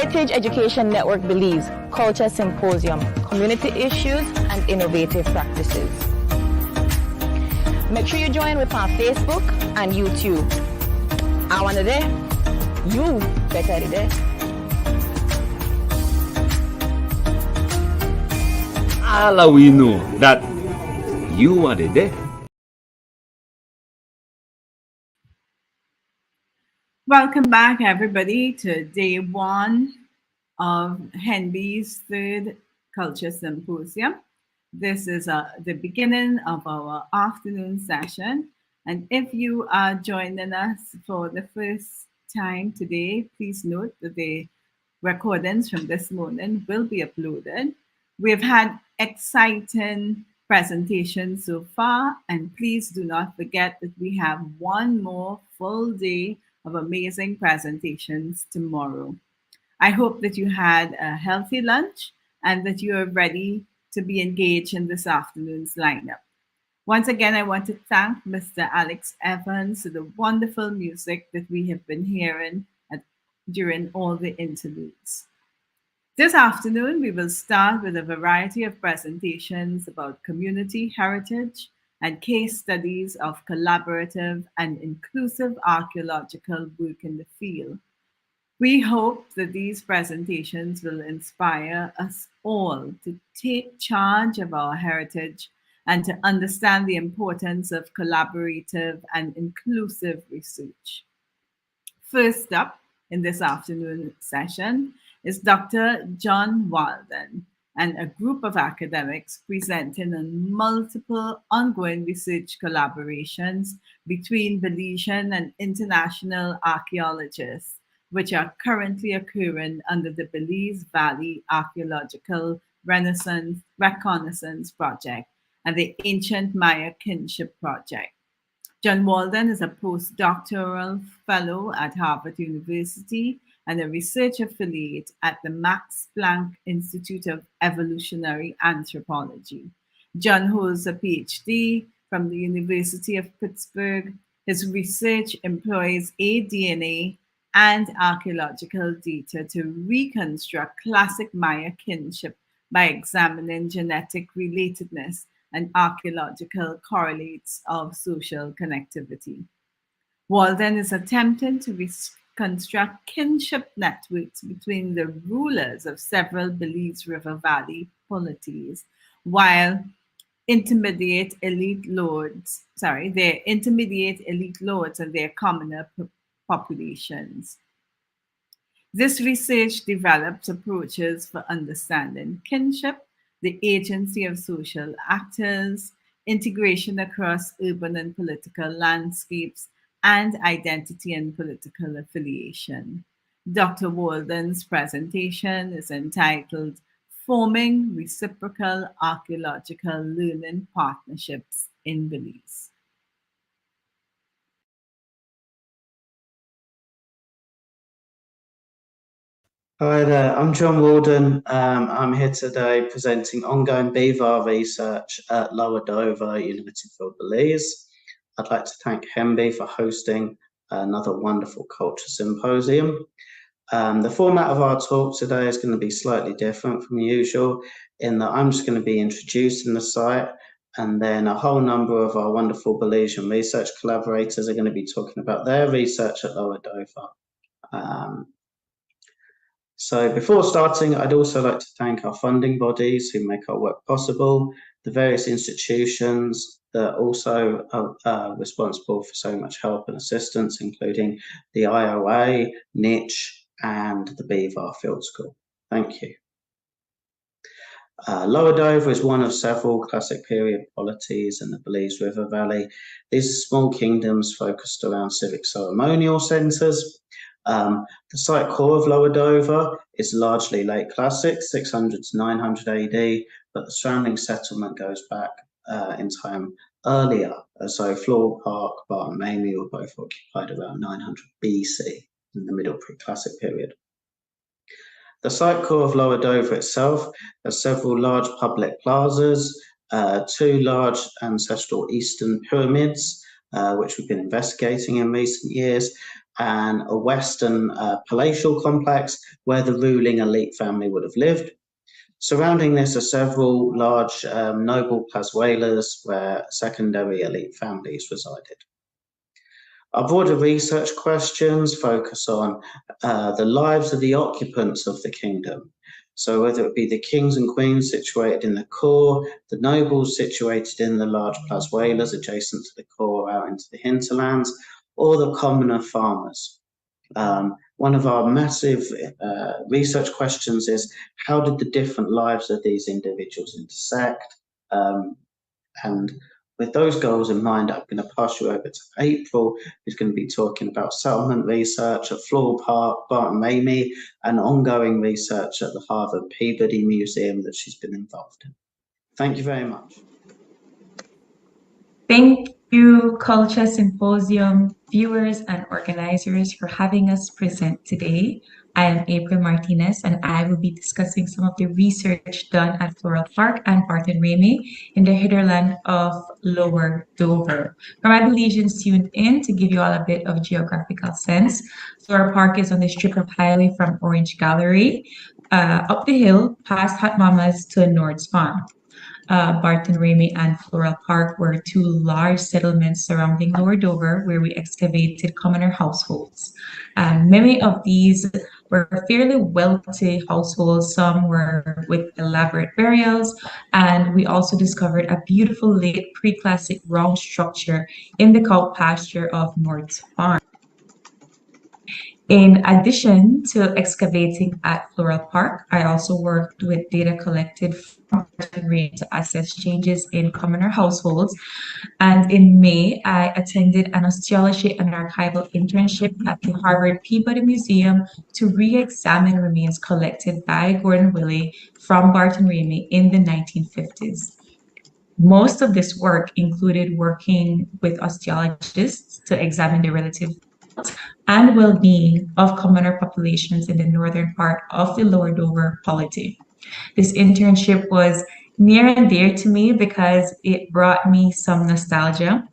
Heritage Education Network Belize Culture Symposium, Community Issues and Innovative Practices. Make sure you join with our Facebook and YouTube. I want to there, you better there. Allah we know that you are there. Welcome back, everybody, to day one of HENB's third Culture Symposium. This is the beginning of our afternoon session. And if you are joining us for the first time today, please note that the recordings from this morning will be uploaded. We've had exciting presentations so far, and please do not forget that we have one more full day of amazing presentations tomorrow. I hope that you had a healthy lunch and that you are ready to be engaged in this afternoon's lineup. Once again, I want to thank Mr. Alex Evans for the wonderful music that we have been hearing during all the interludes. This afternoon, we will start with a variety of presentations about community heritage and case studies of collaborative and inclusive archaeological work in the field. We hope that these presentations will inspire us all to take charge of our heritage and to understand the importance of collaborative and inclusive research. First up in this afternoon session is Dr. John Walden and a group of academics presenting on multiple ongoing research collaborations between Belizean and international archaeologists, which are currently occurring under the Belize Valley Archaeological Reconnaissance Project and the Ancient Maya Kinship Project. John Walden is a postdoctoral fellow at Harvard University and a research affiliate at the Max Planck Institute of Evolutionary Anthropology. John holds a PhD from the University of Pittsburgh. His research employs DNA and archaeological data to reconstruct classic Maya kinship by examining genetic relatedness and archaeological correlates of social connectivity. Walden is attempting to construct kinship networks between the rulers of several Belize River Valley polities, while their intermediate elite lords and their commoner populations. This research develops approaches for understanding kinship, the agency of social actors, integration across urban and political landscapes, and identity and political affiliation. Dr. Walden's presentation is entitled Forming Reciprocal Archaeological Learning Partnerships in Belize. Hi there, I'm John Walden. I'm here today presenting ongoing beaver research at Lower Dover, United for Belize. I'd like to thank HENB for hosting another wonderful culture symposium. The format of our talk today is going to be slightly different from usual in that I'm just going to be introducing the site, and then a whole number of our wonderful Belizean research collaborators are going to be talking about their research at Lower Dover. So before starting, I'd also like to thank our funding bodies who make our work possible, the various institutions that also are responsible for so much help and assistance, including the IOA, Niche, and the Beaver Field School. Thank you. Lower Dover is one of several classic period polities in the Belize River Valley. These are small kingdoms focused around civic ceremonial centres. The site core of Lower Dover is largely late classic, 600 to 900 AD, but the surrounding settlement goes back in time earlier. So Floral Park, Bar and Mamie were both occupied around 900 BC in the Middle Pre-Classic period. The site core of Lower Dover itself has several large public plazas, two large ancestral eastern pyramids, which we've been investigating in recent years, and a western palatial complex where the ruling elite family would have lived. Surrounding this are several large noble plazuelas where secondary elite families resided. Our broader research questions focus on the lives of the occupants of the kingdom. So whether it be the kings and queens situated in the core, the nobles situated in the large plazuelas adjacent to the core out into the hinterlands, or the commoner farmers. One of our massive research questions is, how did the different lives of these individuals intersect? And with those goals in mind, I'm going to pass you over to April, who's going to be talking about settlement research at Floral Park, Barton Mamie, and ongoing research at the Harvard Peabody Museum that she's been involved in. Thank you very much. Thank you, KULCHA Symposium viewers and organizers, for having us present today. I am April Martinez, and I will be discussing some of the research done at Floral Park and Barton Mamie in the hinterland of Lower Dover. For my Belizeans tuned in, to give you all a bit of geographical sense, Floral Park is on the strip of highway from Orange Gallery up the hill past Hot Mama's to Nord's Farm. Barton Mamie and Floral Park were two large settlements surrounding Lower Dover where we excavated commoner households. Many of these were fairly wealthy households. Some were with elaborate burials, and we also discovered a beautiful late pre-classic round structure in the cow pasture of Nord's Farm. In addition to excavating at Floral Park, I also worked with data collected from Barton Mamie to assess changes in commoner households. And in May, I attended an osteology and archival internship at the Harvard Peabody Museum to re-examine remains collected by Gordon Willey from Barton Mamie in the 1950s. Most of this work included working with osteologists to examine the relative and well-being of commoner populations in the northern part of the Lower Dover polity. This internship was near and dear to me because it brought me some nostalgia.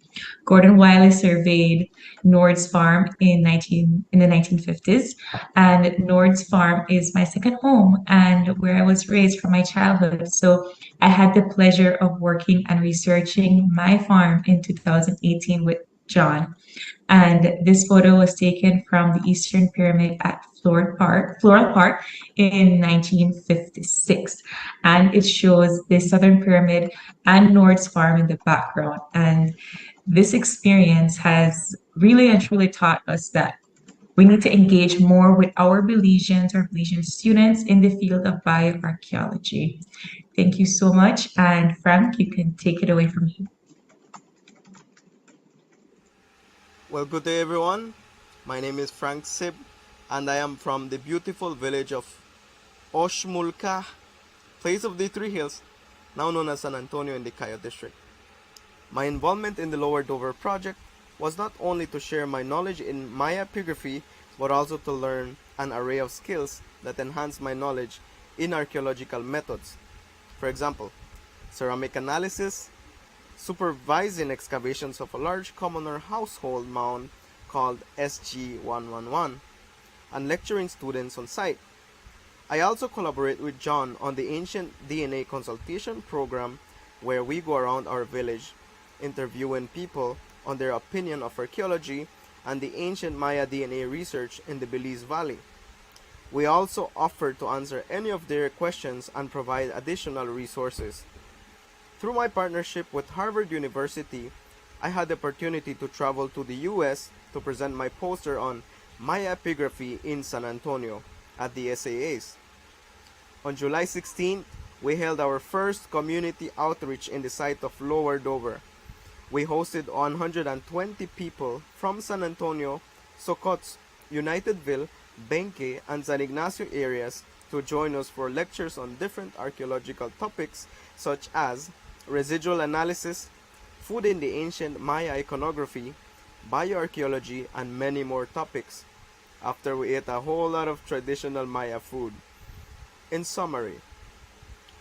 Gordon Willey surveyed Nord's Farm in the 1950s, and Nord's Farm is my second home and where I was raised from my childhood. So I had the pleasure of working and researching my farm in 2018 with John. And this photo was taken from the Eastern Pyramid at Floral Park in 1956. And it shows the Southern Pyramid and Nord's Farm in the background. And this experience has really and truly taught us that we need to engage more with our Belizeans or Belizean students in the field of bioarchaeology. Thank you so much. And Frank, you can take it away from here. Well, good day everyone. My name is Frank Sib, and I am from the beautiful village of Oshmulka, place of the Three Hills, now known as San Antonio in the Cayo district. My involvement in the Lower Dover project was not only to share my knowledge in Maya epigraphy, but also to learn an array of skills that enhance my knowledge in archaeological methods. For example, ceramic analysis, supervising excavations of a large commoner household mound called SG-111, and lecturing students on site. I also collaborate with John on the Ancient DNA Consultation Program, where we go around our village interviewing people on their opinion of archaeology and the ancient Maya DNA research in the Belize Valley. We also offer to answer any of their questions and provide additional resources. Through my partnership with Harvard University, I had the opportunity to travel to the US to present my poster on Maya epigraphy in San Antonio at the SAAs. On July 16th, we held our first community outreach in the site of Lower Dover. We hosted 120 people from San Antonio, Socots, Unitedville, Benque, and San Ignacio areas to join us for lectures on different archaeological topics such as residual analysis, food in the ancient Maya iconography, bioarchaeology, and many more topics, after we ate a whole lot of traditional Maya food. In summary,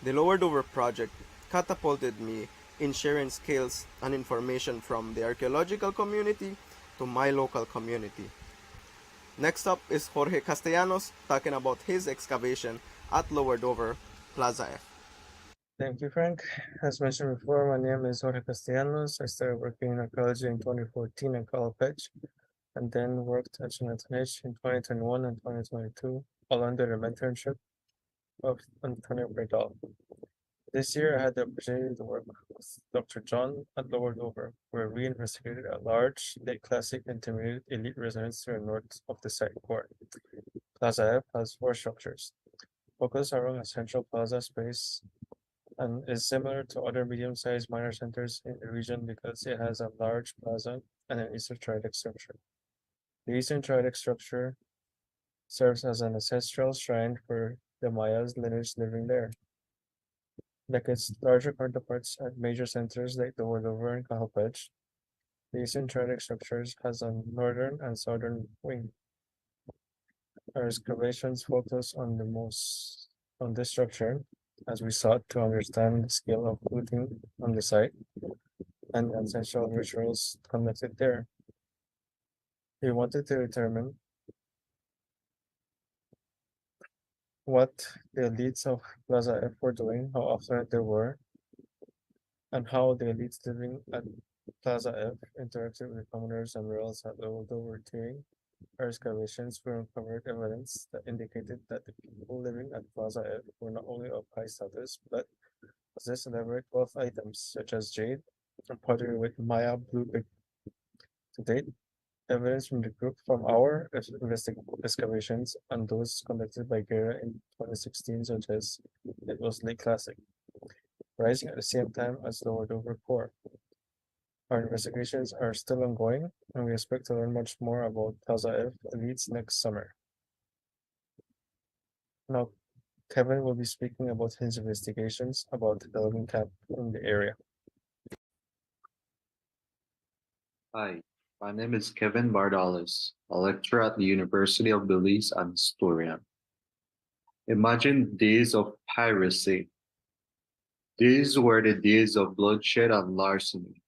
the Lower Dover project catapulted me in sharing skills and information from the archaeological community to my local community. Next up is Jorge Castellanos talking about his excavation at Lower Dover, Plaza F. Thank you, Frank. As mentioned before, my name is Jorge Castellanos. I started working in archaeology in 2014 in Clarke-De, and then worked at H in 2021 and 2022, all under the mentorship of Antonio Beardall. This year, I had the opportunity to work with Dr. John at Lower Dover, where we investigated a large, late classic intermediate elite residence to the north of the site core. Plaza F has 4 structures, focused around a central plaza space, and is similar to other medium-sized minor centers in the region because it has a large plaza and an eastern triadic structure. The eastern triadic structure serves as an ancestral shrine for the Maya's lineage living there. Like its larger counterparts at major centers like the Walden and Kahapech, the eastern triadic structures has a northern and southern wing. Our excavations focus on this structure as we sought to understand the scale of looting on the site and the ancestral rituals conducted there. We wanted to determine what the elites of Plaza F were doing, how often they were, and how the elites living at Plaza F interacted with the commoners and murals at the Dover doing. Our excavations uncovered evidence that indicated that the people living at Plaza F were not only of high status, but possessed elaborate wealth items such as jade and pottery with Maya blue brick. To date, evidence from our excavations and those conducted by Guerra in 2016 suggest it was late classic, rising at the same time as Lower Dover core. Our investigations are still ongoing, and we expect to learn much more about Plaza F elites next summer. Now, Kevin will be speaking about his investigations about the development camp in the area. Hi, my name is Kevin Bardalis, a lecturer at the University of Belize and historian. Imagine days of piracy. These were the days of bloodshed and larceny.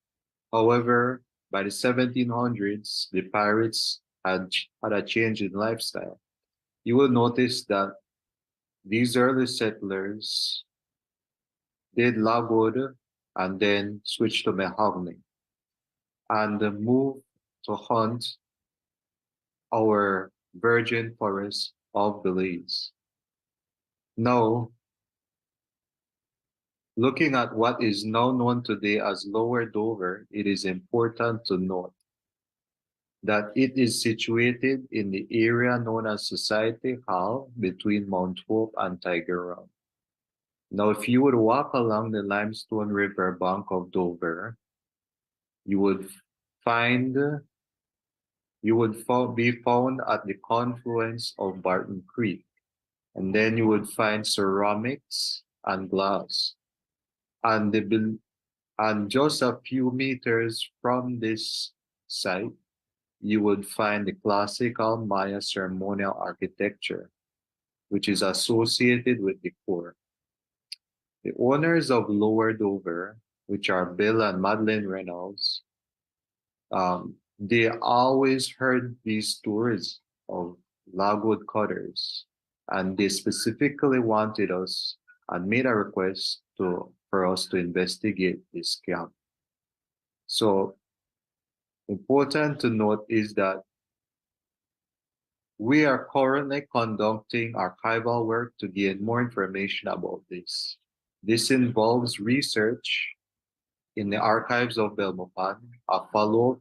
However, by the 1700s, the pirates had a change in lifestyle. You will notice that these early settlers did logwood and then switched to mahogany and moved to hunt our virgin forest of Belize. Now, looking at what is now known today as Lower Dover, it is important to note that it is situated in the area known as Society Hall between Mount Hope and Tiger Run. Now, if you would walk along the limestone river bank of Dover, you would be found at the confluence of Barton Creek, and then you would find ceramics and glass. And just a few meters from this site, you would find the classical Maya ceremonial architecture, which is associated with the core. The owners of Lower Dover, which are Bill and Madeline Reynolds, they always heard these stories of logwood cutters, and they specifically wanted us and made a request for us to investigate this camp. So, important to note is that we are currently conducting archival work to gain more information about this. This involves research in the archives of Belmopan, a follow-up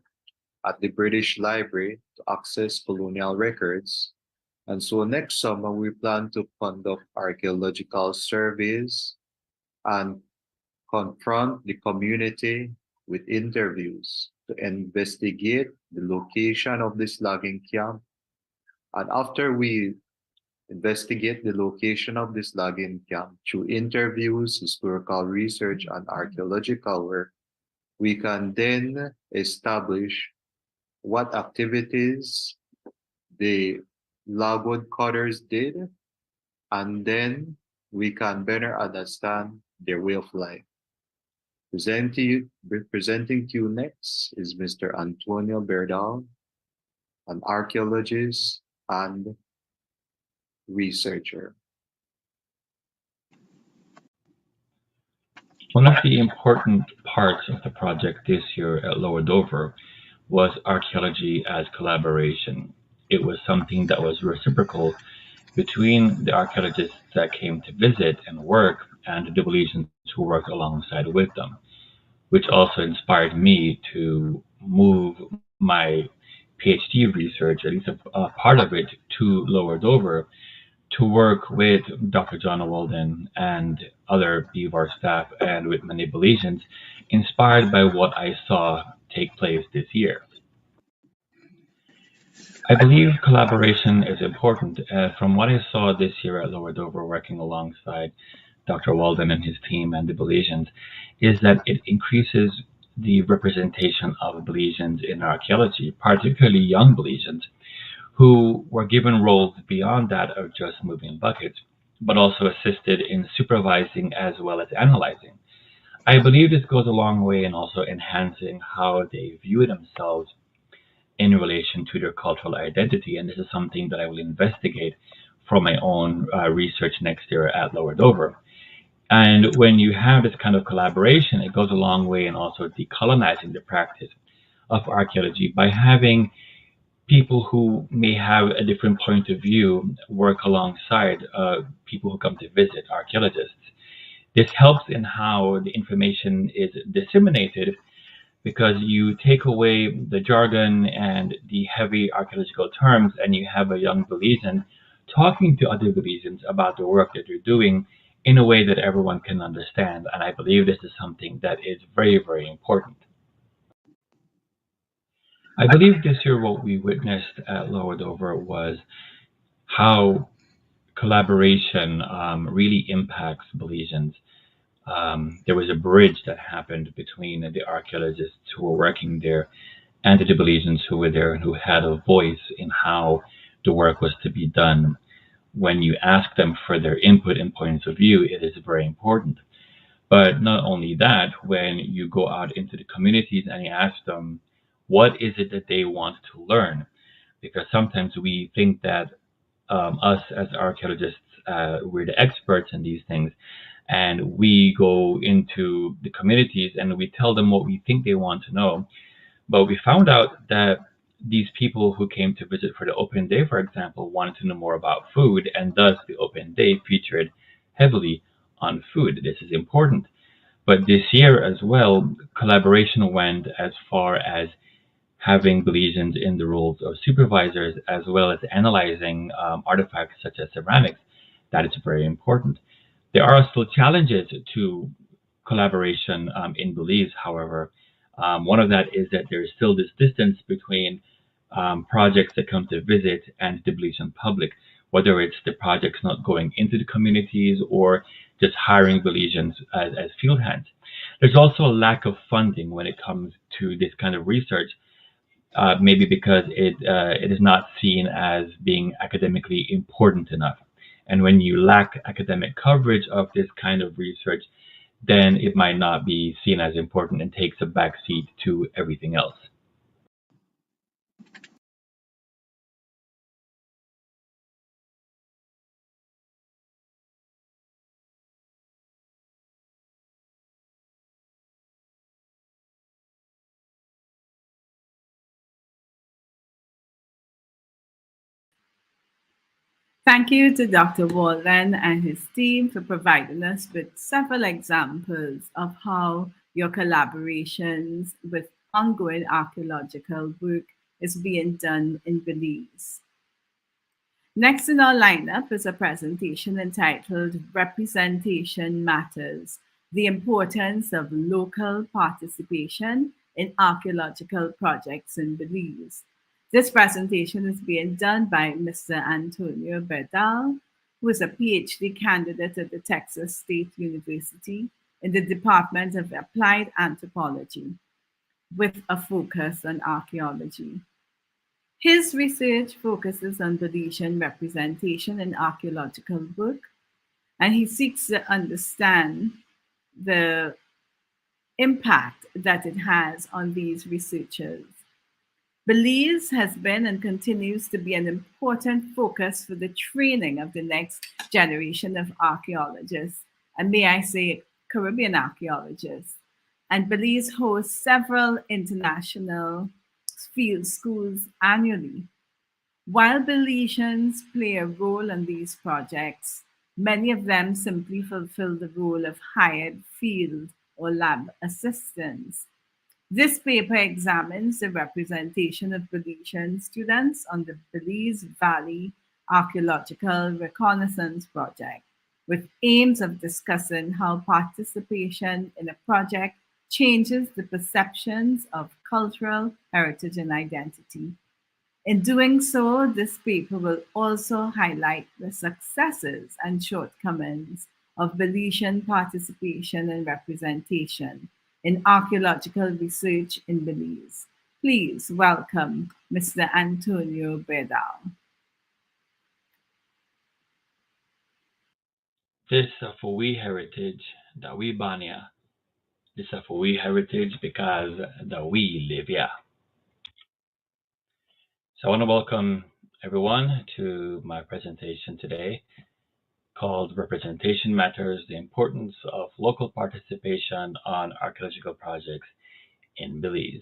at the British Library to access colonial records. And so next summer, we plan to conduct archaeological surveys and confront the community with interviews to investigate the location of this logging camp. And after we investigate the location of this logging camp through interviews, historical research, and archaeological work, we can then establish what activities the logwood cutters did, and then we can better understand their way of life. Presenting to you next is Mr. Antonio Beardall, an archaeologist and researcher. One of the important parts of the project this year at Lower Dover was archaeology as collaboration. It was something that was reciprocal between the archaeologists that came to visit and work and the Belizeans who worked alongside with them, which also inspired me to move my PhD research, at least a part of it, to Lower Dover to work with Dr. John Walden and other BVAR staff and with many Belizeans, inspired by what I saw take place this year. I believe collaboration is important. From what I saw this year at Lower Dover, working alongside Dr. Walden and his team and the Belizeans, is that it increases the representation of Belizeans in archaeology, particularly young Belizeans, who were given roles beyond that of just moving buckets, but also assisted in supervising as well as analyzing. I believe this goes a long way in also enhancing how they view themselves in relation to their cultural identity, and this is something that I will investigate for my own research next year at Lower Dover. And when you have this kind of collaboration, it goes a long way in also decolonizing the practice of archaeology by having people who may have a different point of view work alongside people who come to visit archaeologists. This helps in how the information is disseminated because you take away the jargon and the heavy archaeological terms and you have a young Belizean talking to other Belizeans about the work that they're doing in a way that everyone can understand. And I believe this is something that is very, very important. I believe this year what we witnessed at Lower Dover was how collaboration really impacts Belizeans. There was a bridge that happened between the archaeologists who were working there and the Belizeans who were there and who had a voice in how the work was to be done. When you ask them for their input and points of view, it is very important. But not only that, when you go out into the communities and you ask them, what is it that they want to learn? Because sometimes we think that us as archaeologists, we're the experts in these things, and we go into the communities and we tell them what we think they want to know. But we found out that these people who came to visit for the open day, for example, wanted to know more about food, and thus the open day featured heavily on food. This is important. But this year as well, collaboration went as far as having Belizeans in the roles of supervisors as well as analyzing artifacts such as ceramics. That is very important. There are still challenges to collaboration in Belize, however. One of that is that there is still this distance between projects that come to visit and the Belizean public, whether it's the projects not going into the communities or just hiring Belizeans as field hands. There's also a lack of funding when it comes to this kind of research, maybe because it is not seen as being academically important enough. And when you lack academic coverage of this kind of research, then it might not be seen as important and takes a backseat to everything else. Thank you to Dr. Walden and his team for providing us with several examples of how your collaborations with ongoing archaeological work is being done in Belize. Next in our lineup is a presentation entitled Representation Matters, the Importance of Local Participation in Archaeological Projects in Belize. This presentation is being done by Mr. Antonio Beardall, who is a PhD candidate at the Texas State University in the Department of Applied Anthropology, with a focus on archaeology. His research focuses on Belizean representation in archaeological work, and he seeks to understand the impact that it has on these researchers. Belize has been and continues to be an important focus for the training of the next generation of archaeologists, and may I say, Caribbean archaeologists. And Belize hosts several international field schools annually. While Belizeans play a role in these projects, many of them simply fulfill the role of hired field or lab assistants. This paper examines the representation of Belizean students on the Belize Valley Archaeological Reconnaissance Project, with aims of discussing how participation in a project changes the perceptions of cultural heritage and identity. In doing so, this paper will also highlight the successes and shortcomings of Belizean participation and representation in archaeological research in Belize. Please welcome Mr. Antonio Beardall. This for we heritage that we banya. This for we heritage because that we live here. So I want to welcome everyone to my presentation today called Representation Matters, the Importance of Local Participation on Archaeological Projects in Belize.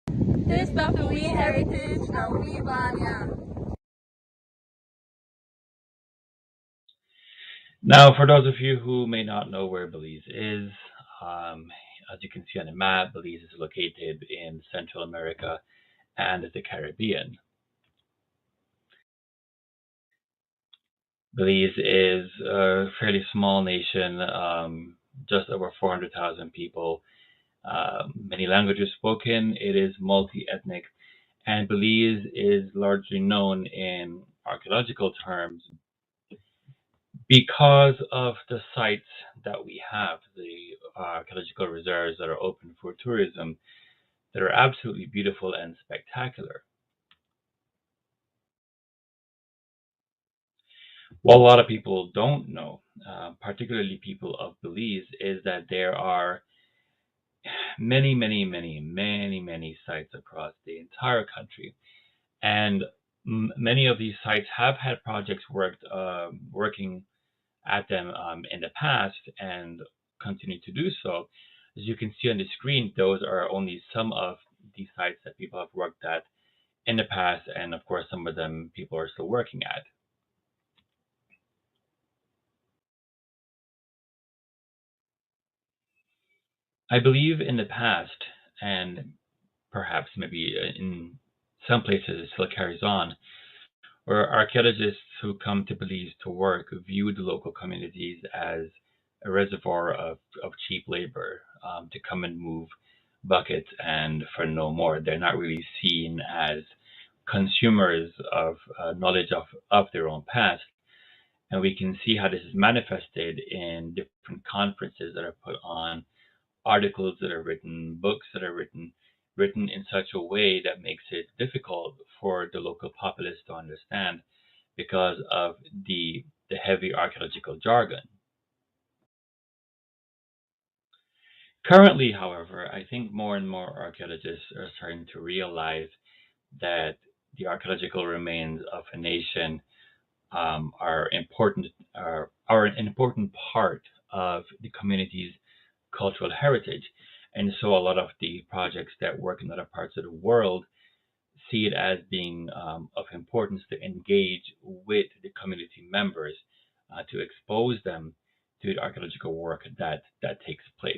This for we heritage that we banya. Now, for those of you who may not know where Belize is, as you can see on the map, Belize is located in Central America and the Caribbean. Belize is a fairly small nation, just over 400,000 people, many languages spoken. It is multi-ethnic, and Belize is largely known in archaeological terms because of the sites that we have, the archaeological reserves that are open for tourism that are absolutely beautiful and spectacular. What a lot of people don't know, particularly people of Belize, is that there are many, many, many, many, many sites across the entire country. And many of these sites have had projects working at them in the past and continue to do so. As you can see on the screen, those are only some of the sites that people have worked at in the past, and of course some of them people are still working at. I believe in the past, and perhaps maybe in some places it still carries on, where archaeologists who come to Belize to work view the local communities as a reservoir of cheap labor to come and move buckets and for no more. They're not really seen as consumers of knowledge of their own past. And we can see how this is manifested in different conferences that are put on, articles that are written, books that are written in such a way that makes it difficult for the local populace to understand because of the heavy archaeological jargon. Currently, however, I think more and more archaeologists are starting to realize that the archaeological remains of a nation are an important part of the community's cultural heritage. And so a lot of the projects that work in other parts of the world see it as being of importance to engage with the community members to expose them to the archaeological work that takes place.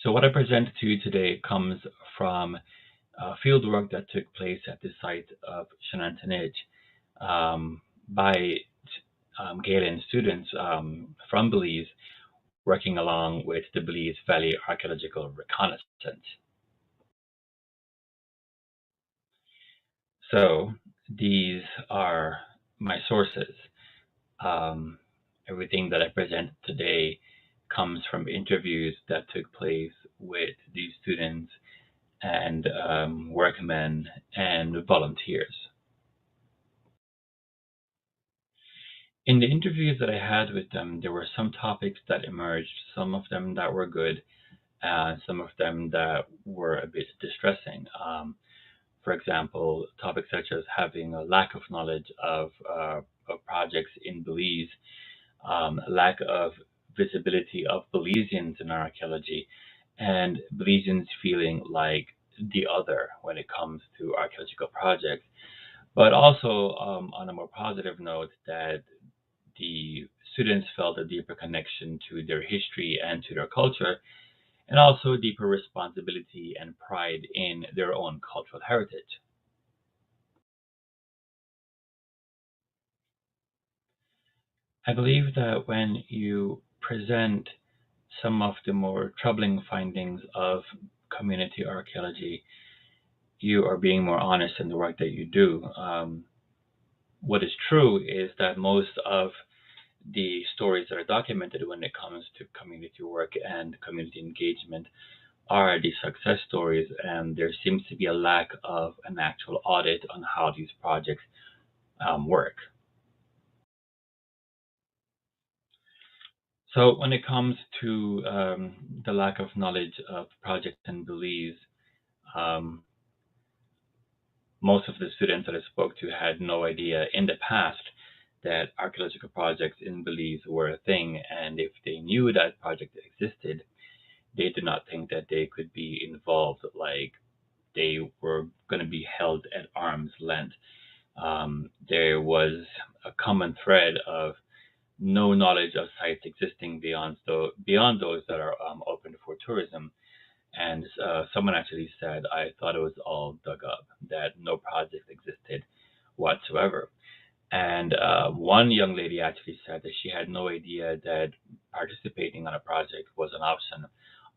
So what I present to you today comes from field work that took place at the site of Shenantonage by Galen students from Belize working along with the Belize Valley Archaeological Reconnaissance. So these are my sources. Everything that I present today comes from interviews that took place with these students and workmen and volunteers. In the interviews that I had with them, there were some topics that emerged, some of them that were good, some of them that were a bit distressing. For example, topics such as having a lack of knowledge of projects in Belize, lack of visibility of Belizeans in archaeology, and Belizeans feeling like the other when it comes to archaeological projects. But also, on a more positive note, that the students felt a deeper connection to their history and to their culture, and also deeper responsibility and pride in their own cultural heritage. I believe that when you present some of the more troubling findings of community archaeology, you are being more honest in the work that you do. What is true is that most of the stories that are documented when it comes to community work and community engagement are the success stories, and there seems to be a lack of an actual audit on how these projects work. So when it comes to the lack of knowledge of projects in Belize, um, most of the students that I spoke to had no idea in the past that archaeological projects in Belize were a thing, and if they knew that project existed, they did not think that they could be involved, like they were going to be held at arm's length. There was a common thread of no knowledge of sites existing beyond those that are open for tourism. And someone actually said, I thought it was all dug up, that no project existed whatsoever. And one young lady actually said that she had no idea that participating on a project was an option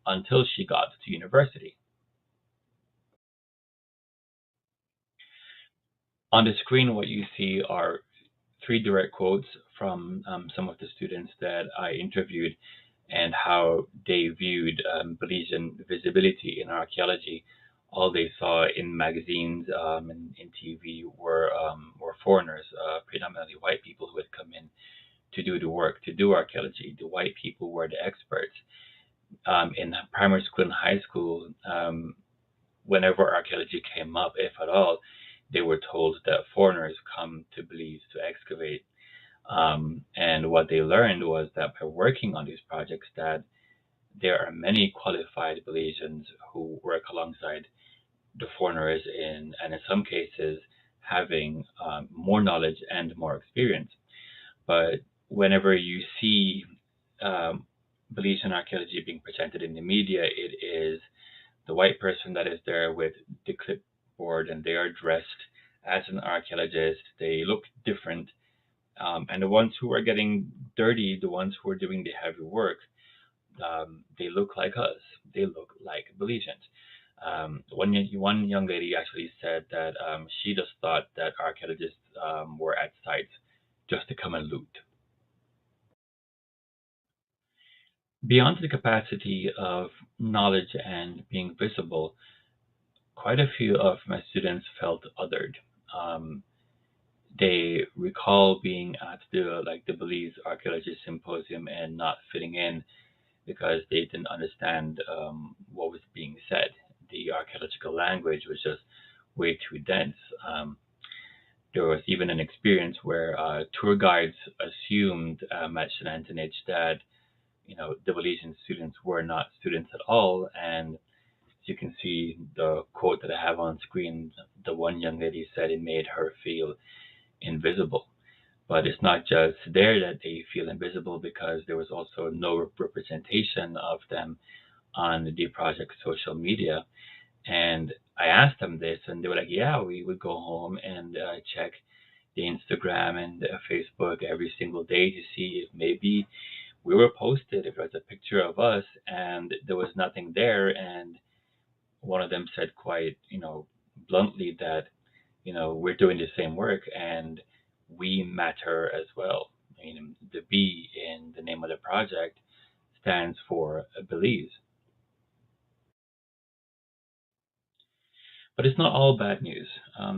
until she got to university. On the screen, what you see are three direct quotes from some of the students that I interviewed and how they viewed Belizean visibility in archaeology. All they saw in magazines and in TV were foreigners, predominantly white people who had come in to do the work, to do archaeology. The white people were the experts. In primary school and high school, whenever archaeology came up, if at all, they were told that foreigners come to Belize to excavate. And what they learned was that by working on these projects, that there are many qualified Belizeans who work alongside the foreigners and in some cases having more knowledge and more experience. But whenever you see Belizean archaeology being presented in the media, it is the white person that is there with the clipboard, and they are dressed as an archaeologist. They look different. And the ones who are getting dirty, the ones who are doing the heavy work, they look like us. They look like Belizeans. One young lady actually said that she just thought that archaeologists were at sites just to come and loot. Beyond the capacity of knowledge and being visible, quite a few of my students felt othered. They recall being at the Belize Archaeology Symposium and not fitting in because they didn't understand what was being said. The archaeological language was just way too dense. There was even an experience where tour guides assumed at Shenandoah that the Belizean students were not students at all. And as you can see the quote that I have on screen, the one young lady said it made her feel invisible. But it's not just there that they feel invisible, because there was also no representation of them on the project's social media. And I asked them this, and they were like, yeah, we would go home and check the Instagram and the Facebook every single day to see if maybe we were posted, if there was a picture of us, and there was nothing there. And one of them said quite, bluntly that, we're doing the same work and we matter as well. I mean, the B in the name of the project stands for Belize. But it's not all bad news.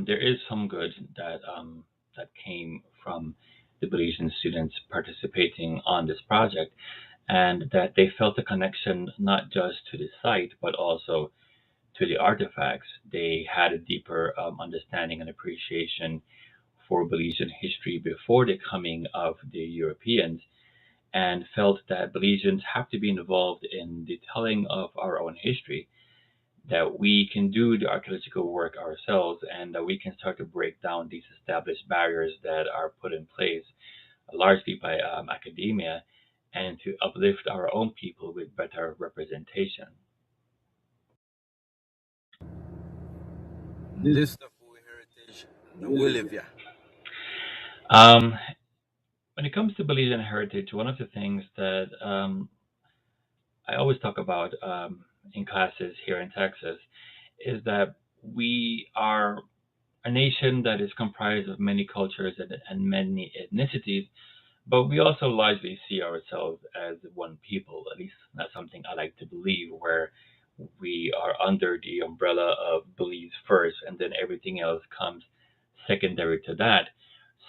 There is some good that came from the Belizean students participating on this project, and that they felt a connection not just to the site but also to the artifacts. They had a deeper understanding and appreciation for Belizean history before the coming of the Europeans, and felt that Belizeans have to be involved in the telling of our own history, that we can do the archaeological work ourselves, and that we can start to break down these established barriers that are put in place largely by academia, and to uplift our own people with better representation. This is the full heritage that we live here. Um, when it comes to Belizean heritage, one of the things that I always talk about in classes here in Texas is that we are a nation that is comprised of many cultures and many ethnicities, but we also largely see ourselves as one people. At least that's something I like to believe, where we are under the umbrella of Belize first, and then everything else comes secondary to that.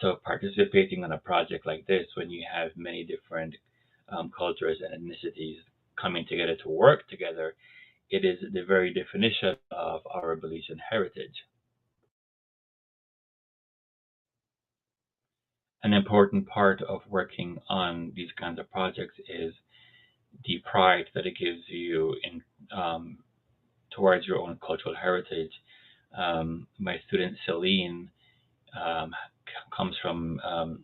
So participating on a project like this, when you have many different cultures and ethnicities coming together to work together, it is the very definition of our Belizean heritage. An important part of working on these kinds of projects is the pride that it gives you in towards your own cultural heritage. My student Celine comes from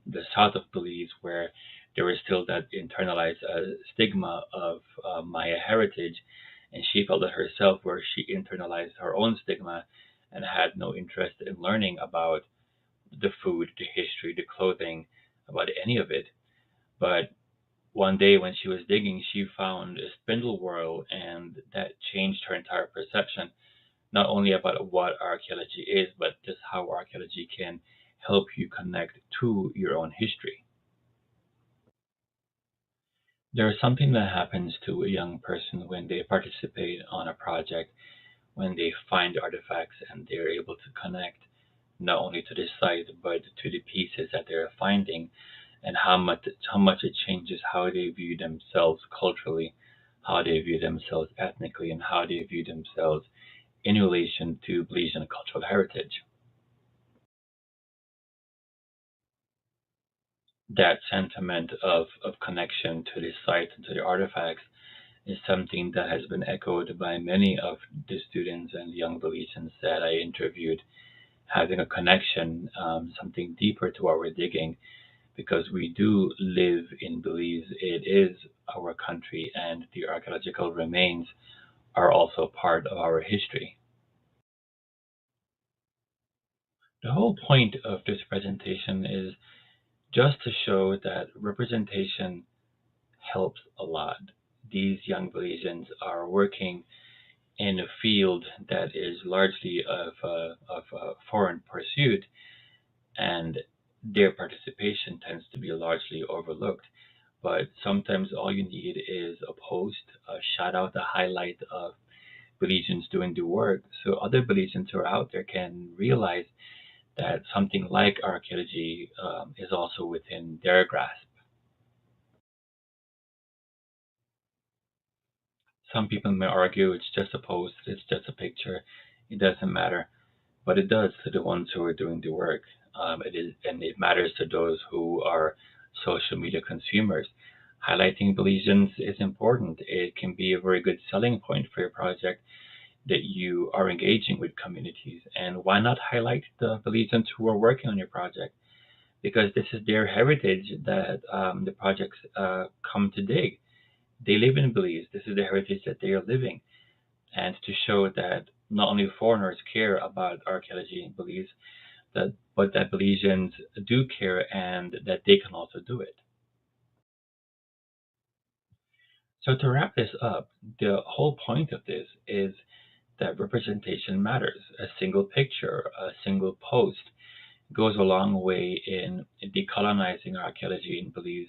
the south of Belize, where there is still that internalized stigma of Maya heritage, and she felt it herself, where she internalized her own stigma and had no interest in learning about the food, the history, the clothing, about any of it. But one day when she was digging, she found a spindle whorl, and that changed her entire perception, not only about what archaeology is, but just how archaeology can help you connect to your own history. There is something that happens to a young person when they participate on a project, when they find artifacts and they're able to connect not only to the site but to the pieces that they're finding, and how much it changes how they view themselves culturally, how they view themselves ethnically, and how they view themselves in relation to Belizean cultural heritage. That sentiment of connection to the site and to the artifacts is something that has been echoed by many of the students and young Belizeans that I interviewed, having a connection, something deeper to what we're digging, because we do live in Belize. It is our country, and the archaeological remains are also part of our history. The whole point of this presentation is just to show that representation helps a lot. These young Belizeans are working in a field that is largely of a foreign pursuit, and their participation tends to be largely overlooked. But sometimes all you need is a post, a shout out, a highlight of Belizeans doing the work, so other Belizeans who are out there can realize that something like archaeology is also within their grasp. Some people may argue it's just a post, it's just a picture, it doesn't matter, but it does to the ones who are doing the work. It is, and it matters to those who are social media consumers. Highlighting Belizeans is important. It can be a very good selling point for your project, that you are engaging with communities. And why not highlight the Belizeans who are working on your project? Because this is their heritage that the projects come to dig. They live in Belize. This is the heritage that they are living. And to show that not only foreigners care about archaeology in Belize, but that Belizeans do care and that they can also do it. So to wrap this up, the whole point of this is that representation matters. A single picture, a single post goes a long way in decolonizing archaeology in Belize,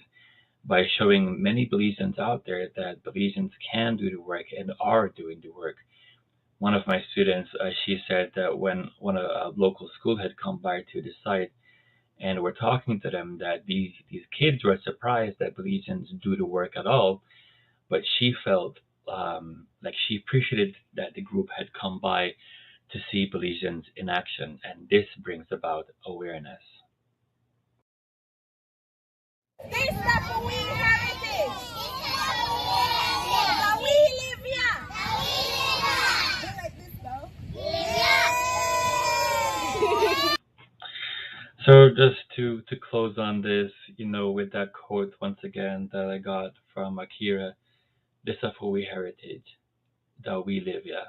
by showing many Belizeans out there that Belizeans can do the work and are doing the work. One of my students, she said that when a local school had come by to the site, and were talking to them that these kids were surprised that Belizeans do the work at all, but she felt like she appreciated that the group had come by to see Belizeans in action, and this brings about awareness. This is the we heritage. The we live here. Do you like this though? Yeah. So just to close on this, with that quote once again that I got from Akira, this is for we heritage, that we live here.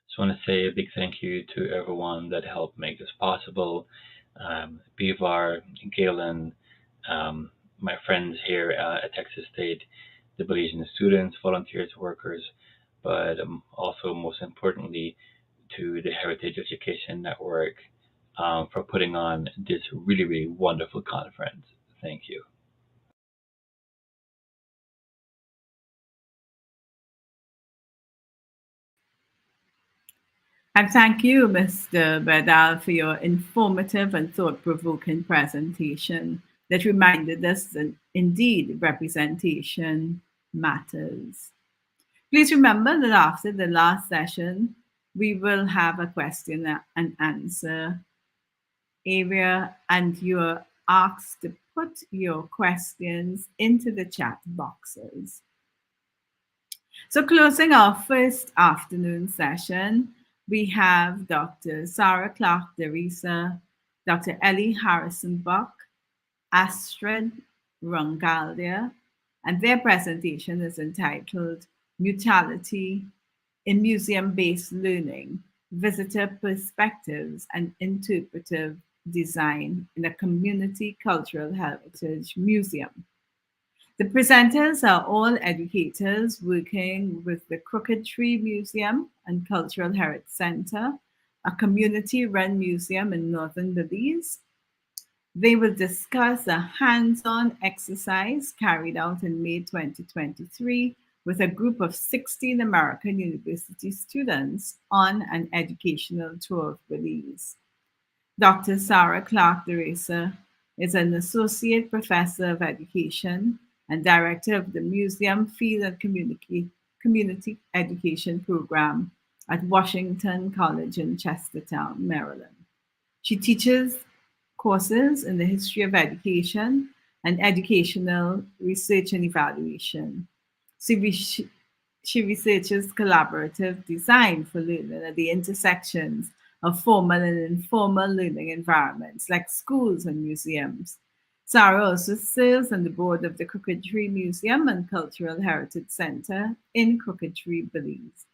Just want to say a big thank you to everyone that helped make this possible. Bivar, Galen, my friends here at Texas State, the Belizean students, volunteers, workers, but also most importantly to the Heritage Education Network for putting on this really, really wonderful conference. Thank you. And thank you, Mr. Beardall, for your informative and thought-provoking presentation that reminded us that indeed representation matters. Please remember that after the last session, we will have a question and answer area, and you're asked to put your questions into the chat boxes. So closing our first afternoon session, we have Dr. Sara Clarke-De Reza, Dr. Ellie Harrison-Buck, Astrid Runggaldier, and their presentation is entitled Mutuality in Museum-Based Learning, Visitor Perspectives and Interpretive Design in a Community Cultural Heritage Museum. The presenters are all educators working with the Crooked Tree Museum and Cultural Heritage Center, a community-run museum in northern Belize. They will discuss a hands-on exercise carried out in May 2023 with a group of 16 American university students on an educational tour of Belize. Dr. Sara Clarke-De Reza is an associate professor of education and director of the Museum Field and Community Education Program at Washington College in Chestertown, Maryland. She teaches courses in the history of education and educational research and evaluation. She researches collaborative design for learning at the intersections of formal and informal learning environments like schools and museums. Sara also serves on the board of the Crooked Tree Museum and Cultural Heritage Center in Crooked Tree, Belize.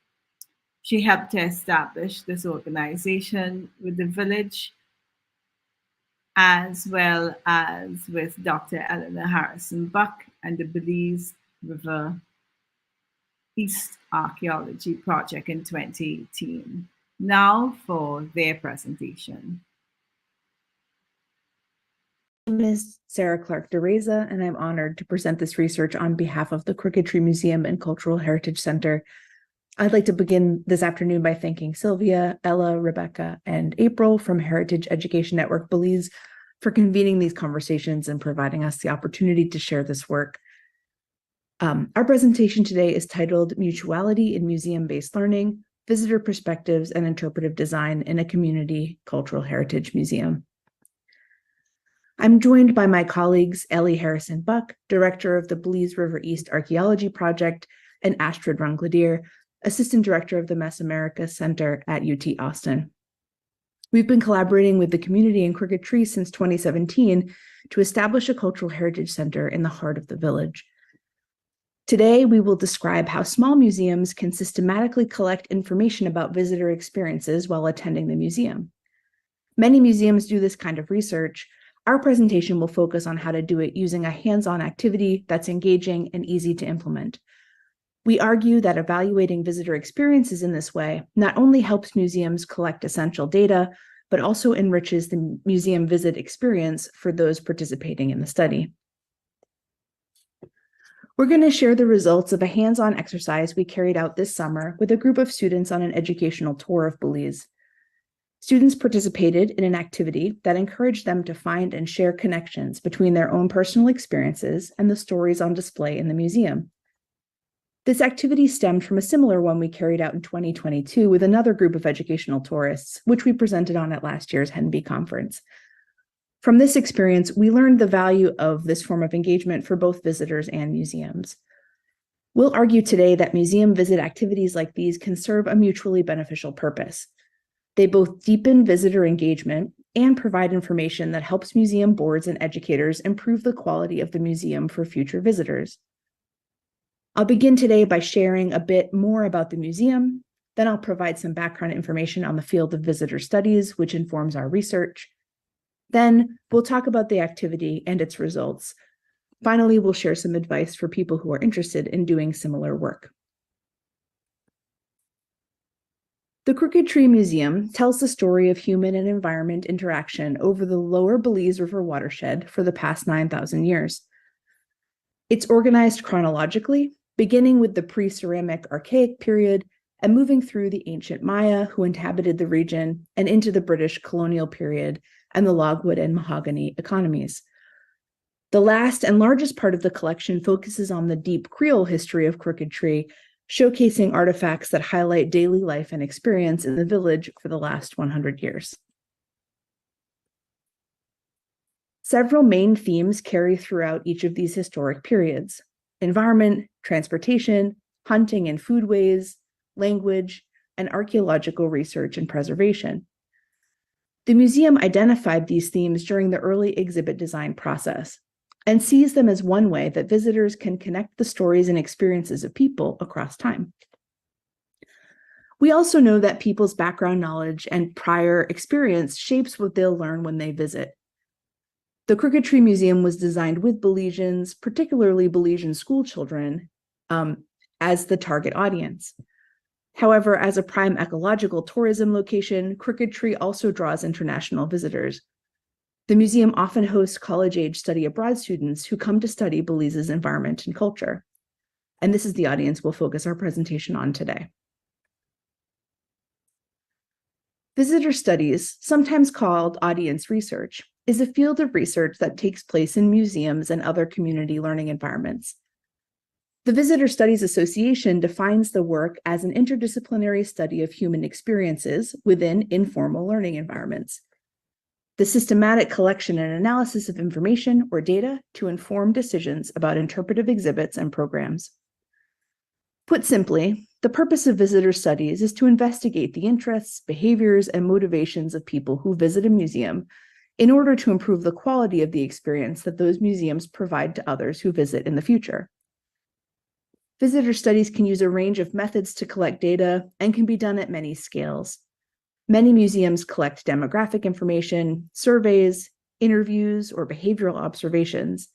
She helped to establish this organization with the village as well as with Dr. Eleanor Harrison-Buck and the Belize River East Archaeology Project in 2018. Now for their presentation. My name is Sara Clarke-De Reza, and I'm honored to present this research on behalf of the Crooked Tree Museum and Cultural Heritage Center. I'd like to begin this afternoon by thanking Sylvia, Ella, Rebecca, and April from Heritage Education Network Belize for convening these conversations and providing us the opportunity to share this work. Our presentation today is titled Mutuality in Museum-Based Learning, Visitor Perspectives and Interpretive Design in a Community Cultural Heritage Museum. I'm joined by my colleagues, Ellie Harrison-Buck, Director of the Belize River East Archaeology Project, and Astrid Runggaldier, Assistant Director of the Mesoamerica Center at UT Austin. We've been collaborating with the community in Crooked Tree since 2017 to establish a cultural heritage center in the heart of the village. Today, we will describe how small museums can systematically collect information about visitor experiences while attending the museum. Many museums do this kind of research. Our presentation will focus on how to do it using a hands-on activity that's engaging and easy to implement. We argue that evaluating visitor experiences in this way not only helps museums collect essential data, but also enriches the museum visit experience for those participating in the study. We're going to share the results of a hands-on exercise we carried out this summer with a group of students on an educational tour of Belize. Students participated in an activity that encouraged them to find and share connections between their own personal experiences and the stories on display in the museum. This activity stemmed from a similar one we carried out in 2022 with another group of educational tourists, which we presented on at last year's HENBE conference. From this experience, we learned the value of this form of engagement for both visitors and museums. We'll argue today that museum visit activities like these can serve a mutually beneficial purpose. They both deepen visitor engagement and provide information that helps museum boards and educators improve the quality of the museum for future visitors. I'll begin today by sharing a bit more about the museum, then I'll provide some background information on the field of visitor studies, which informs our research. Then we'll talk about the activity and its results. Finally, we'll share some advice for people who are interested in doing similar work. The Crooked Tree Museum tells the story of human and environment interaction over the lower Belize River watershed for the past 9,000 years. It's organized chronologically, beginning with the pre-ceramic Archaic period and moving through the ancient Maya who inhabited the region and into the British colonial period and the logwood and mahogany economies. The last and largest part of the collection focuses on the deep Creole history of Crooked Tree, showcasing artifacts that highlight daily life and experience in the village for the last 100 years. Several main themes carry throughout each of these historic periods: environment, transportation, hunting and foodways, language, and archaeological research and preservation. The museum identified these themes during the early exhibit design process and sees them as one way that visitors can connect the stories and experiences of people across time. We also know that people's background knowledge and prior experience shapes what they'll learn when they visit. The Crooked Tree Museum was designed with Belizeans, particularly Belizean school children, as the target audience. However, as a prime ecological tourism location, Crooked Tree also draws international visitors. The museum often hosts college-age study abroad students who come to study Belize's environment and culture. And this is the audience we'll focus our presentation on today. Visitor studies, sometimes called audience research, is a field of research that takes place in museums and other community learning environments. The Visitor Studies Association defines the work as an interdisciplinary study of human experiences within informal learning environments. The systematic collection and analysis of information or data to inform decisions about interpretive exhibits and programs. Put simply, the purpose of visitor studies is to investigate the interests, behaviors, and motivations of people who visit a museum in order to improve the quality of the experience that those museums provide to others who visit in the future. Visitor studies can use a range of methods to collect data and can be done at many scales. Many museums collect demographic information, surveys, interviews, or behavioral observations.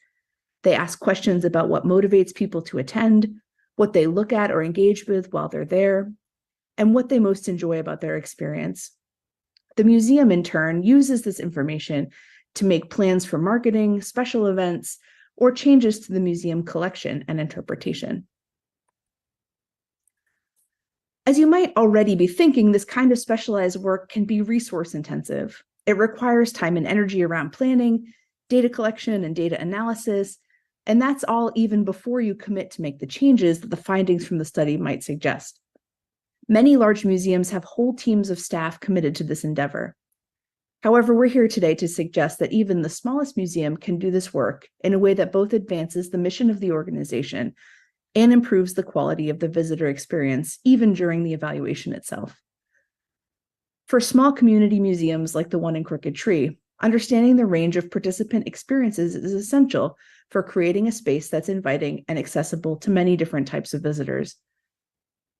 They ask questions about what motivates people to attend, what they look at or engage with while they're there, and what they most enjoy about their experience. The museum, in turn, uses this information to make plans for marketing, special events, or changes to the museum collection and interpretation. As you might already be thinking, this kind of specialized work can be resource intensive. It requires time and energy around planning, data collection, and data analysis, and that's all even before you commit to make the changes that the findings from the study might suggest. Many large museums have whole teams of staff committed to this endeavor. However, we're here today to suggest that even the smallest museum can do this work in a way that both advances the mission of the organization and improves the quality of the visitor experience, even during the evaluation itself. For small community museums like the one in Crooked Tree, understanding the range of participant experiences is essential for creating a space that's inviting and accessible to many different types of visitors.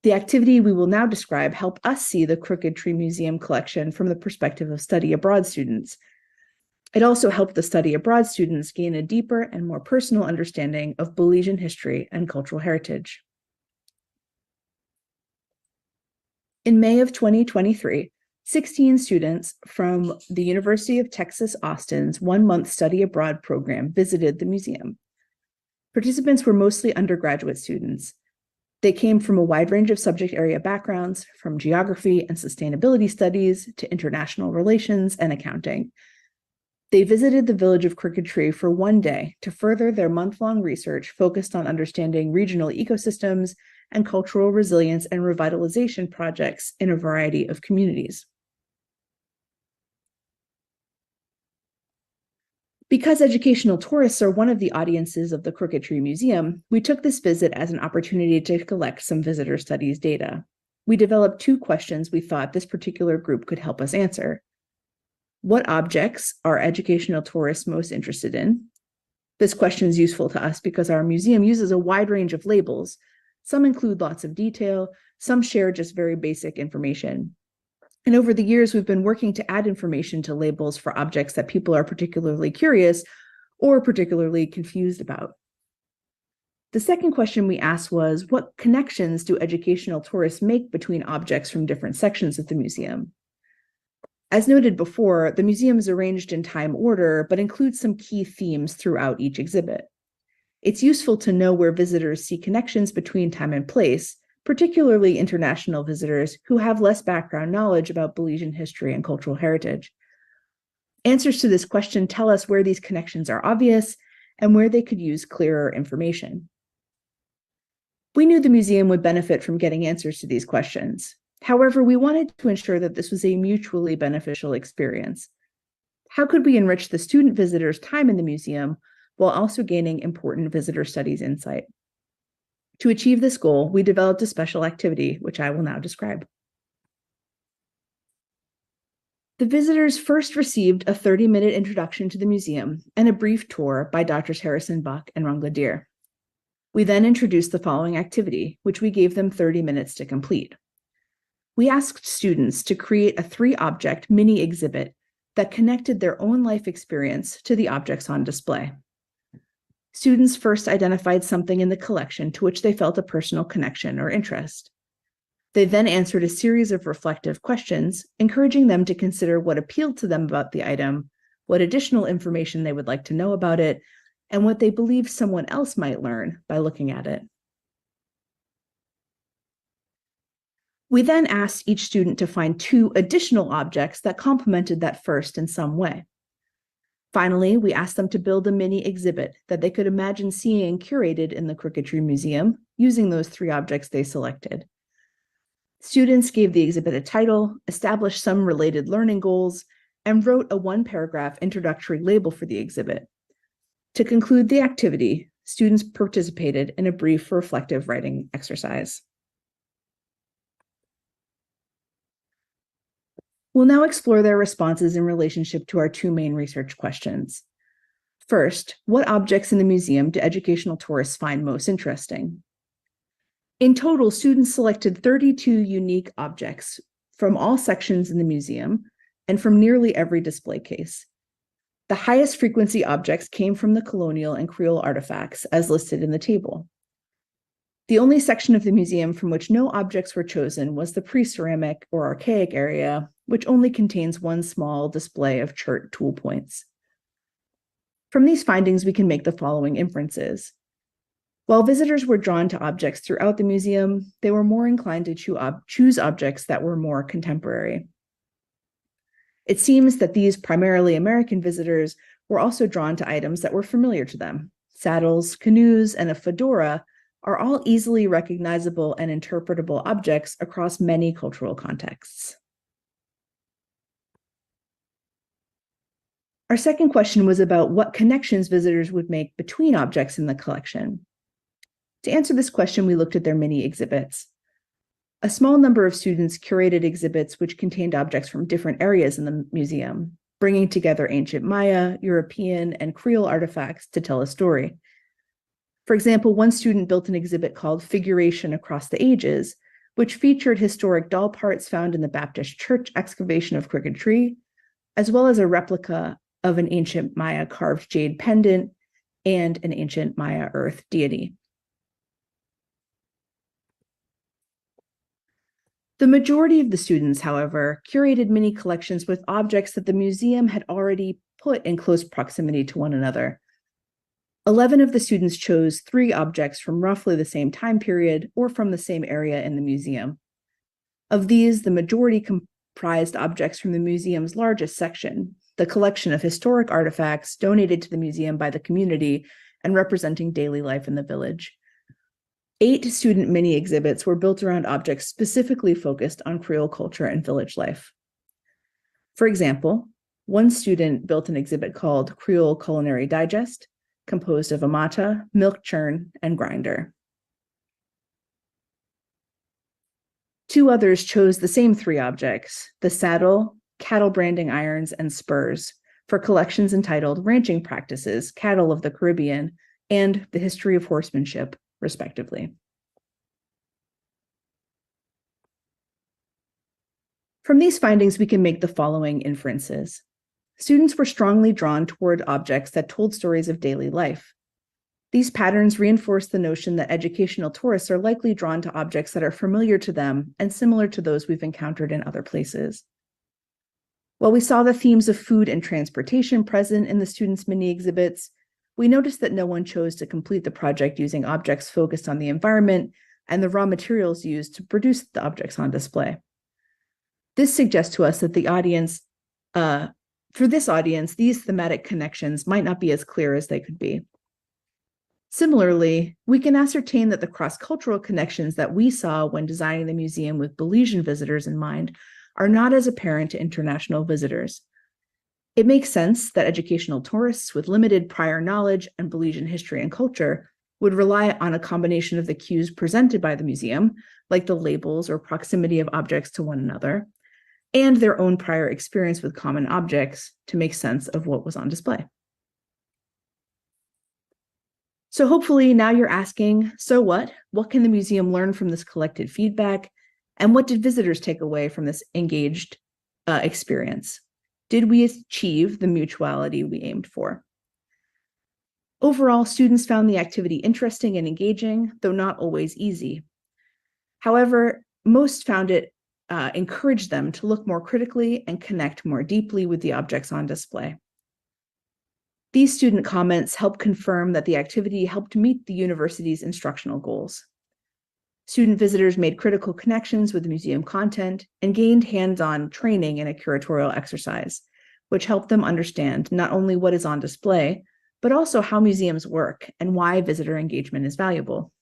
The activity we will now describe helped us see the Crooked Tree Museum collection from the perspective of study abroad students. It also helped the study abroad students gain a deeper and more personal understanding of Belizean history and cultural heritage. In May of 2023, 16 students from the University of Texas Austin's one-month study abroad program visited the museum. Participants were mostly undergraduate students. They came from a wide range of subject area backgrounds, from geography and sustainability studies to international relations and accounting. They visited the village of Crooked-Tree for one day to further their month-long research focused on understanding regional ecosystems and cultural resilience and revitalization projects in a variety of communities. Because educational tourists are one of the audiences of the Crooked-Tree Museum, we took this visit as an opportunity to collect some visitor studies data. We developed 2 questions we thought this particular group could help us answer. What objects are educational tourists most interested in? This question is useful to us because our museum uses a wide range of labels. Some include lots of detail, some share just very basic information. And over the years, we've been working to add information to labels for objects that people are particularly curious or particularly confused about. The second question we asked was, what connections do educational tourists make between objects from different sections of the museum? As noted before, the museum is arranged in time order, but includes some key themes throughout each exhibit. It's useful to know where visitors see connections between time and place, particularly international visitors who have less background knowledge about Belizean history and cultural heritage. Answers to this question tell us where these connections are obvious and where they could use clearer information. We knew the museum would benefit from getting answers to these questions. However, we wanted to ensure that this was a mutually beneficial experience. How could we enrich the student visitors' time in the museum while also gaining important visitor studies insight? To achieve this goal, we developed a special activity, which I will now describe. The visitors first received a 30-minute introduction to the museum and a brief tour by Drs. Harrison Buck and Runggaldier. We then introduced the following activity, which we gave them 30 minutes to complete. We asked students to create a 3-object mini exhibit that connected their own life experience to the objects on display. Students first identified something in the collection to which they felt a personal connection or interest. They then answered a series of reflective questions, encouraging them to consider what appealed to them about the item, what additional information they would like to know about it, and what they believe someone else might learn by looking at it. We then asked each student to find 2 additional objects that complemented that first in some way. Finally, we asked them to build a mini exhibit that they could imagine seeing curated in the Crooked-Tree Museum using those 3 objects they selected. Students gave the exhibit a title, established some related learning goals, and wrote a 1-paragraph introductory label for the exhibit. To conclude the activity, students participated in a brief reflective writing exercise. We'll now explore their responses in relationship to our 2 main research questions. First, what objects in the museum do educational tourists find most interesting? In total, students selected 32 unique objects from all sections in the museum and from nearly every display case. The highest frequency objects came from the colonial and Creole artifacts, as listed in the table. The only section of the museum from which no objects were chosen was the pre-ceramic or archaic area, which only contains 1 small display of chert tool points. From these findings, we can make the following inferences. While visitors were drawn to objects throughout the museum, they were more inclined to choose objects that were more contemporary. It seems that these primarily American visitors were also drawn to items that were familiar to them. Saddles, canoes, and a fedora are all easily recognizable and interpretable objects across many cultural contexts. Our second question was about what connections visitors would make between objects in the collection. To answer this question, we looked at their mini exhibits. A small number of students curated exhibits which contained objects from different areas in the museum, bringing together ancient Maya, European, and Creole artifacts to tell a story. For example, one student built an exhibit called Figuration Across the Ages, which featured historic doll parts found in the Baptist church excavation of Crooked-Tree, as well as a replica of an ancient Maya carved jade pendant and an ancient Maya earth deity. The majority of the students, however, curated mini collections with objects that the museum had already put in close proximity to one another. 11 of the students chose 3 objects from roughly the same time period or from the same area in the museum. Of these, the majority comprised objects from the museum's largest section, the collection of historic artifacts donated to the museum by the community and representing daily life in the village. 8 student mini exhibits were built around objects specifically focused on Creole culture and village life. For example, one student built an exhibit called Creole Culinary Digest, composed of a mata, milk churn, and grinder. 2 others chose the same 3 objects, the saddle, cattle branding irons, and spurs, for collections entitled Ranching Practices, Cattle of the Caribbean, and The History of Horsemanship, respectively. From these findings, we can make the following inferences. Students were strongly drawn toward objects that told stories of daily life. These patterns reinforce the notion that educational tourists are likely drawn to objects that are familiar to them and similar to those we've encountered in other places. While we saw the themes of food and transportation present in the students' mini exhibits, we noticed that no one chose to complete the project using objects focused on the environment and the raw materials used to produce the objects on display. This suggests to us that for this audience, these thematic connections might not be as clear as they could be. Similarly, we can ascertain that the cross-cultural connections that we saw when designing the museum with Belizean visitors in mind are not as apparent to international visitors. It makes sense that educational tourists with limited prior knowledge and Belizean history and culture would rely on a combination of the cues presented by the museum, like the labels or proximity of objects to one another, and their own prior experience with common objects to make sense of what was on display. So hopefully now you're asking, so what? What can the museum learn from this collected feedback? And what did visitors take away from this engaged experience? Did we achieve the mutuality we aimed for? Overall, students found the activity interesting and engaging, though not always easy. However, most found it encouraged them to look more critically and connect more deeply with the objects on display. These student comments help confirm that the activity helped meet the university's instructional goals. Student visitors made critical connections with the museum content and gained hands-on training in a curatorial exercise, which helped them understand not only what is on display, but also how museums work and why visitor engagement is valuable.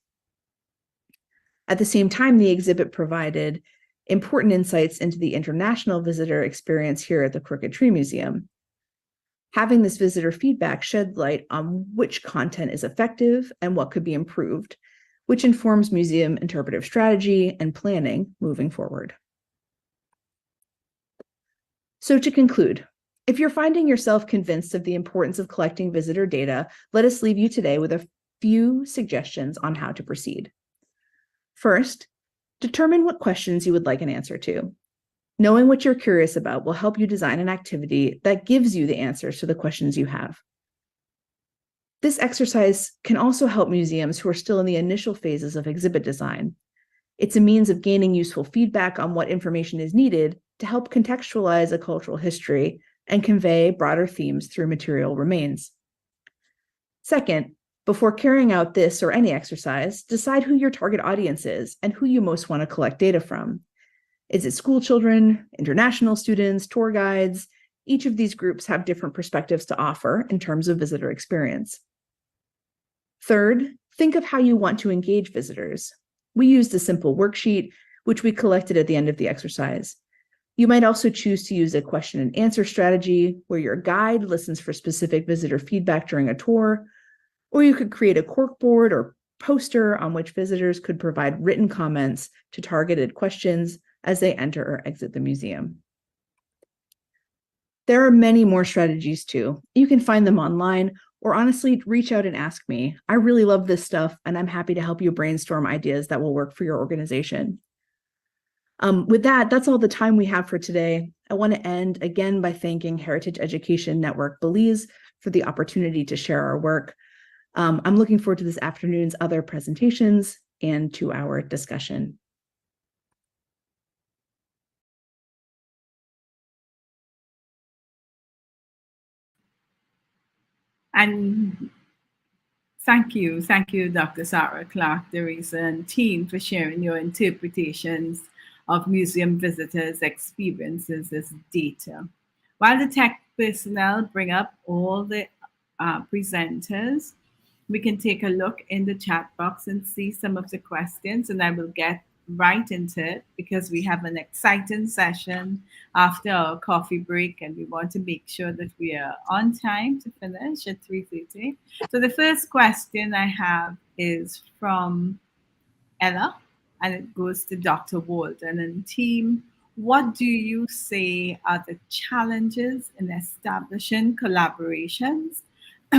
At the same time, the exhibit provided important insights into the international visitor experience here at the Crooked Tree Museum. Having this visitor feedback shed light on which content is effective and what could be improved, which informs museum interpretive strategy and planning moving forward. So to conclude, if you're finding yourself convinced of the importance of collecting visitor data, let us leave you today with a few suggestions on how to proceed. First, determine what questions you would like an answer to. Knowing what you're curious about will help you design an activity that gives you the answers to the questions you have. This exercise can also help museums who are still in the initial phases of exhibit design. It's a means of gaining useful feedback on what information is needed to help contextualize a cultural history and convey broader themes through material remains. Second, before carrying out this or any exercise, decide who your target audience is and who you most want to collect data from. Is it school children, international students, tour guides? Each of these groups have different perspectives to offer in terms of visitor experience. Third, think of how you want to engage visitors. We used a simple worksheet, which we collected at the end of the exercise. You might also choose to use a question and answer strategy where your guide listens for specific visitor feedback during a tour, or you could create a corkboard or poster on which visitors could provide written comments to targeted questions as they enter or exit the museum. There are many more strategies too. You can find them online or honestly reach out and ask me. I really love this stuff and I'm happy to help you brainstorm ideas that will work for your organization. With that, that's all the time we have for today. I want to end again by thanking Heritage Education Network Belize for the opportunity to share our work. I'm looking forward to this afternoon's other presentations and to our discussion. And Thank you. Thank you, Dr. Sara, Clarke-De, Reza, and team for sharing your interpretations of museum visitors' experiences as data. While the tech personnel bring up all the presenters, we can take a look in the chat box and see some of the questions, and I will get right into it because we have an exciting session after our coffee break, and we want to make sure that we are on time to finish at 3:30. So the first question I have is from Ella, and it goes to Dr. Walden and team. What do you say are the challenges in establishing collaborations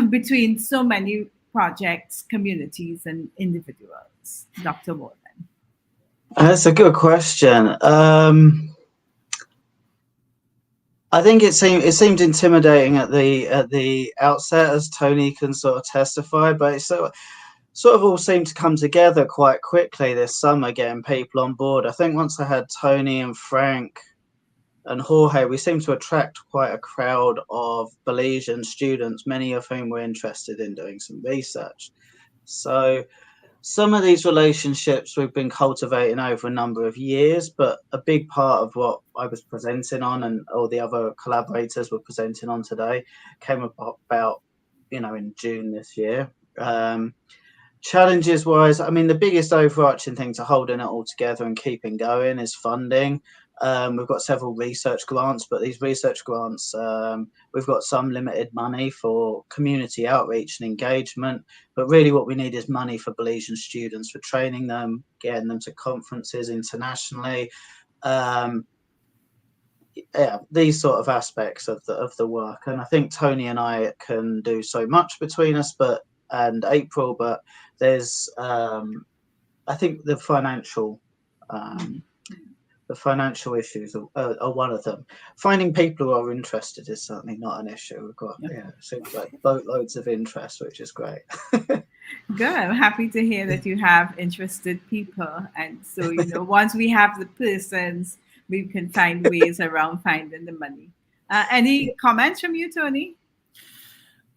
between so many projects, communities, and individuals? Dr. Walden. That's a good question. I think it seemed intimidating at the outset, as Tony can sort of testify, but it sort of all seemed to come together quite quickly this summer, getting people on board. I think once I had Tony and Frank and Jorge, we seemed to attract quite a crowd of Belizean students, many of whom were interested in doing some research. So some of these relationships we've been cultivating over a number of years, but a big part of what I was presenting on and all the other collaborators were presenting on today came about, in June this year. Challenges wise, I mean, the biggest overarching thing to holding it all together and keeping going is funding. We've got several research grants, but these research grants, we've got some limited money for community outreach and engagement, but really what we need is money for Belizean students, for training them, getting them to conferences internationally. These sort of aspects of the work. And I think Tony and I can do so much between us, and April, but there's, I think the financial issues are one of them. Finding people who are interested is certainly not an issue. We've got, it seems like boatloads of interest, which is great. Good. I'm happy to hear that you have interested people. And so, once we have the persons, we can find ways around finding the money. Any comments from you, Tony?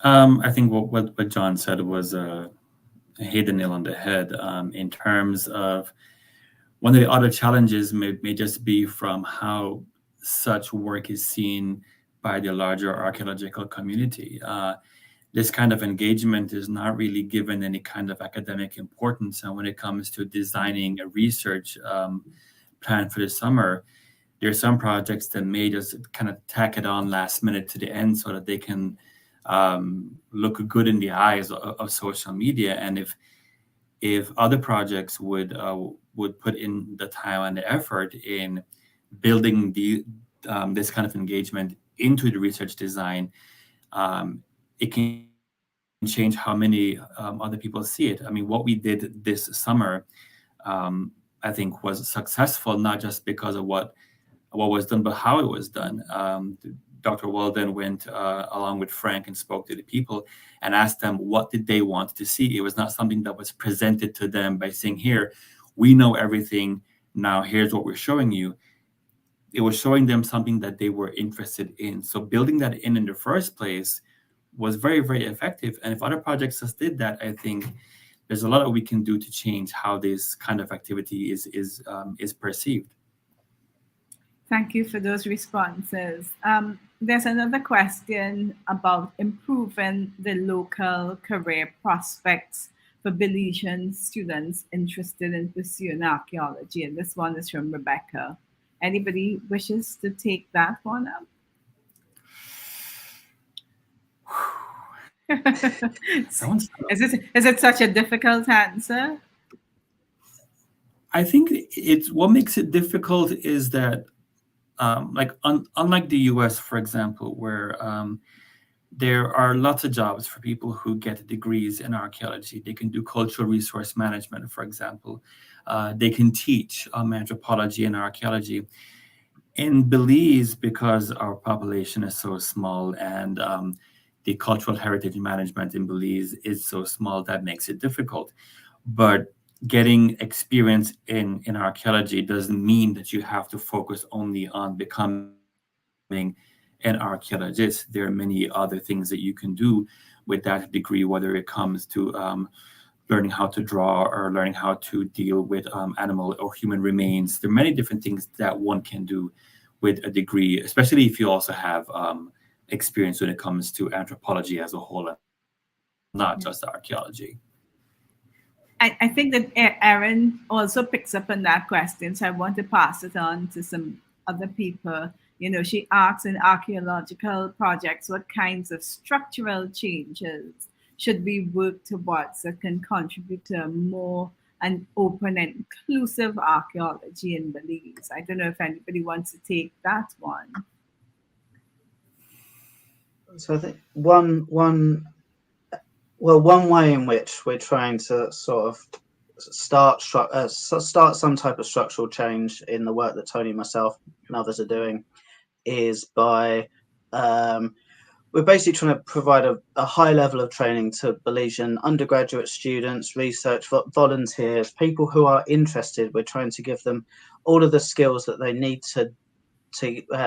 I think what John said was hit the nail on the head in terms of one of the other challenges may just be from how such work is seen by the larger archaeological community. This kind of engagement is not really given any kind of academic importance. And when it comes to designing a research plan for the summer, there are some projects that may just kind of tack it on last minute to the end so that they can look good in the eyes of social media. And if other projects would put in the time and the effort in building this kind of engagement into the research design, it can change how many other people see it. I mean, what we did this summer, I think, was successful, not just because of what was done, but how it was done. Dr. Walden went along with Frank and spoke to the people and asked them what did they want to see. It was not something that was presented to them by saying, here, we know everything, now here's what we're showing you. It was showing them something that they were interested in. So building that in the first place was very, very effective. And if other projects just did that, I think there's a lot that we can do to change how this kind of activity is perceived. Thank you for those responses. There's another question about improving the local career prospects for Belizean students interested in pursuing archaeology. And this one is from Rebecca. Anybody wishes to take that one up? Is it such a difficult answer? I think what makes it difficult is that unlike the US, for example, where there are lots of jobs for people who get degrees in archaeology. They can do cultural resource management, for example. They can teach anthropology and archaeology. In Belize, because our population is so small and the cultural heritage management in Belize is so small, that makes it difficult. But getting experience in archaeology doesn't mean that you have to focus only on becoming an archaeologist. There are many other things that you can do with that degree, whether it comes to learning how to draw or learning how to deal with animal or human remains. There are many different things that one can do with a degree, especially if you also have experience when it comes to anthropology as a whole, not just archaeology. I think that Erin also picks up on that question, so I want to pass it on to some other people. You know, she asks, in archaeological projects, what kinds of structural changes should we work towards that can contribute to a more an open and inclusive archaeology in Belize? I don't know if anybody wants to take that one. So I think one way in which we're trying to sort of start some type of structural change in the work that Tony, myself, and others are doing is by we're basically trying to provide a high level of training to Belizean undergraduate students, research volunteers, people who are interested. We're trying to give them all of the skills that they need to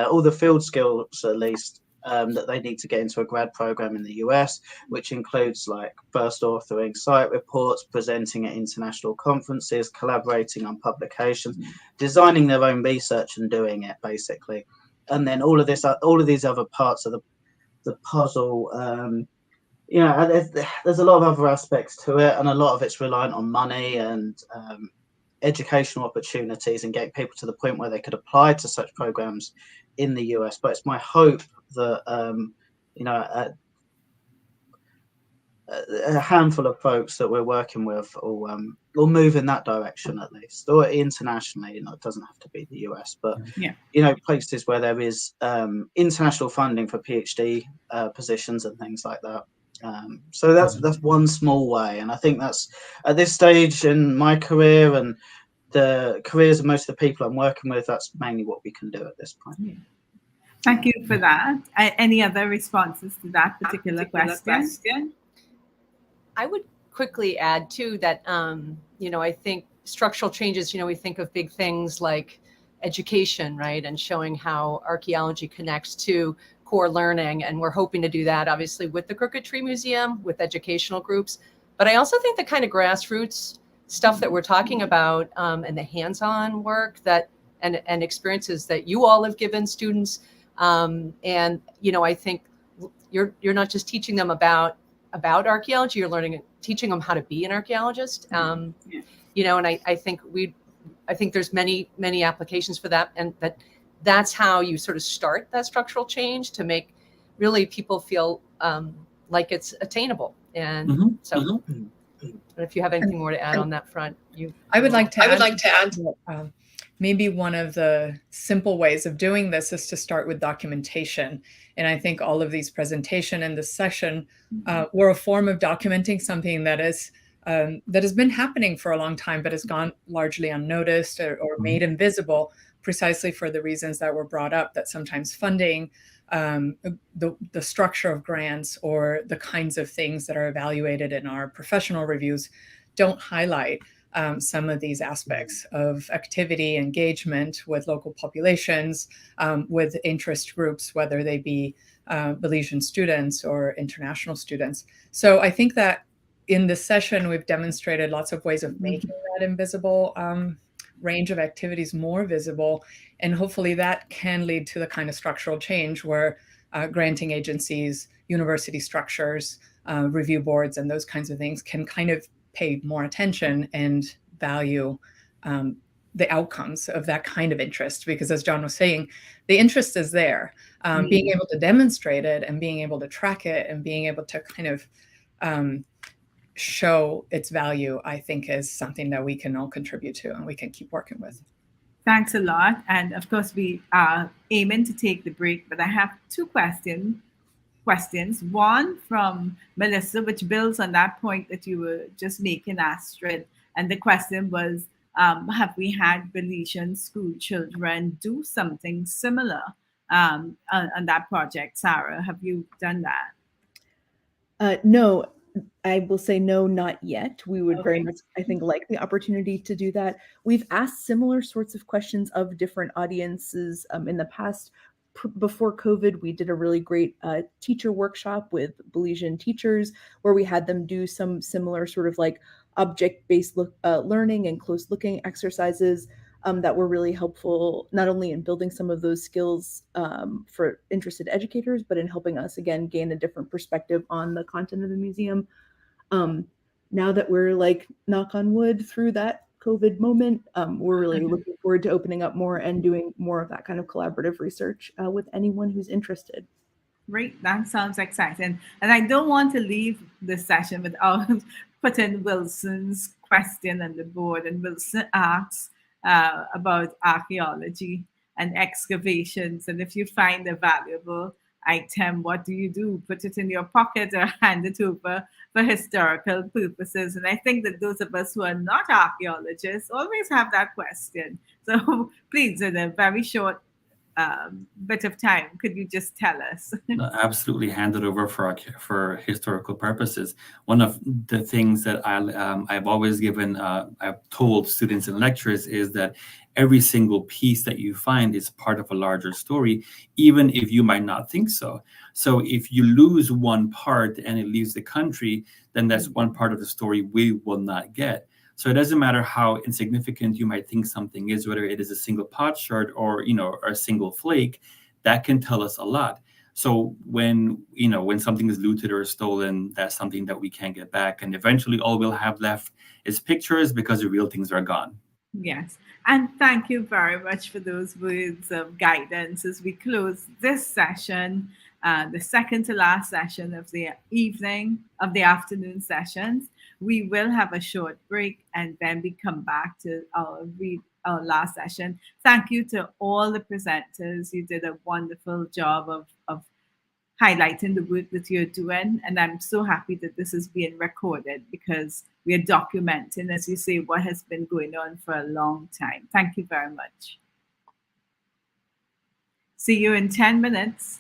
all the field skills at least that they need to get into a grad program in the US, which includes like first authoring site reports, presenting at international conferences, collaborating on publications, designing their own research and doing it basically. And then all of these other parts of the puzzle, you know, there's a lot of other aspects to it, and a lot of it's reliant on money and educational opportunities and getting people to the point where they could apply to such programs in the US. But it's my hope that you know, a handful of folks that we're working with will move in that direction at least, or internationally. You know, it doesn't have to be the US, but yeah, you know, places where there is international funding for PhD positions and things like that. So that's one small way, and I think that's at this stage in my career and the careers of most of the people I'm working with, that's mainly what we can do at this point. Yeah. Thank you for that. Any other responses to that particular question? I would quickly add too that you know, I think structural changes, you know, we think of big things like education, right, and showing how archaeology connects to core learning, and we're hoping to do that obviously with the Crooked Tree Museum, with educational groups. But I also think the kind of grassroots stuff that we're talking about and the hands-on work that and experiences that you all have given students, and you know, I think you're not just teaching them about archaeology, you're teaching them how to be an archaeologist. You know, and I think there's many applications for that, and that's how you sort of start that structural change to make really people feel like it's attainable. And so if you have anything more to add on that front, I would like to add maybe one of the simple ways of doing this is to start with documentation. And I think all of these presentation and this session were a form of documenting something that has been happening for a long time, but has gone largely unnoticed or made invisible, precisely for the reasons that were brought up, that sometimes funding, the structure of grants, or the kinds of things that are evaluated in our professional reviews don't highlight some of these aspects of activity, engagement with local populations, with interest groups, whether they be Belizean students or international students. So I think that in this session, we've demonstrated lots of ways of making that invisible range of activities more visible. And hopefully that can lead to the kind of structural change where granting agencies, university structures, review boards, and those kinds of things can kind of pay more attention and value the outcomes of that kind of interest. Because as John was saying, the interest is there. Being able to demonstrate it and being able to track it and being able to kind of show its value, I think, is something that we can all contribute to and we can keep working with. Thanks a lot. And of course, we are aiming to take the break, but I have two questions. One from Melissa, which builds on that point that you were just making, Astrid. And the question was, have we had Belizean school children do something similar on that project? Sara, have you done that? No, I will say no, not yet. We would very much, I think, like the opportunity to do that. We've asked similar sorts of questions of different audiences in the past, before COVID, we did a really great teacher workshop with Belizean teachers where we had them do some similar sort of like object-based learning and close looking exercises that were really helpful, not only in building some of those skills for interested educators, but in helping us, again, gain a different perspective on the content of the museum. Now that we're like, knock on wood, through that COVID moment, we're really looking forward to opening up more and doing more of that kind of collaborative research with anyone who's interested. Great, that sounds exciting. And I don't want to leave this session without putting Wilson's question on the board. And Wilson asks about archaeology and excavations. And if you find a valuable item, what do you do? Put it in your pocket or hand it over for historical purposes? And I think that those of us who are not archaeologists always have that question. So please, in a very short bit of time, could you just tell us? Absolutely, hand it over for historical purposes. One of the things that I've always given, I've told students and lecturers is that every single piece that you find is part of a larger story, even if you might not think so. So if you lose one part and it leaves the country, then that's one part of the story we will not get. So it doesn't matter how insignificant you might think something is, whether it is a single potsherd or, or a single flake, that can tell us a lot. So when something is looted or stolen, that's something that we can't get back. And eventually all we'll have left is pictures because the real things are gone. Yes. And thank you very much for those words of guidance as we close this session, the second to last session of the afternoon sessions. We will have a short break and then we come back to our last session. Thank you to all the presenters. You did a wonderful job of highlighting the work that you're doing. And I'm so happy that this is being recorded because we are documenting, as you say, what has been going on for a long time. Thank you very much. See you in 10 minutes.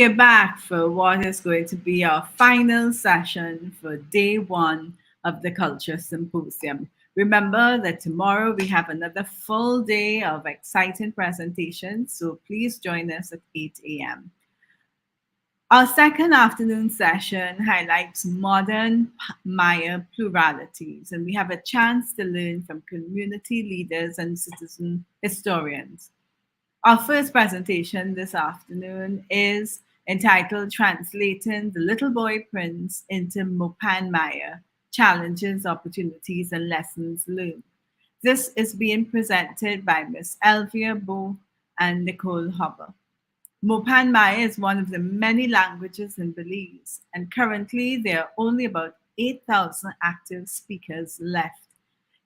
we are back for what is going to be our final session for day one of the Culture Symposium. Remember that tomorrow we have another full day of exciting presentations, so please join us at 8 a.m. Our second afternoon session highlights modern Maya pluralities, and we have a chance to learn from community leaders and citizen historians. Our first presentation this afternoon is entitled Translating the Little Boy Prince into Mopan Maya, Challenges, Opportunities, and Lessons Learned. This is being presented by Ms. Elvia Bo Nicole Hober. Mopan Maya is one of the many languages in Belize, and currently there are only about 8,000 active speakers left.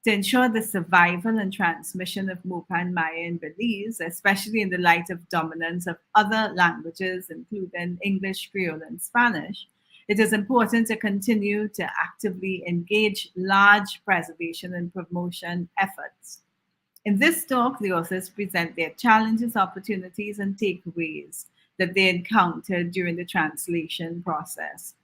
To ensure the survival and transmission of Mopan Maya in Belize, especially in the light of dominance of other languages, including English, Creole, and Spanish, it is important to continue to actively engage large preservation and promotion efforts. In this talk, the authors present their challenges, opportunities, and takeaways that they encountered during the translation process.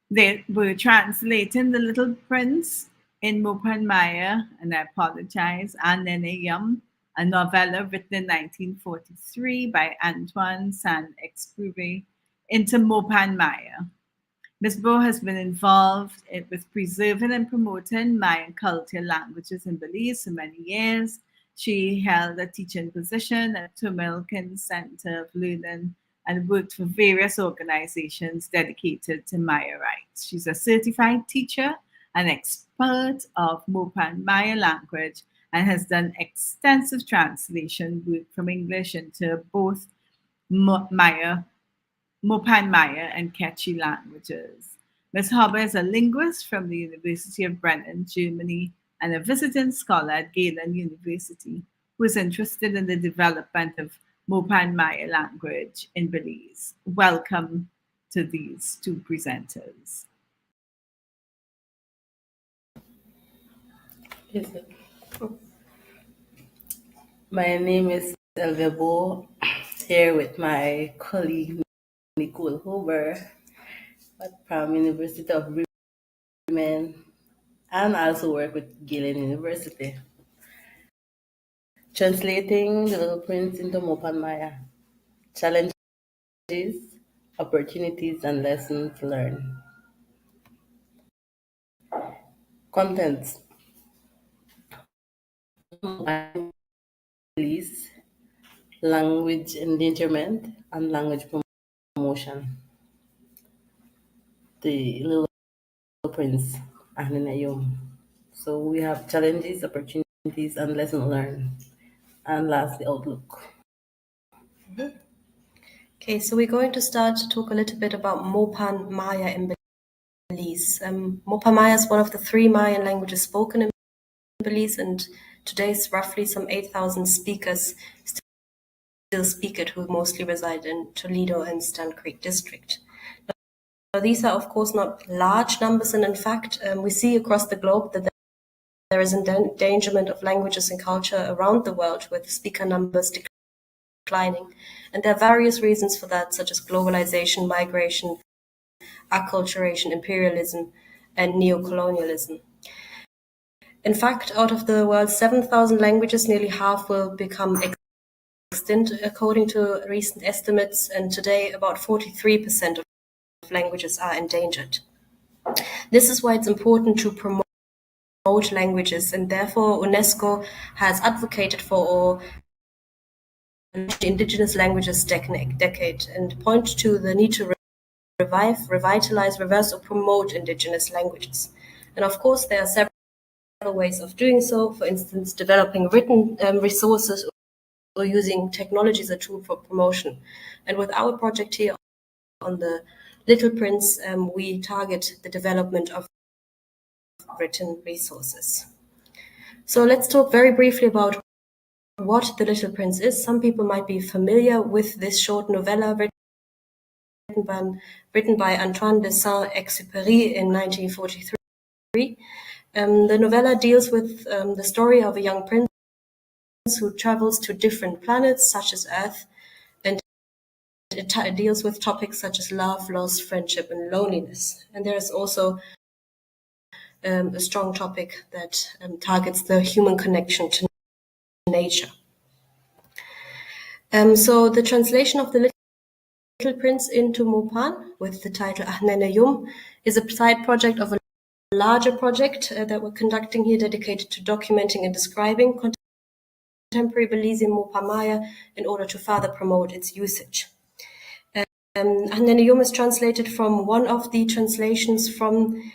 They were translating The Little Prince in Mopan Maya, and I apologize, and Nene Yum, a novella written in 1943 by Antoine Saint-Exupéry, into Mopan Maya. Ms. Bo has been involved with preserving and promoting Mayan culture languages in Belize for many years. She held a teaching position at Tumilkin Center of Learning and worked for various organizations dedicated to Maya rights. She's a certified teacher, an expert of Mopan Maya language, and has done extensive translation work from English into both Mopan Maya and Quechua languages. Ms. Hober is a linguist from the University of Bremen, Germany, and a visiting scholar at Galen University, who is interested in the development of Mopan Maya language in Belize. Welcome to these two presenters. My name is Elvia Bo, here with my colleague Nicole Hober from University of Bremen, and also work with Galen University. Translating The Little Prince into Mopan Maya, challenges, opportunities, and lessons learned. Contents. Release, language endangerment, and language promotion. The Little Prince and Nayum. So we have challenges, opportunities, and lessons learned. And last, the outlook. Okay, so we're going to start to talk a little bit about Mopan Maya in Belize. Mopan Maya is one of the 3 Mayan languages spoken in Belize, and today it's roughly some 8,000 speakers still speak it, who mostly reside in Toledo and Stand Creek district. Now, these are, of course, not large numbers, and in fact, we see across the globe that there is endangerment of languages and culture around the world, with speaker numbers declining. And there are various reasons for that, such as globalization, migration, acculturation, imperialism, and neocolonialism. In fact, out of the world's 7,000 languages, nearly half will become extinct, according to recent estimates, and today about 43% of languages are endangered. This is why it's important to promote languages, and therefore UNESCO has advocated for Indigenous Languages Decade and point to the need to revive, revitalize, reverse, or promote Indigenous languages. And of course, there are several ways of doing so, for instance, developing written resources or using technology as a tool for promotion. And with our project here on the Little Prince, we target the development of written resources. So let's talk very briefly about what The Little Prince is. Some people might be familiar with this short novella written by Antoine de Saint-Exupéry in 1943. The novella deals with the story of a young prince who travels to different planets, such as Earth, and it deals with topics such as love, loss, friendship, and loneliness. And there is also a strong topic that targets the human connection to nature. So the translation of the Little Prince into Mopan with the title Ahneneyum is a side project of a larger project that we're conducting here dedicated to documenting and describing contemporary Belizean Mopan Maya in order to further promote its usage. Ahneneyum is translated from one of the translations from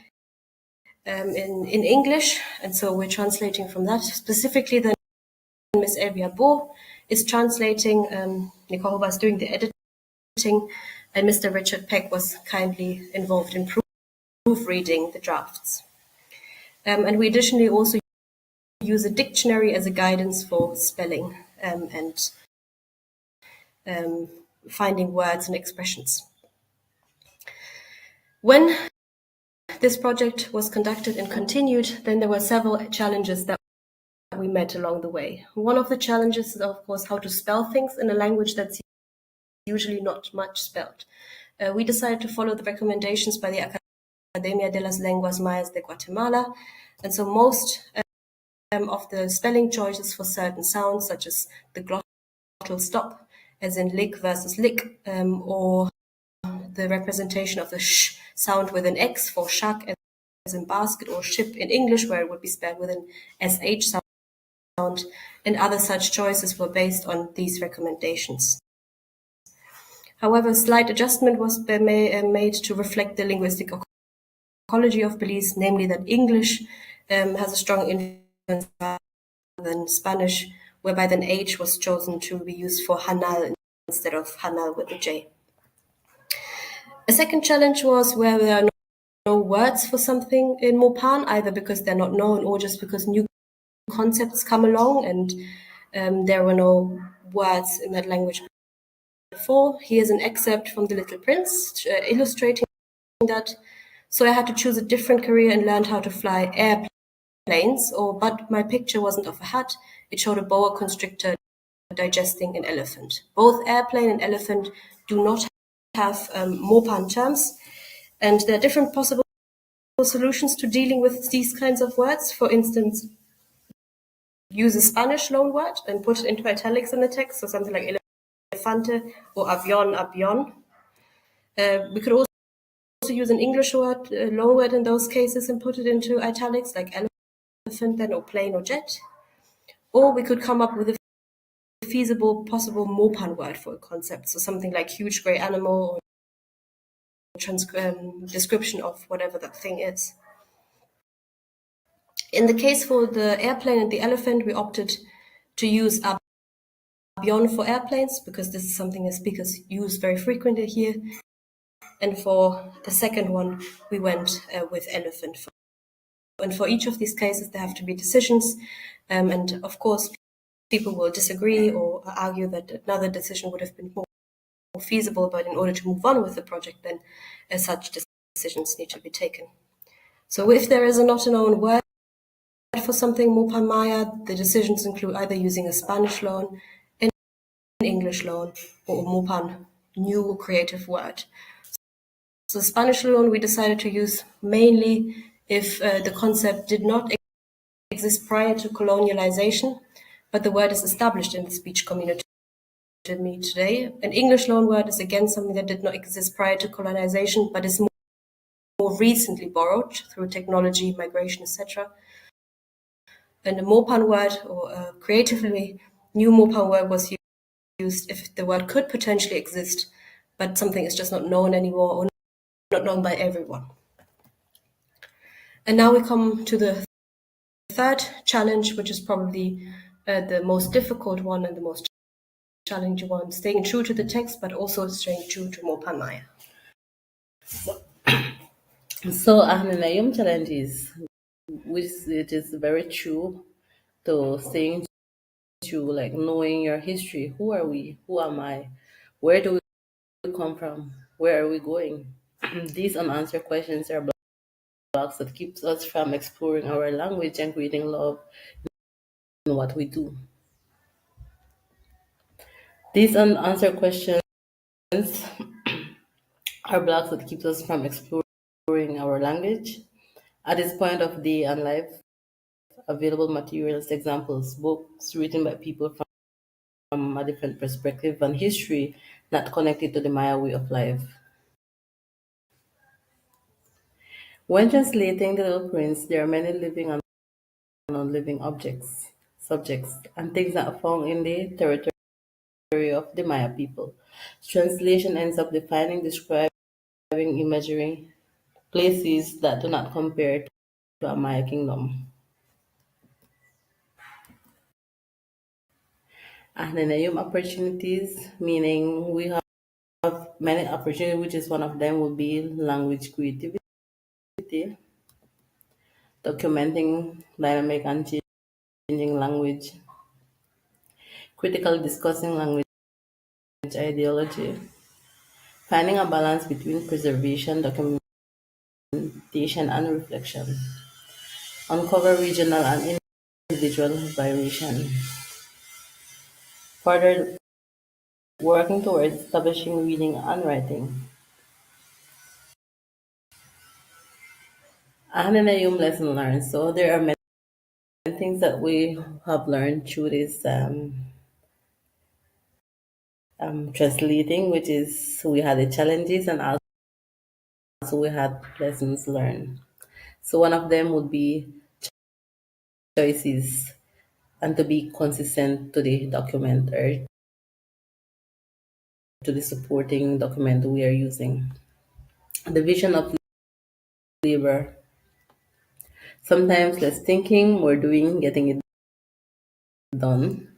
in English, and so we're translating from that. Specifically, then Miss Elvia Bo is translating, Nicole Hober is doing the editing, and Mr. Richard Peck was kindly involved in proofreading the drafts. And we additionally also use a dictionary as a guidance for spelling and finding words and expressions. When this project was conducted and continued, then there were several challenges that we met along the way. One of the challenges is, of course, how to spell things in a language that's usually not much spelled. We decided to follow the recommendations by the Academia de las Lenguas Mayas de Guatemala, and so most of the spelling choices for certain sounds, such as the glottal stop, as in lick versus lick, or the representation of the sh sound with an X for Chuc, as in basket, or ship in English, where it would be spelled with an SH sound, and other such choices were based on these recommendations. However, a slight adjustment was made to reflect the linguistic ecology of Belize, namely that English has a strong influence rather than Spanish, whereby then H was chosen to be used for Hanal instead of Hanal with a J. A second challenge was where there are no words for something in Mopan, either because they're not known or just because new concepts come along and there were no words in that language before. Here's an excerpt from The Little Prince illustrating that. So I had to choose a different career and learned how to fly airplanes, but my picture wasn't of a hat. It showed a boa constrictor digesting an elephant. Both airplane and elephant do not have Mopan terms, and there are different possible solutions to dealing with these kinds of words. For instance, use a Spanish loan word and put it into italics in the text, so something like elefante or avión. We could also use an English word, loan word in those cases, and put it into italics, like elephant then, or plane or jet. Or we could come up with a feasible possible Mopan word for a concept, so something like huge grey animal, or description of whatever that thing is. In the case for the airplane and the elephant, we opted to use avión for airplanes, because this is something that speakers use very frequently here. And for the second one, we went with elephant. And for each of these cases, there have to be decisions. And of course, people will disagree or argue that another decision would have been more feasible, but in order to move on with the project, then such decisions need to be taken. So if there is a not a known word for something Mopan Maya, the decisions include either using a Spanish loan, an English loan, or a Mopan new creative word. So Spanish loan we decided to use mainly if the concept did not exist prior to colonialization, but the word is established in the speech community today. An English loan word is again something that did not exist prior to colonization, but is more recently borrowed through technology, migration, etc. And a Mopan word, or a creatively new Mopan word, was used if the word could potentially exist, but something is just not known anymore, or not known by everyone. And now we come to the third challenge, which is probably the most difficult one and the most challenging one, staying true to the text, but also staying true to Mopan Maya. So Ahneneyum challenge is, which it is very true to staying true, like knowing your history. Who are we? Who am I? Where do we come from? Where are we going? These unanswered questions are blocks that keeps us from exploring our language and creating love in what we do. These unanswered questions are blocks that keeps us from exploring our language. At this point of day and life, available materials, examples, books written by people from a different perspective and history not connected to the Maya way of life. When translating the Little Prince, there are many living and non-living subjects, and things not found in the territory of the Maya people. Translation ends up defining, describing, imagery, places that do not compare to a Maya kingdom. And then opportunities, meaning we have many opportunities, which is one of them will be language creativity, documenting dynamic and changing language, critically discussing language ideology, finding a balance between preservation, documentation, and reflection, uncover regional and individual variation, further working towards establishing reading and writing. And then lesson learned. So there are many things that we have learned through this translating, which is we had the challenges and also we had lessons learned. So one of them would be choices and to be consistent to the document or to the supporting document we are using. The vision of labor. Sometimes less thinking, more doing, getting it done.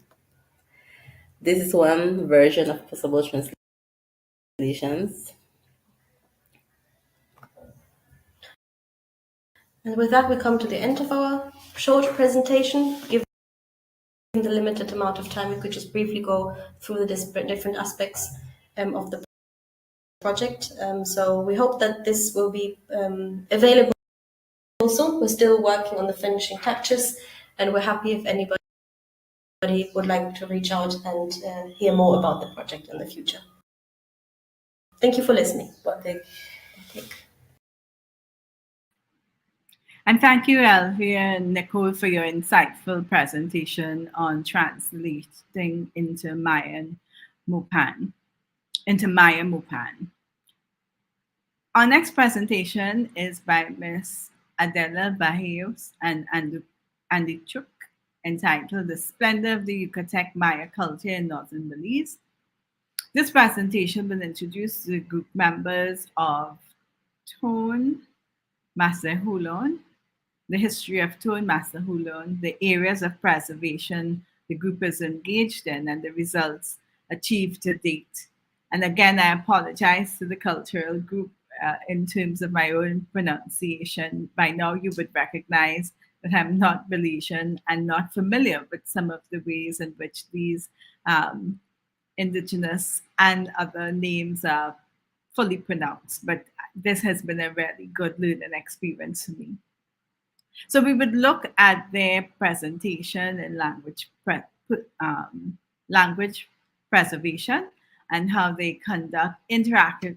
This is one version of possible translations. And with that, we come to the end of our short presentation. Given the limited amount of time, we could just briefly go through the different aspects of the project. So we hope that this will be available soon. We're still working on the finishing touches, and we're happy if anybody would like to reach out and hear more about the project in the future. Thank you for listening. And thank you, Elvia and Nicole, for your insightful presentation on translating into Maya Mopan. Our next presentation is by Miss Adela Vallejos and Andy Chuc, entitled The Splendour of the Yucatec Maya Culture in Northern Belize. This presentation will introduce the group members of Tone Masahulon, the history of Tone Masahulon, the areas of preservation the group is engaged in, and the results achieved to date. And again, I apologize to the cultural group in terms of my own pronunciation. By now, you would recognize that I'm not Belizean and not familiar with some of the ways in which these indigenous and other names are fully pronounced. But this has been a really good learning experience for me. So we would look at their presentation in language preservation and how they conduct interactive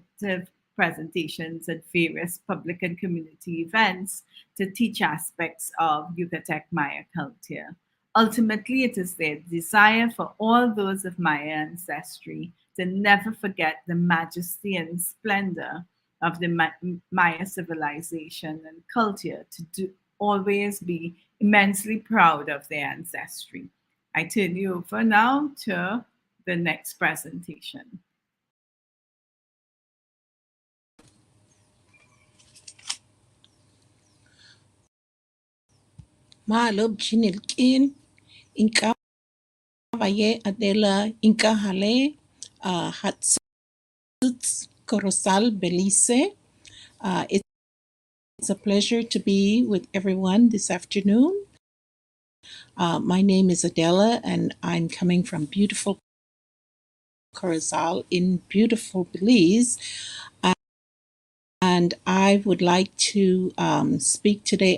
presentations at various public and community events to teach aspects of Yucatec Maya culture. Ultimately, it is their desire for all those of Maya ancestry to never forget the majesty and splendor of the Maya civilization and culture, to always be immensely proud of their ancestry. I turn you over now to the next presentation. Maalub Chinilkin, Inka Vaye Adela, Inka Hale, Hatsuts Corozal Belize. It's a pleasure to be with everyone this afternoon. My name is Adela, and I'm coming from beautiful Corozal in beautiful Belize. And I would like to speak today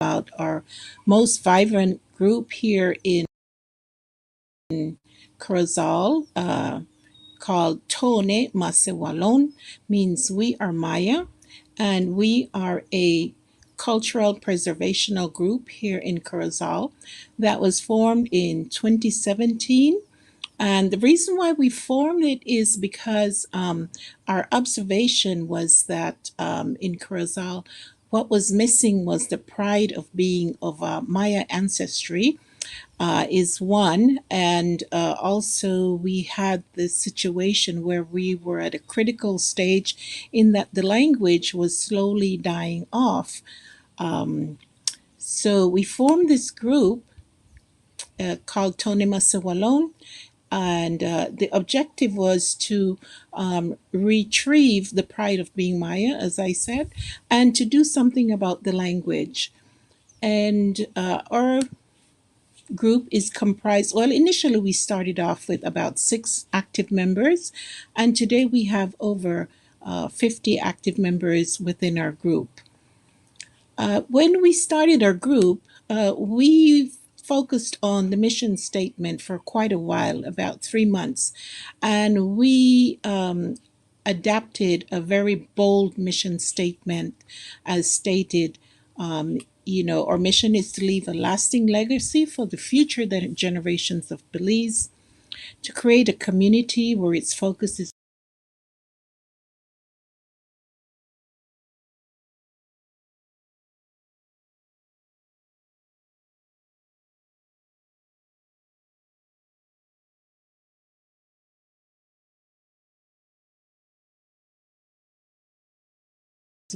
about our most vibrant group here in Corozal, called Tone Masewalon, means we are Maya, and we are a cultural preservational group here in Curacao that was formed in 2017. And the reason why we formed it is because our observation was that in Curacao, what was missing was the pride of being of Maya ancestry, is one. And also, we had this situation where we were at a critical stage in that the language was slowly dying off. So we formed this group called Tonema Sewalon, and the objective was to retrieve the pride of being Maya, as I said, and to do something about the language. And our group is comprised, well, initially we started off with about 6 active members, and today we have over 50 active members within our group. When we started our group, we focused on the mission statement for quite a while, about 3 months, and we adapted a very bold mission statement as stated. Our mission is to leave a lasting legacy for the future generations of Belize, to create a community where its focus is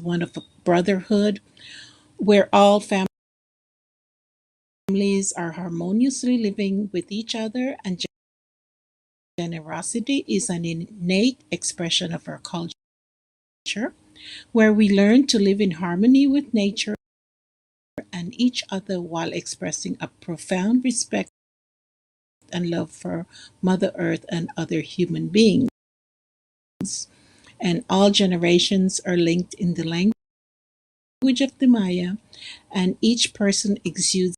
one of a brotherhood where all families are harmoniously living with each other, and generosity is an innate expression of our culture, where we learn to live in harmony with nature and each other while expressing a profound respect and love for Mother Earth and other human beings. And all generations are linked in the language of the Maya, and each person exudes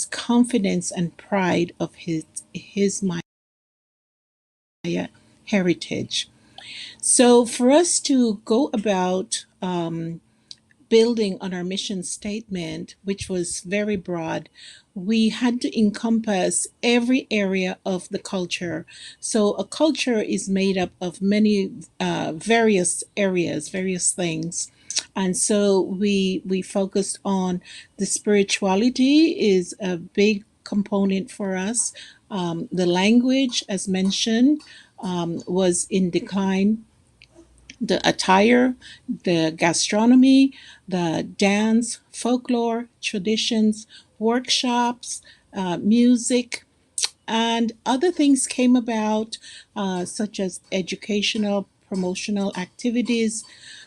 confidence and pride of his Maya heritage. So for us to go about building on our mission statement, which was very broad, we had to encompass every area of the culture. So a culture is made up of many various areas, various things. And so we focused on the spirituality is a big component for us. The language, as mentioned, was in decline. The attire, the gastronomy, the dance, folklore, traditions, workshops, music, and other things came about, such as educational, promotional activities,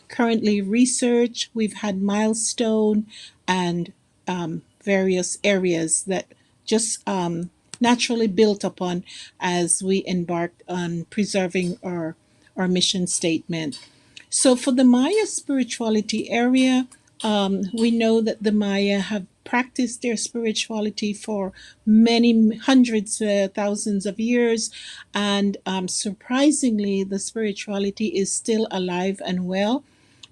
currently research. We've had milestone and various areas that just naturally built upon as we embarked on preserving our mission statement. So for the Maya spirituality area, we know that the Maya have practiced their spirituality for many hundreds, thousands of years, and surprisingly, the spirituality is still alive and well,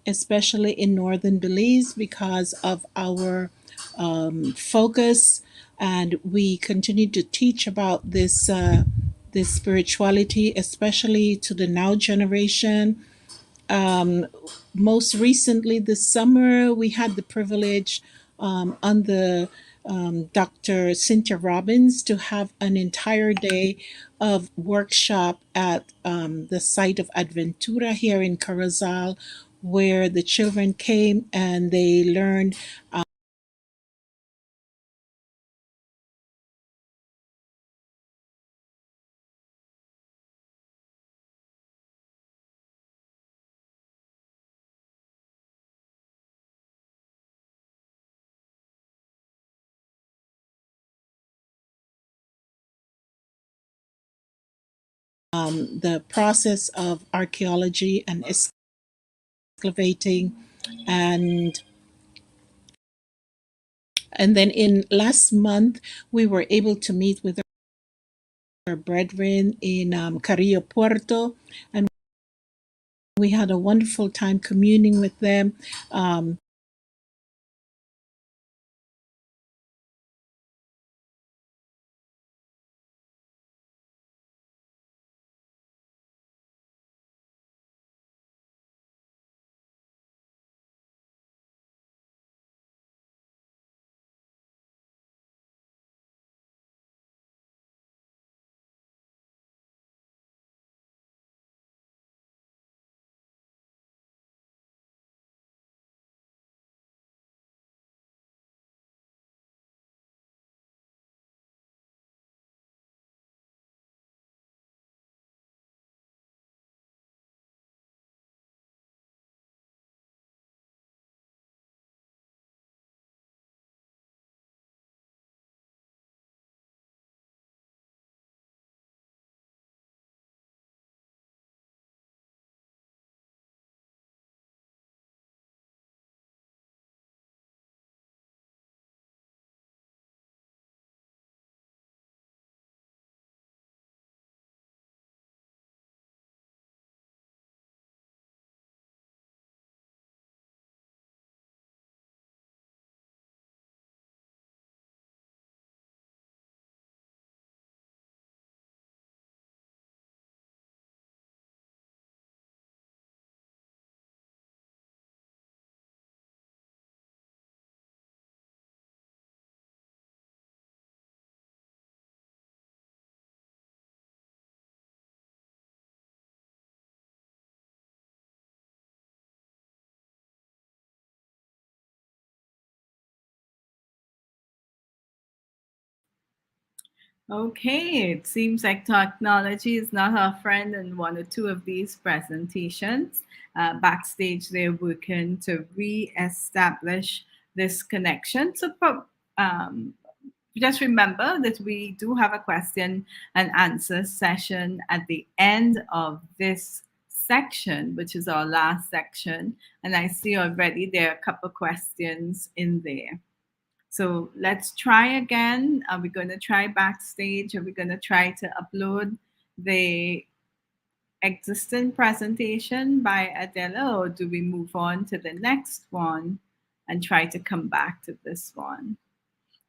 especially in northern Belize because of our focus, and we continue to teach about this spirituality, especially to the now generation. Most recently, this summer, we had the privilege under Dr. Cynthia Robbins to have an entire day of workshop at the site of Adventura here in Corozal, where the children came and they learned the process of archaeology and excavating, and then in last month we were able to meet with brethren in Carrillo Puerto, and we had a wonderful time communing with them. Okay, it seems like technology is not our friend in one or two of these presentations. Backstage, they're working to re-establish this connection. So just remember that we do have a question and answer session at the end of this section, which is our last section. And I see already there are a couple questions in there. So let's try again. Are we going to try backstage? Are we going to try to upload the existing presentation by Adela, or do we move on to the next one and try to come back to this one?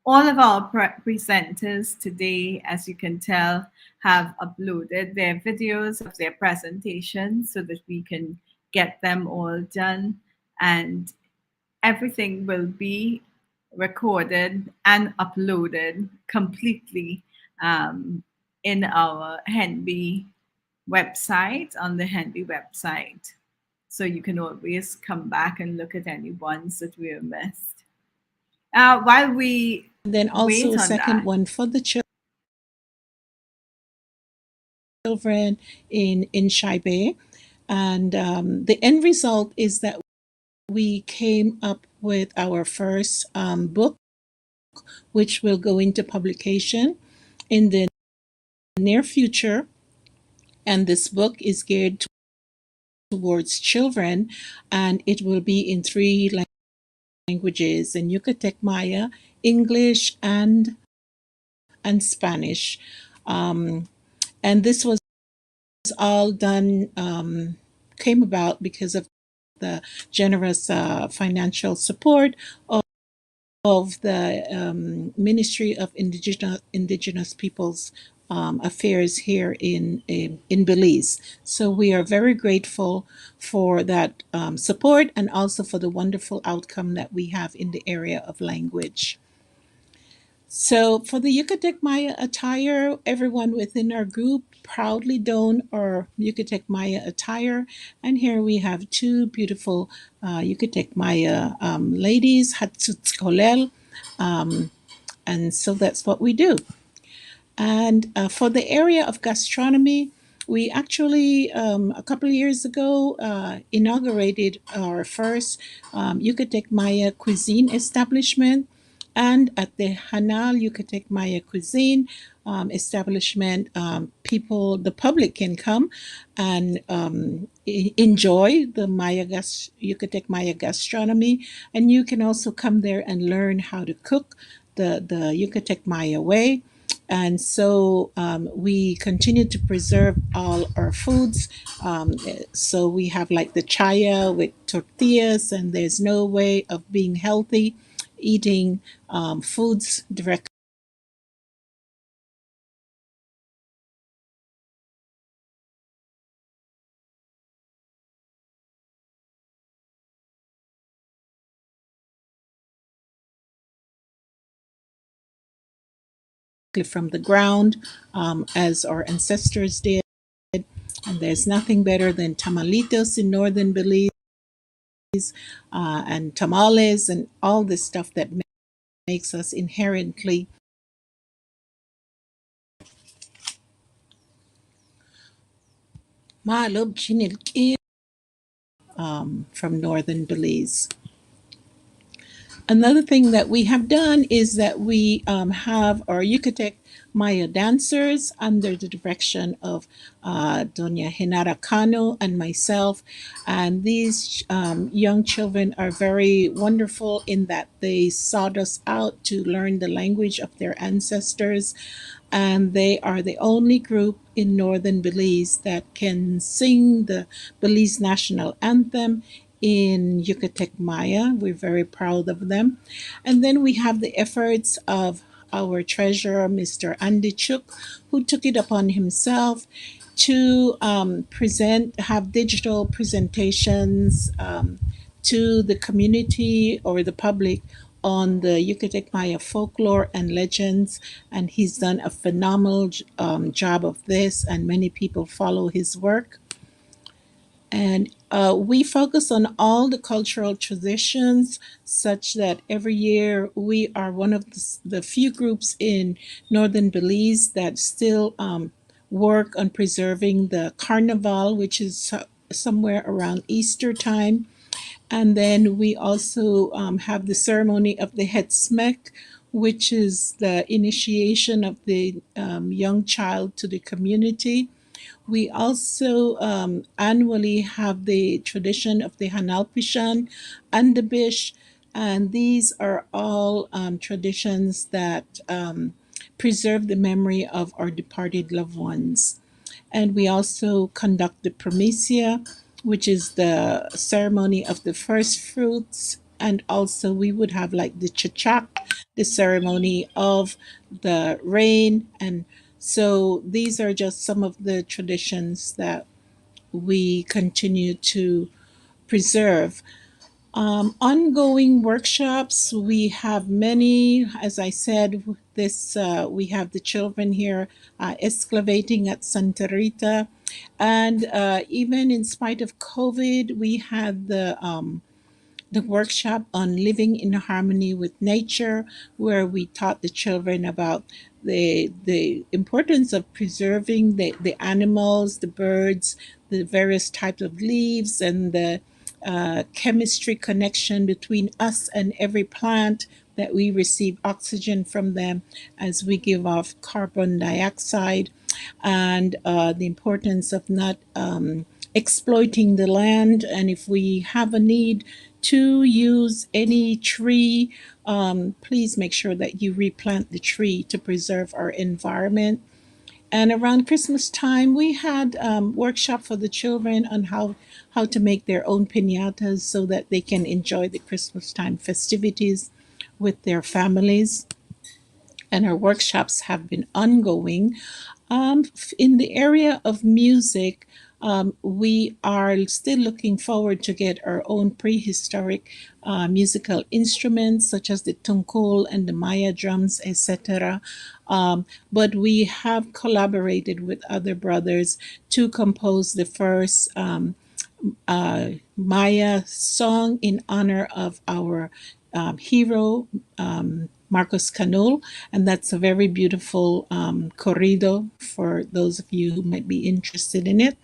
All of our presenters today, as you can tell, have uploaded their videos of their presentations so that we can get them all done. And everything will be recorded and uploaded completely in our HENBI website, on the HENBI website. So you can always come back and look at any ones that we have missed. While we then also wait a on second that, one for the children in Shaibe. And the end result is that we came up with our first book, which will go into publication in the near future. And this book is geared towards children, and it will be in 3 languages, in Yucatec Maya, English, and Spanish. And this was all done, came about because of the generous financial support of the Ministry of Indigenous Peoples Affairs here in Belize. So we are very grateful for that support, and also for the wonderful outcome that we have in the area of language. So for the Yucatec Maya attire, everyone within our group proudly don our Yucatec Maya attire. And here we have 2 beautiful Yucatec Maya ladies, Hatzutz. And so that's what we do. And for the area of gastronomy, we actually, a couple of years ago, inaugurated our first Yucatec Maya cuisine establishment. And at the Hanal Yucatec Maya cuisine establishment, the public can come and enjoy the Yucatec Maya gastronomy. And you can also come there and learn how to cook the Yucatec Maya way. And so we continue to preserve all our foods. So we have like the chaya with tortillas, and there's no way of being healthy eating foods directly from the ground, as our ancestors did. And there's nothing better than tamalitos in northern Belize, and tamales and all this stuff that makes us inherently from northern Belize. Another thing that we have done is that we have our Yucatec Maya dancers under the direction of Doña Genara Cano and myself. And these young children are very wonderful in that they sought us out to learn the language of their ancestors. And they are the only group in northern Belize that can sing the Belize national anthem in Yucatec Maya. We're very proud of them. And then we have the efforts of our treasurer, Mr. Andy Chuc, who took it upon himself to have digital presentations to the community or the public on the Yucatec Maya folklore and legends. And he's done a phenomenal job of this, and many people follow his work. And we focus on all the cultural traditions, such that every year we are one of the few groups in northern Belize that still work on preserving the carnival, which is somewhere around Easter time. And then we also have the ceremony of the Hetzmek, which is the initiation of the young child to the community. We also annually have the tradition of the Hanalpishan and the Bish, and these are all traditions that preserve the memory of our departed loved ones. And we also conduct the Promisia, which is the ceremony of the first fruits. And also we would have like the Chuc, the ceremony of the rain. And so these are just some of the traditions that we continue to preserve. Ongoing workshops, we have many. As I said, we have the children here excavating at Santa Rita, and even in spite of COVID, we had the workshop on living in harmony with nature, where we taught the children about the importance of preserving the animals, the birds, the various types of leaves, and the chemistry connection between us and every plant, that we receive oxygen from them as we give off carbon dioxide, and the importance of not exploiting the land. And if we have a need to use any tree, please make sure that you replant the tree to preserve our environment. And around Christmas time, we had workshop for the children on how to make their own piñatas so that they can enjoy the Christmas time festivities with their families. And our workshops have been ongoing. In the area of music, we are still looking forward to get our own prehistoric musical instruments, such as the tunkol and the Maya drums, etc. But we have collaborated with other brothers to compose the first Maya song in honor of our hero, Marcos Canol, and that's a very beautiful corrido for those of you who might be interested in it.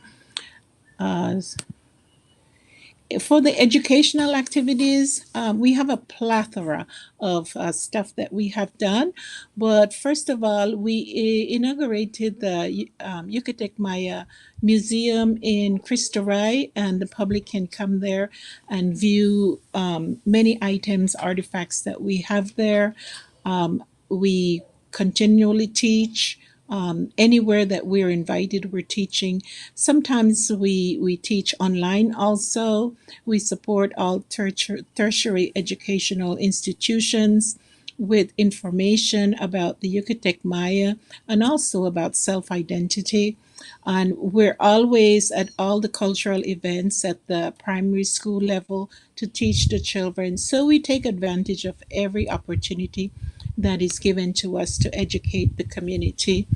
For the educational activities, we have a plethora of stuff that we have done. But first of all, we inaugurated the Yucatec Maya Museum in Cristo Rey, and the public can come there and view many items, artifacts that we have there. We continually teach. Anywhere that we're invited, we're teaching. Sometimes we teach online also. We support all tertiary educational institutions with information about the Yucatec Maya and also about self identity. And we're always at all the cultural events at the primary school level to teach the children. So we take advantage of every opportunity that is given to us to educate the community.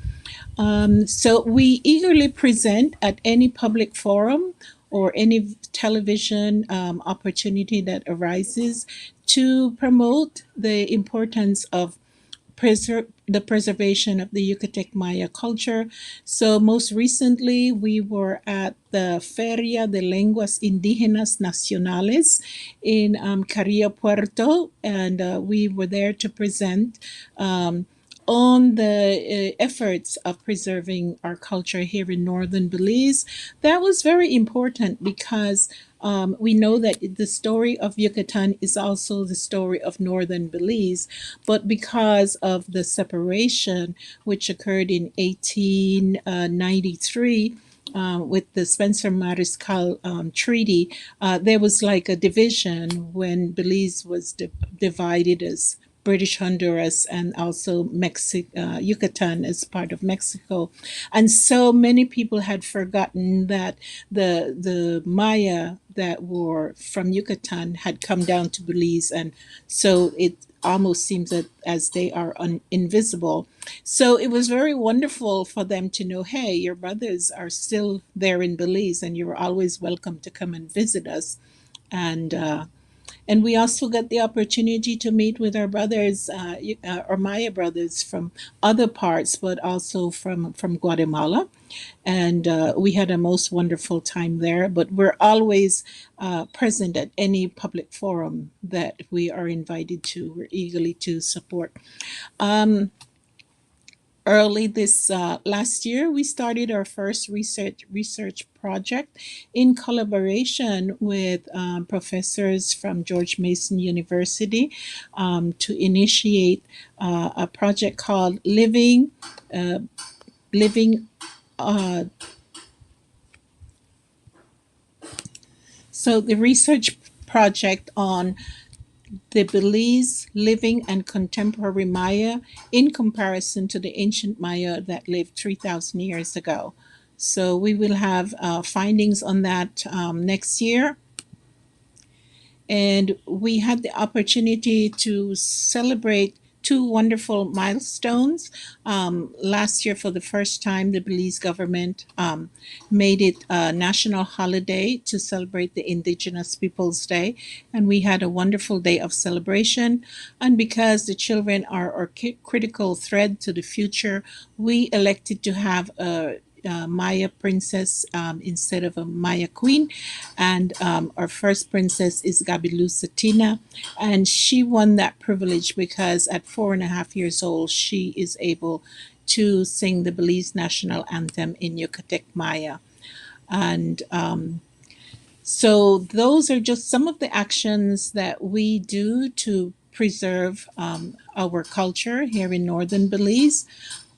So we eagerly present at any public forum or any television opportunity that arises to promote the importance of the preservation of the Yucatec Maya culture. So most recently, we were at the Feria de Lenguas Indígenas Nacionales in Carrillo Puerto, and we were there to present on the efforts of preserving our culture here in northern Belize. That was very important because we know that the story of Yucatan is also the story of northern Belize, but because of the separation which occurred in 1893 with the Spencer Mariscal Treaty, there was like a division when Belize was divided as British Honduras and also Yucatan as part of Mexico. And so many people had forgotten that the Maya that were from Yucatan had come down to Belize. And so it almost seems that as they are invisible. So it was very wonderful for them to know, hey, your brothers are still there in Belize and you're always welcome to come and visit us. And we also got the opportunity to meet with our brothers, our Maya brothers from other parts, but also from Guatemala. And we had a most wonderful time there. But we're always present at any public forum that we are invited to. We're eagerly to support. Early this last year, we started our first research project in collaboration with professors from George Mason University to initiate a project called Living. So the research project on the Belize living and contemporary Maya in comparison to the ancient Maya that lived 3,000 years ago. So we will have findings on that next year. And we had the opportunity to celebrate two wonderful milestones. Last year, for the first time, the Belize government made it a national holiday to celebrate the Indigenous Peoples Day. And we had a wonderful day of celebration. And because the children are our critical thread to the future, we elected to have a Maya princess instead of a Maya queen. And our first princess is Gabilu Satina. And she won that privilege because at 4.5 years old, she is able to sing the Belize national anthem in Yucatec Maya. And so those are just some of the actions that we do to preserve our culture here in northern Belize.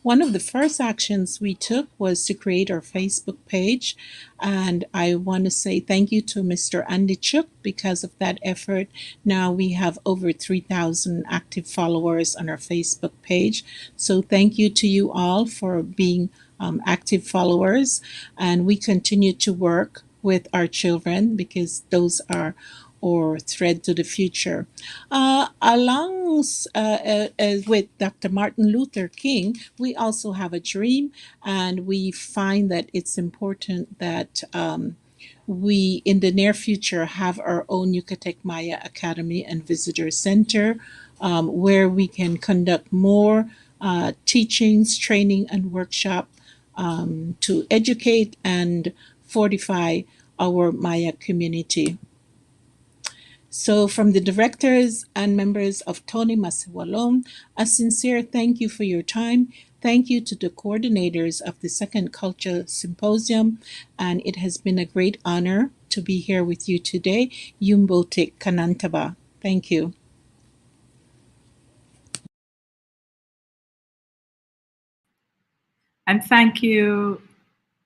One of the first actions we took was to create our Facebook page. And I want to say thank you to Mr. Andy Chuc. Because of that effort, now we have over 3,000 active followers on our Facebook page. So thank you to you all for being active followers. And we continue to work with our children because those are or thread to the future. Along with Dr. Martin Luther King, we also have a dream, and we find that it's important that we, in the near future, have our own Yucatec Maya Academy and Visitor Center where we can conduct more teachings, training, and workshop to educate and fortify our Maya community. So from the directors and members of Tony Masiwalom, a sincere thank you for your time. Thank you to the coordinators of the Second KULCHA Symposium, and it has been a great honor to be here with you today. Yumbotik Kanantaba. Thank you. And thank you,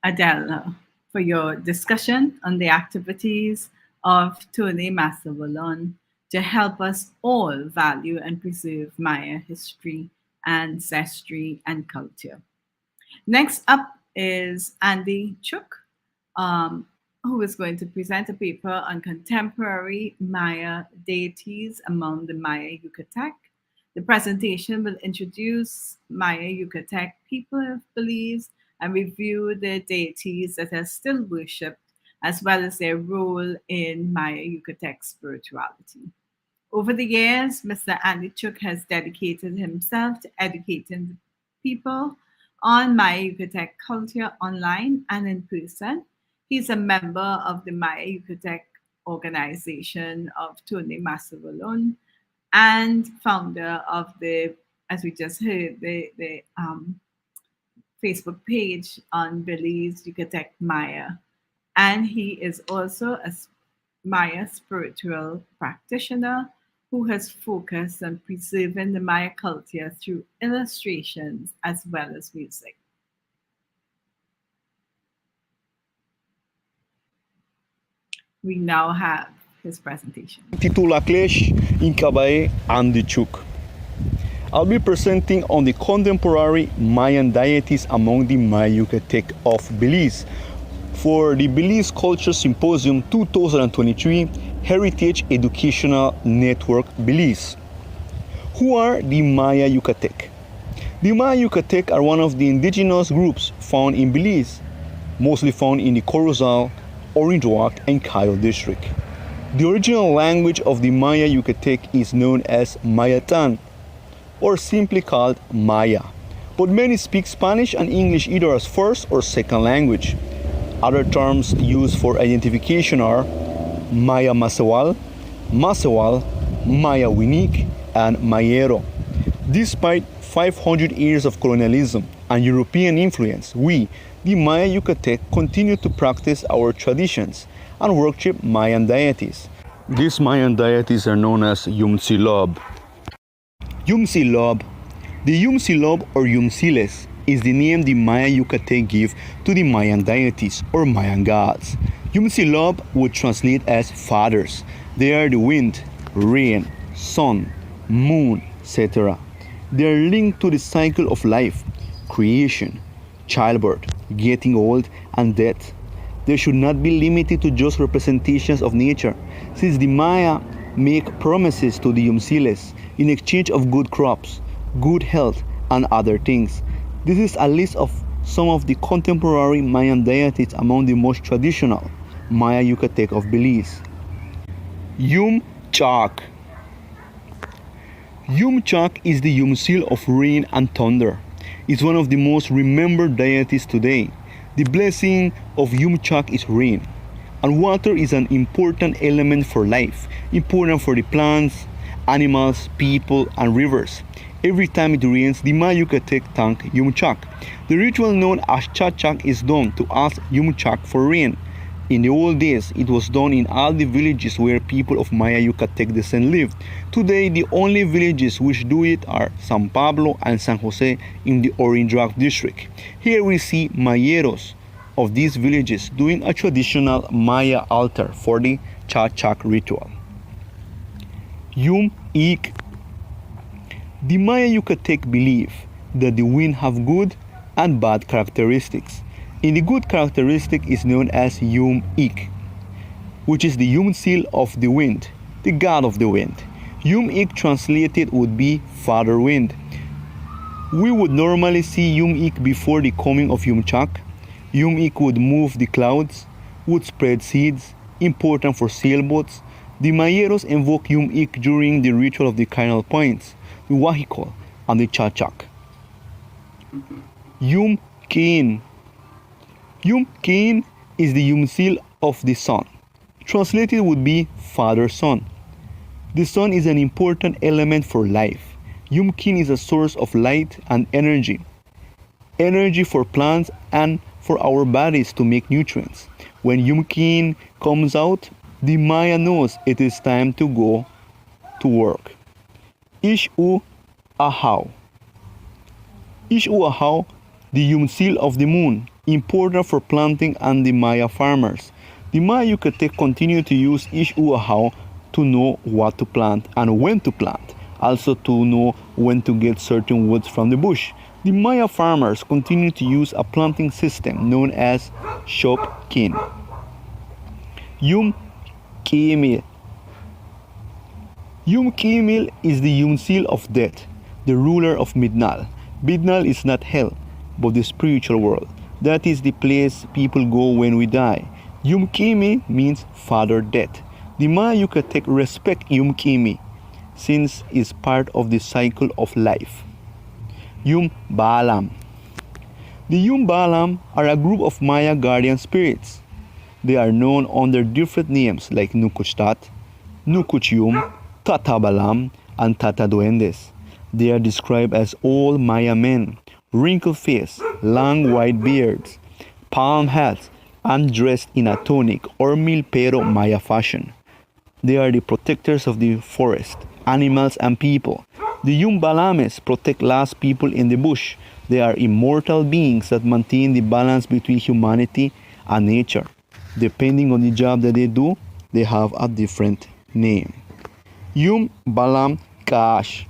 Adela, for your discussion on the activities of Tone Masavalon to help us all value and preserve Maya history, ancestry, and culture. Next up is Andy Chuc, who is going to present a paper on contemporary Maya deities among the Maya Yucatec. The presentation will introduce Maya Yucatec people of Belize and review the deities that are still worshipped, as well as their role in Maya Yucatec spirituality. Over the years, Mr. Andy Chuc has dedicated himself to educating people on Maya Yucatec culture online and in person. He's a member of the Maya Yucatec organization of Tone Masavalon and founder of the, as we just heard, the Facebook page on Belize Yucatec Maya. And he is also a Maya spiritual practitioner who has focused on preserving the Maya culture through illustrations as well as music. We now have his presentation. Titulaclesh Incabae and the Chuc. I'll be presenting on the contemporary Mayan deities among the Maya Yucatec of Belize for the Belize Culture Symposium 2023 Heritage Educational Network Belize. Who are the Maya Yucatec? The Maya Yucatec are one of the indigenous groups found in Belize, mostly found in the Corozal, Orange Walk, and Cayo district. The original language of the Maya Yucatec is known as Mayatan, or simply called Maya, but many speak Spanish and English either as first or second language. Other terms used for identification are Maya Masawal, Maya Winik, and Mayero. Despite 500 years of colonialism and European influence, we, the Maya Yucatec, continue to practice our traditions and worship Mayan deities. These Mayan deities are known as Yumsilob. Yumsilob. The Yumsilob or Yumsiles is the name the Maya Yucatec give to the Mayan deities or Mayan gods. Yumsilob would translate as fathers. They are the wind, rain, sun, moon, etc. They are linked to the cycle of life, creation, childbirth, getting old, and death. They should not be limited to just representations of nature, since the Maya make promises to the Yumsiles in exchange of good crops, good health, and other things. This is a list of some of the contemporary Mayan deities among the most traditional Maya Yucatec of Belize. Chuc. Chuc is the Yumsil of rain and thunder. It's one of the most remembered deities today. The blessing of Chuc is rain, and water is an important element for life, important for the plants, animals, people, and rivers. Every time it rains, the Maya Yucatec thank Chuc. The ritual known as Chachak is done to ask Chuc for rain. In the old days, it was done in all the villages where people of Maya Yucatec descent lived. Today, the only villages which do it are San Pablo and San Jose in the Orange Rock district. Here we see Mayeros of these villages doing a traditional Maya altar for the Chachak ritual. Ik. The Maya Yucatec believe that the wind have good and bad characteristics. And the good characteristic is known as Ik, which is the Yumsil of the wind, the god of the wind. Ik translated would be father wind. We would normally see Ik before the coming of Chuc. Ik would move the clouds, would spread seeds, important for sailboats. The Mayeros invoke Ik during the ritual of the cardinal points, the Wahikol, and the Chachak. Kin. Kin is the Yumsil of the sun. Translated would be father-son. The sun is an important element for life. Kin is a source of light and energy. Energy for plants and for our bodies to make nutrients. When Kin comes out, the Maya knows it is time to go to work. Ahau. Ahau The Yumsil of the moon, important for planting and the Maya farmers. The Maya Yucatec continue to use each uahao to know what to plant and when to plant, also to know when to get certain woods from the bush. The Maya farmers continue to use a planting system known as Shopkin. Yum Kimil. Yum Kimil is the Yumsil of death, the ruler of Midnal. Midnal is not hell, but the spiritual world. That is the place people go when we die. Yum Kimi means father death. The Maya Yucatec respect Yum Kimi since it's part of the cycle of life. Yum Baalam. The Yum Baalam are a group of Maya guardian spirits. They are known under different names like Nukuchtat, Nukuchyum, Tata Balam, and Tata Duendes. They are described as old Maya men, wrinkled face, long white beards, palm hats, and dressed in a tunic or milpero Maya fashion. They are the protectors of the forest, animals, and people. The Yumbalames protect lost people in the bush. They are immortal beings that maintain the balance between humanity and nature. Depending on the job that they do, they have a different name. Yumbalam Kash.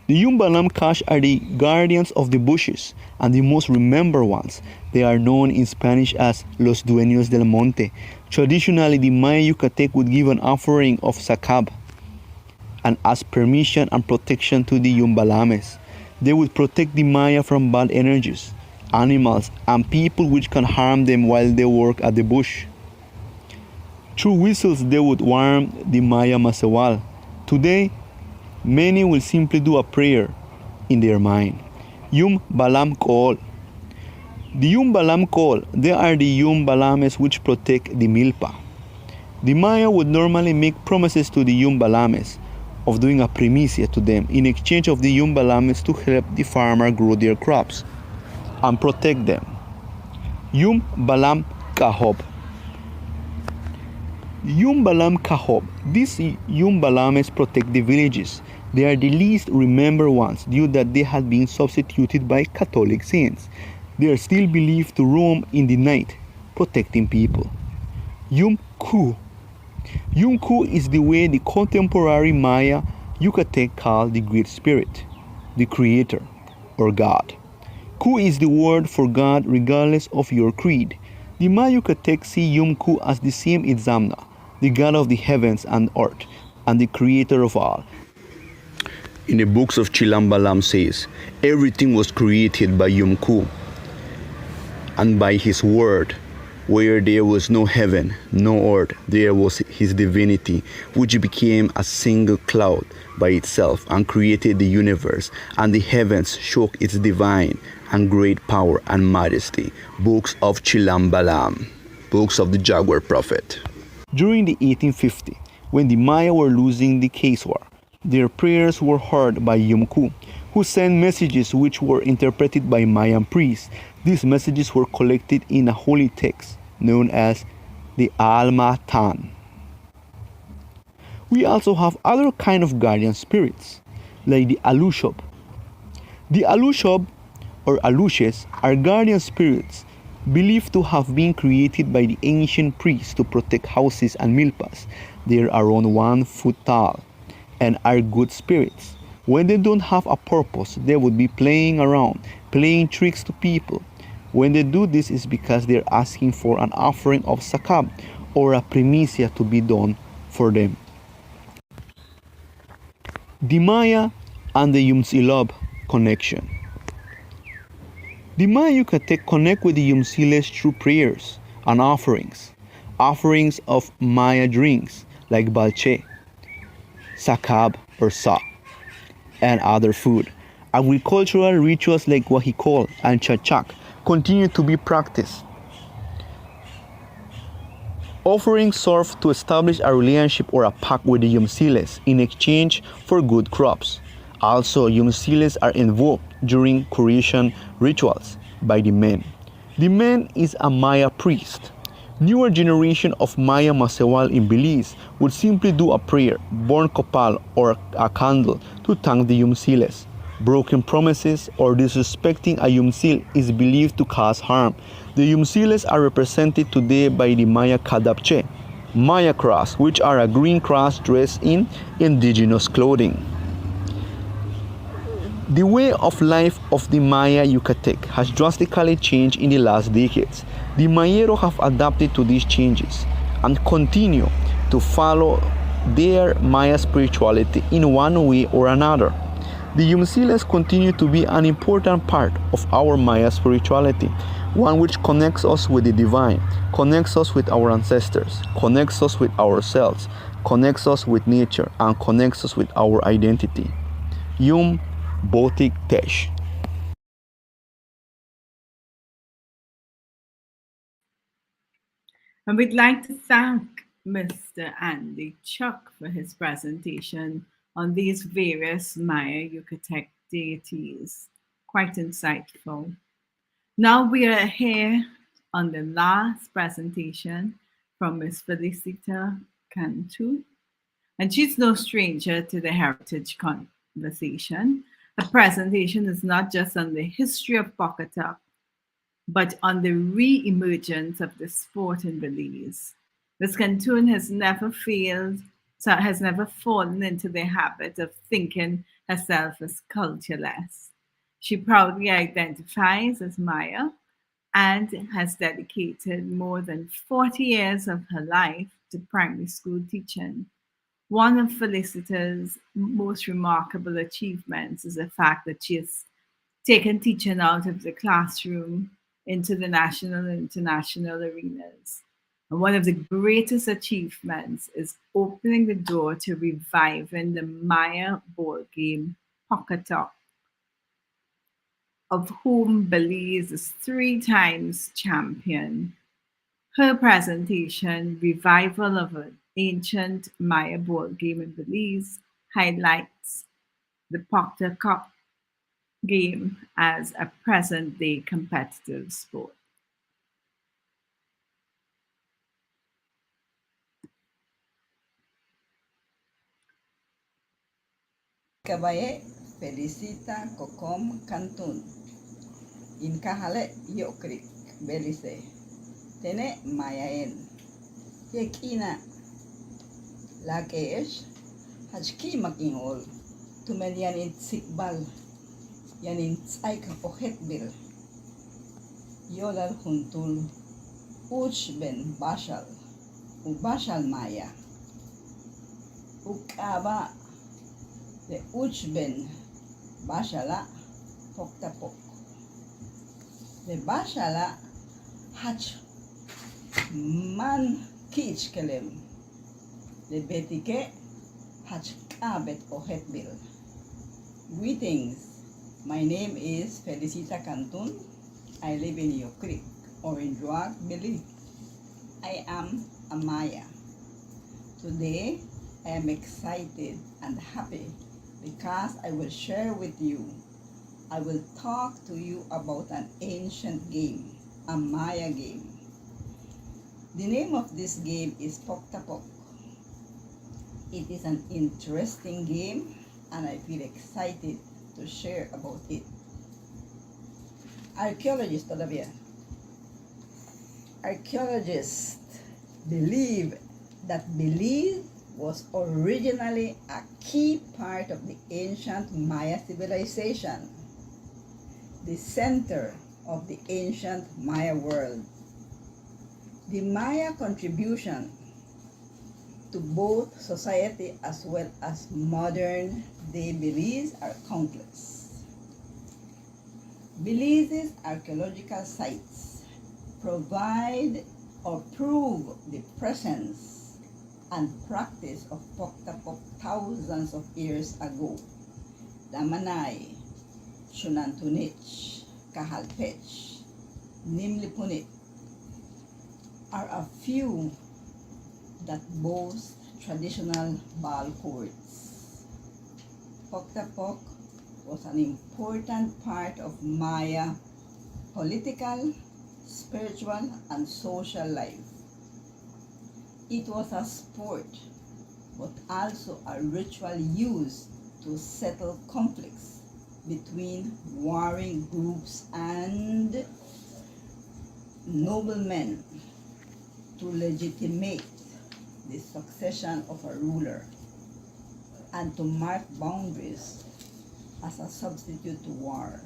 The Yumbalam Kash are the guardians of the bushes and the most remembered ones. They are known in Spanish as Los Dueños del Monte. Traditionally, the Maya Yucatec would give an offering of sakab and ask permission and protection to the Yumbalames. They would protect the Maya from bad energies, animals, and people which can harm them while they work at the bush. Through whistles, they would warn the Maya Masawal. Today, many will simply do a prayer in their mind. Balam Kool. The Balam Kool, they are the Balames which protect the milpa. The Maya would normally make promises to the Balames of doing a primicia to them in exchange of the Balames to help the farmer grow their crops and protect them. Balam Kahob. Balam Kahob. These Balames protect the villages. They are the least remembered ones due that they had been substituted by Catholic saints. They are still believed to roam in the night, protecting people. Ku. Ku is the way the contemporary Maya Yucatec call the Great Spirit, the Creator, or God. Ku is the word for God regardless of your creed. The Maya Yucatec see Ku as the same Itzamna, the God of the heavens and earth, and the Creator of all. In the books of Chilambalam says, everything was created by Ku and by his word. Where there was no heaven, no earth, there was his divinity, which became a single cloud by itself and created the universe, and the heavens shook its divine and great power and majesty. Books of Chilambalam, books of the Jaguar Prophet. During the 1850, when the Maya were losing the case war, their prayers were heard by Ku, who sent messages which were interpreted by Mayan priests. These messages were collected in a holy text known as the Alma Tan. We also have other kind of guardian spirits, like the Alushob. The Alushob, or Alushes, are guardian spirits believed to have been created by the ancient priests to protect houses and milpas. They are around 1 foot tall and are good spirits. When they don't have a purpose, they would be playing around, playing tricks to people. When they do this, is because they're asking for an offering of sakab or a primicia to be done for them. The Maya and the Yumsilab connection. The Maya Yucatec connect with the Yumsiles through prayers and offerings. Offerings of Maya drinks like balche, sakab or sa, and other food. Agricultural rituals like wahikol and chachak continue to be practiced. Offerings serve to establish a relationship or a pact with the Yumsiles in exchange for good crops. Also, Yumsiles are invoked during creation rituals by the men. The man is a Maya priest. Newer generation of Maya Masewal in Belize would simply do a prayer, burn copal or a candle to thank the Yumsiles. broken promises, or disrespecting a yumsil is believed to cause harm. The yumsiles are represented today by the Maya Kadapche, Maya cross, which are a green cross dressed in indigenous clothing. The way of life of the Maya Yucatec has drastically changed in the last decades. The Mayero have adapted to these changes and continue to follow their Maya spirituality in one way or another. The Yumsiles continue to be an important part of our Maya spirituality, one which connects us with the divine, connects us with our ancestors, connects us with ourselves, connects us with nature, and connects us with our identity. Yum Botik Tesh. And we'd like to thank Mr. Andy Chuc for his presentation on these various Maya Yucatec deities. Quite insightful. Now we are here on the last presentation from Ms. Felicita Cantu, and she's no stranger to the heritage conversation. Her presentation is not just on the history of Pocketuck, but on the re-emergence of the sport in Belize. Ms. Cantun has never fallen into the habit of thinking herself as cultureless. She proudly identifies as Maya and has dedicated more than 40 years of her life to primary school teaching. One of Felicita's most remarkable achievements is the fact that she has taken teaching out of the classroom into the national and international arenas. And one of the greatest achievements is opening the door to reviving the Maya board game Pocketuck, of whom Belize is 3 times champion. Her presentation, Revival of an Ancient Maya Board Game in Belize, highlights the Pocketuck game as a present-day competitive sport. Kabaye Felicita Kokom Cantun in Kahale Yokrik Belize Tene Mayaen Yekina Lakesh Hajki Makinol Tumelian Sikbal Yanin Tsaik Ohetbil Yolal Huntul Uch Ben Bashal Ubashal Maya Ukaba the Uch Ben Bashala Poktapok. The Bashala Hach Man Kich Kelem. The Betike Hach Kabet Ohetbil. Greetings. My name is Felicita Cantun. I live in Yokrik, Orange Rock, Belize. I am a Maya. Today, I am excited and happy because I will share with you. I will talk to you about an ancient game, a Maya game. The name of this game is Pocketuck. It is an interesting game and I feel excited to share about it. Archaeologists todavía. Archaeologists believe that Belize was originally a key part of the ancient Maya civilization, the center of the ancient Maya world. The Maya contribution to both society as well as modern day Belize are countless. Belize's archaeological sites provide or prove the presence and practice of Pocketuck thousands of years ago. Damanay, Chunantunich, Kahalpech, Nimlipunit are a few that boast traditional ball courts. Pocketuck was an important part of Maya political, spiritual, and social life. It was a sport, but also a ritual used to settle conflicts between warring groups and noblemen to legitimate the succession of a ruler and to mark boundaries as a substitute to war.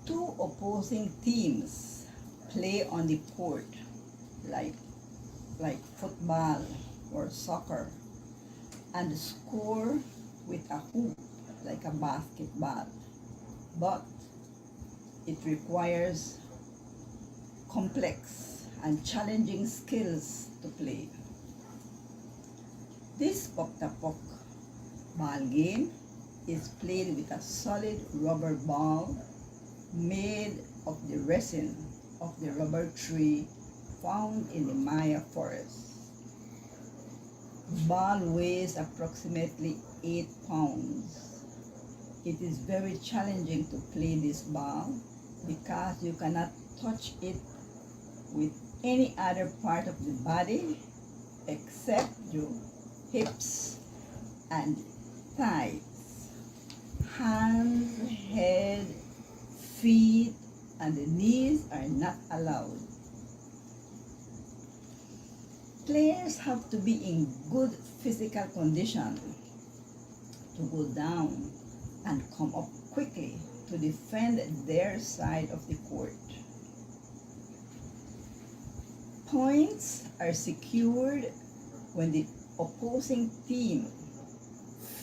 Two opposing teams play on the court like football or soccer and score with a hoop like a basketball, but it requires complex and challenging skills to play. This pok-ta-pok ball game is played with a solid rubber ball made of the resin of the rubber tree found in the Maya forest. The ball weighs approximately 8 pounds. It is very challenging to play this ball because you cannot touch it with any other part of the body except your hips and thighs. Hands, head, feet, and the knees are not allowed. Players have to be in good physical condition to go down and come up quickly to defend their side of the court. Points are secured when the opposing team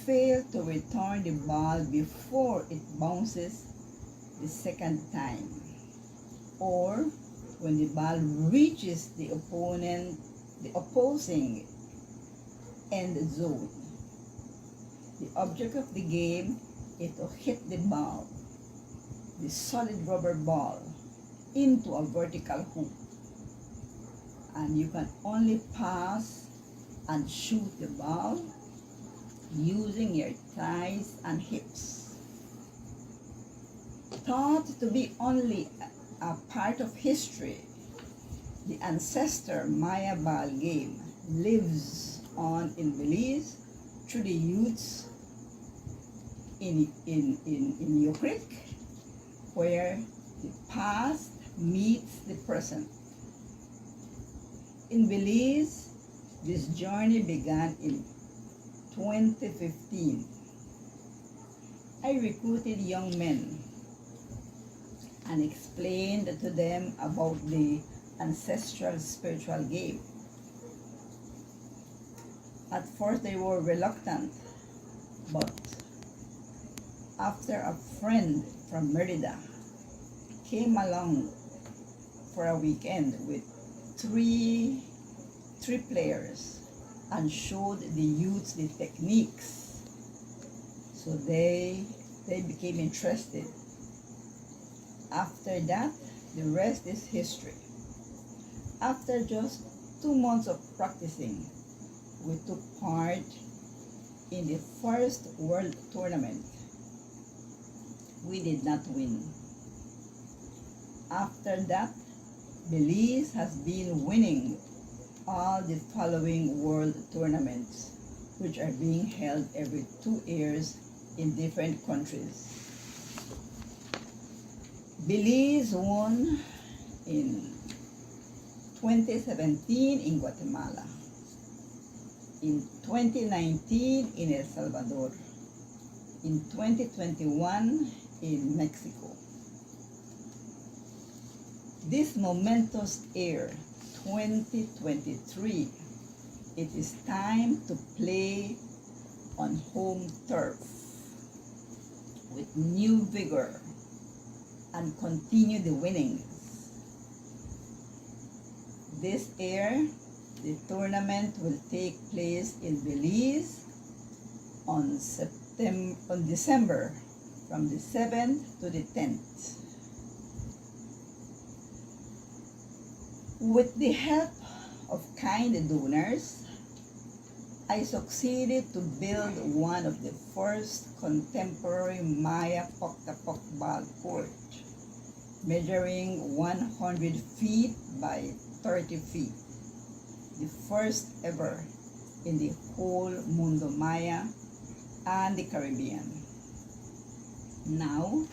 fails to return the ball before it bounces the second time, or when the ball reaches the opposing end zone. The object of the game is to hit the ball, the solid rubber ball, into a vertical hoop. And you can only pass and shoot the ball using your thighs and hips. Thought to be only a part of history, the ancestor Maya ball game lives on in Belize through the youths in Yucatec, where the past meets the present. In Belize, this journey began in 2015. I recruited young men and explained to them about the ancestral spiritual game. At first they were reluctant, but after a friend from Merida came along for a weekend with three players and showed the youths the techniques, so they became interested. After that, the rest is history. After just 2 months of practicing, we took part in the first world tournament. We did not win. After that, Belize has been winning all the following world tournaments, which are being held every 2 years in different countries. Belize won in 2017 in Guatemala, in 2019 in El Salvador, in 2021 in Mexico. This momentous year, 2023, it is time to play on home turf with new vigor and continue the winnings. This year, the tournament will take place in Belize on December from the 7th to the 10th. With the help of kind donors, I succeeded to build one of the first contemporary Maya pok-ta-pok ball court, measuring 100 feet by 30 feet, the first ever in the whole Mundo Maya and the Caribbean. Now,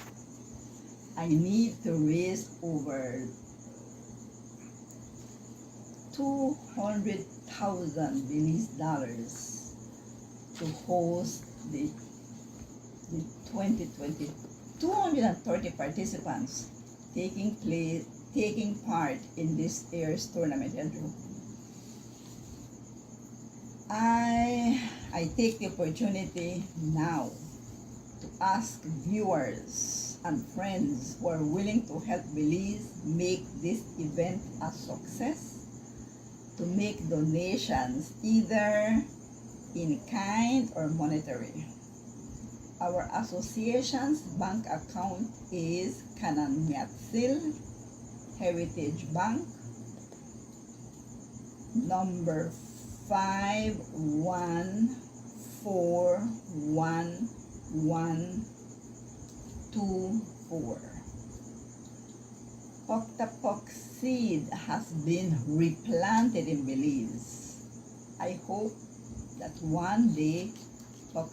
I need to raise over 200,000 Belize dollars to host the 2020, 230 participants taking part in this year's tournament. I take the opportunity now to ask viewers and friends who are willing to help Belize make this event a success to make donations either in kind or monetary. Our association's bank account is Kananyatsil Heritage Bank, number 514124. Pok seed has been replanted in Belize. I hope that one day Pok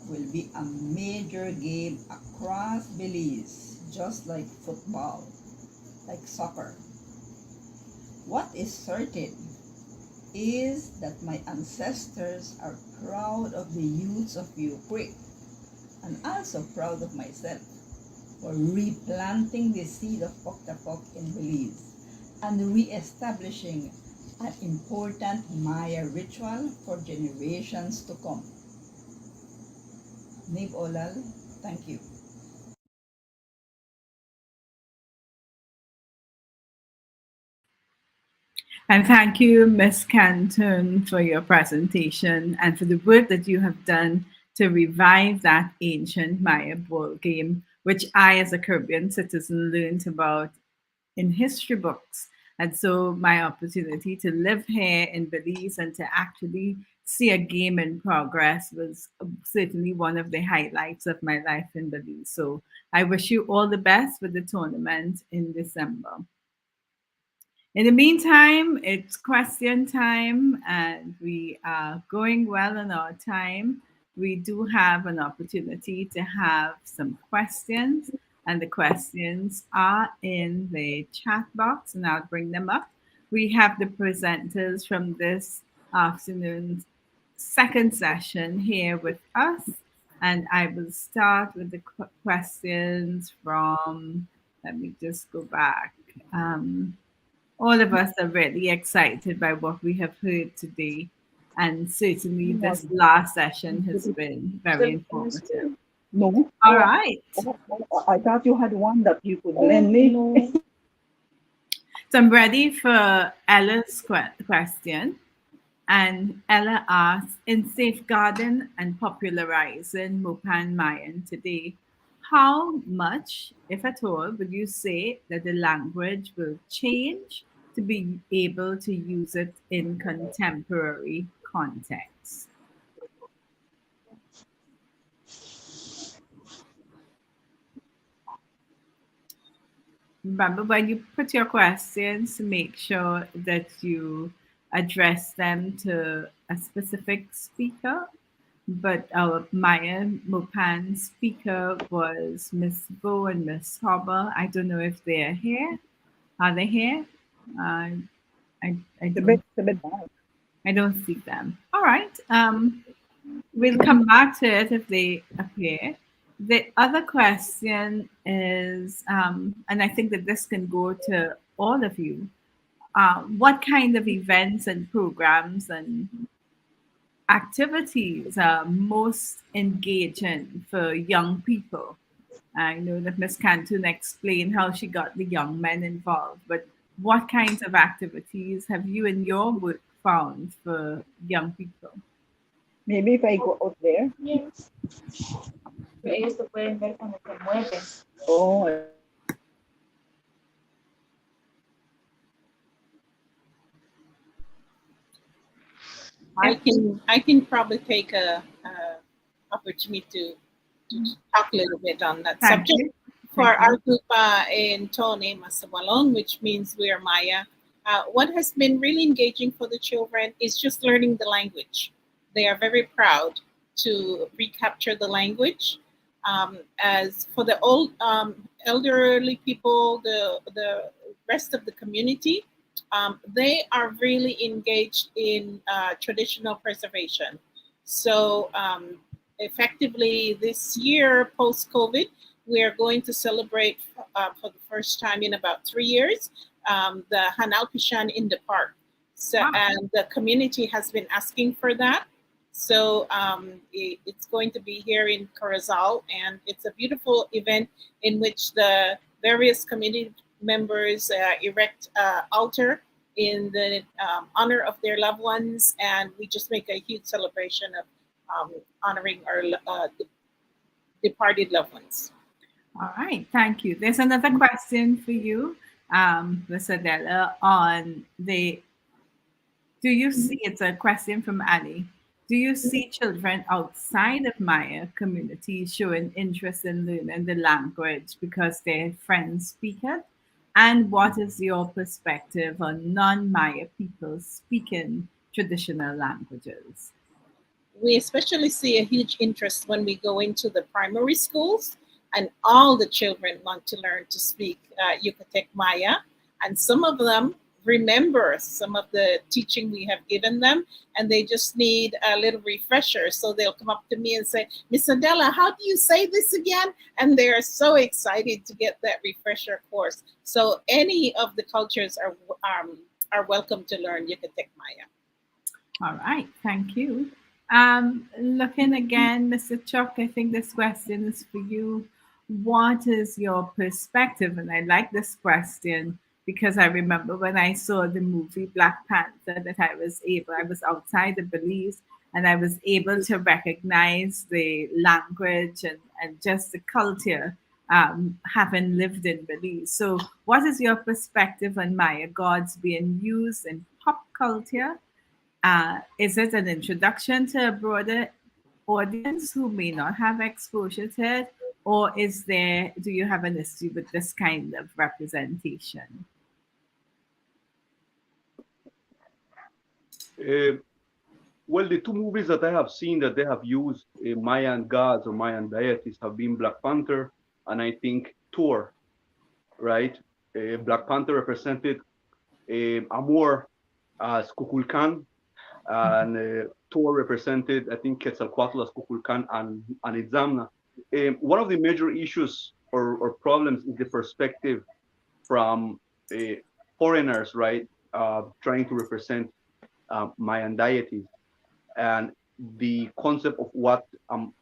will be a major game across Belize, just like football, like soccer. What is certain is that my ancestors are proud of the youths of Chuc and also proud of myself for replanting the seed of Pok in Belize and re-establishing an important Maya ritual for generations to come. Nib Olal, thank you. And thank you, Ms. Canton, for your presentation and for the work that you have done to revive that ancient Maya board game, which I, as a Caribbean citizen, learned about in history books. And so my opportunity to live here in Belize and to actually see a game in progress was certainly one of the highlights of my life in Belize. So I wish you all the best with the tournament in December. In the meantime, it's question time, and we are going well on our time. We do have an opportunity to have some questions, and the questions are in the chat box, and I'll bring them up. We have the presenters from this afternoon's second session here with us, and I will start with the questions from, let me just go back. All of us are really excited by what we have heard today. And certainly this last session has been very informative. No. All right. I thought you had one that you could lend me. No. So I'm ready for Ella's question. And Ella asks, in safeguarding and popularizing Mopan Mayan today, how much, if at all, would you say that the language will change to be able to use it in contemporary context? Remember, when you put your questions, make sure that you address them to a specific speaker. But our Maya Mopan speaker was Miss Bo and Miss Hober. I don't know if they're here. Are they here? I don't see them. All right. We'll come back to it if they appear. The other question is, and I think that this can go to all of you, what kind of events and programs and activities are most engaging for young people? I know that Ms. Canton explained how she got the young men involved, but what kinds of activities have you in your work found for young people? Maybe if I go out there. Yes. Ellos te pueden ver cuando te mueves. Oh. I can probably take a opportunity to talk a little bit on that subject. For our group in Tone Masabalon, which means we are Maya, what has been really engaging for the children is just learning the language. They are very proud to recapture the language. As for the old elderly people, the rest of the community, they are really engaged in traditional preservation. So effectively this year, post-COVID, we are going to celebrate for the first time in about 3 years, the Hanal Pishan in the park. So, and the community has been asking for that. So it's going to be here in Corozal, and it's a beautiful event in which the various community members erect altar in the honor of their loved ones, and we just make a huge celebration of honoring our departed loved ones. All right, thank you. There's another question for you, Ms. Adela, on the, do you see, it's a question from Ellie, do you see children outside of Maya communities showing interest in learning the language because their friends speak it? And what is your perspective on non-Maya people speaking traditional languages? We especially see a huge interest when we go into the primary schools, and all the children want to learn to speak Yucatec Maya. And some of them remember some of the teaching we have given them, and they just need a little refresher. So they'll come up to me and say, Miss Adela, how do you say this again? And they're so excited to get that refresher course. So any of the cultures are welcome to learn Yucatec Maya. All right, thank you. Looking again, Mr. Chuc, I think this question is for you. What is your perspective? And I like this question because I remember when I saw the movie Black Panther that I was outside of Belize, and I was able to recognize the language and just the culture, having lived in Belize. So what is your perspective on Maya gods being used in pop culture? Is it an introduction to a broader audience who may not have exposure to it? Or do you have an issue with this kind of representation? Well, the two movies that I have seen that they have used Mayan gods or Mayan deities have been Black Panther and I think Thor, right? Black Panther represented Amor as Kukulkan, and Thor represented, I think, Quetzalcoatl as Kukulkan and Itzamna. One of the major issues or problems is the perspective from foreigners, right, trying to represent Mayan deities, and the concept of what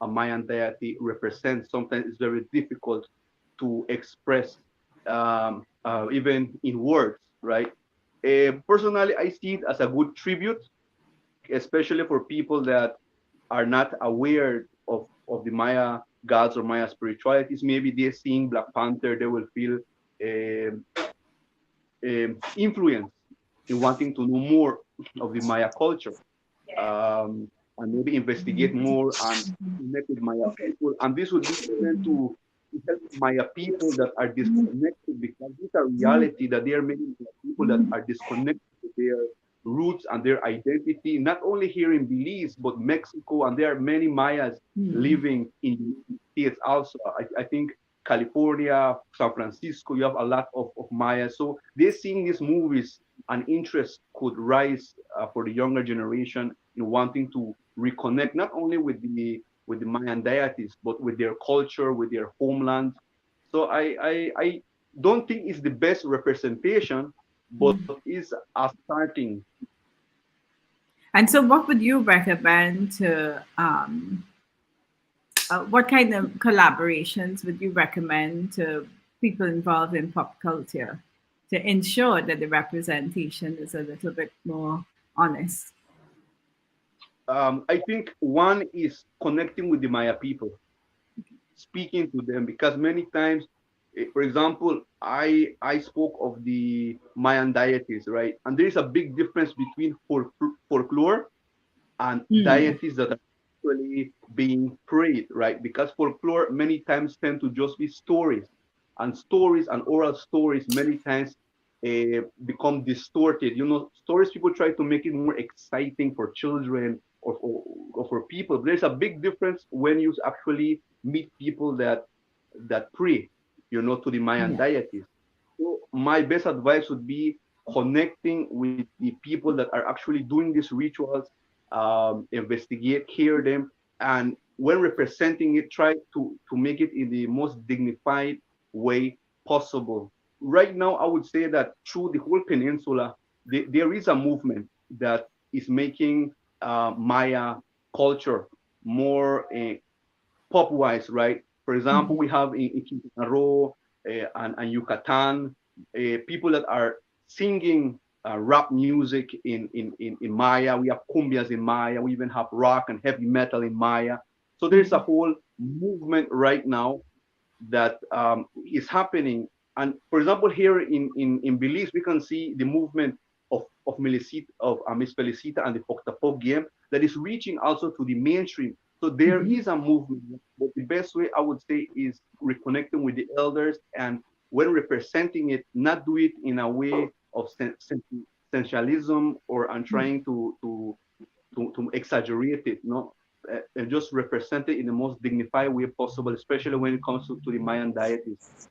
a Mayan deity represents sometimes is very difficult to express, even in words, right? Personally, I see it as a good tribute, especially for people that are not aware of the Maya gods or Maya spiritualities. Maybe they're seeing Black Panther, they will feel influence in wanting to know more of the Maya culture, and maybe investigate more and connect with Maya people. And this would be given to help Maya people that are disconnected, because it's a reality that there are many people that are disconnected with their roots and their identity, not only here in Belize, but Mexico, and there are many Mayas living in states also. I think California, San Francisco, you have a lot of Mayas. So they're seeing these movies, and interest could rise for the younger generation in wanting to reconnect not only with the Mayan deities, but with their culture, with their homeland. So I don't think it's the best representation, but it's a starting. And so what would you recommend to, what kind of collaborations would you recommend to people involved in pop culture to ensure that the representation is a little bit more honest? I think one is connecting with the Maya people, speaking to them, because many times, for example, I spoke of the Mayan deities, right? And there is a big difference between folklore and deities that are actually being prayed, right? Because folklore many times tend to just be stories, and oral stories many times become distorted. You know, stories, people try to make it more exciting for children, for people. There's a big difference when you actually meet people that pray, to the Mayan deities. So my best advice would be connecting with the people that are actually doing these rituals, investigate, hear them, and when representing it, try to make it in the most dignified way possible. Right now, I would say that through the whole peninsula, there is a movement that is making Maya culture more pop-wise, right? For example, we have in Quintana Roo and Yucatan, people that are singing rap music in Maya. We have cumbias in Maya. We even have rock and heavy metal in Maya. So there's a whole movement right now that is happening. And for example, here in Belize, we can see the movement of Miss Felicita and the Poctapog game that is reaching also to the mainstream. So there is a movement, but the best way I would say is reconnecting with the elders, and when representing it, not do it in a way of sensualism or trying to exaggerate it, and just represent it in the most dignified way possible, especially when it comes to the Mayan deities.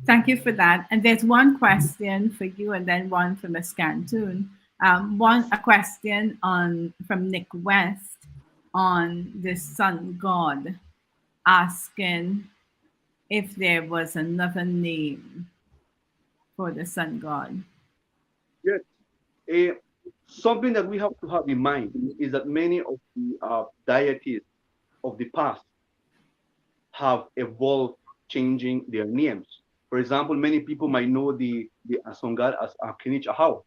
Thank you for that. And there's one question for you, and then one for Ms. Cantun. A question from Nick West on the sun god, asking if there was another name for the sun god. Yes. Something that we have to have in mind is that many of the deities of the past have evolved, changing their names. For example, many people might know the sun god as Kinich Ahau,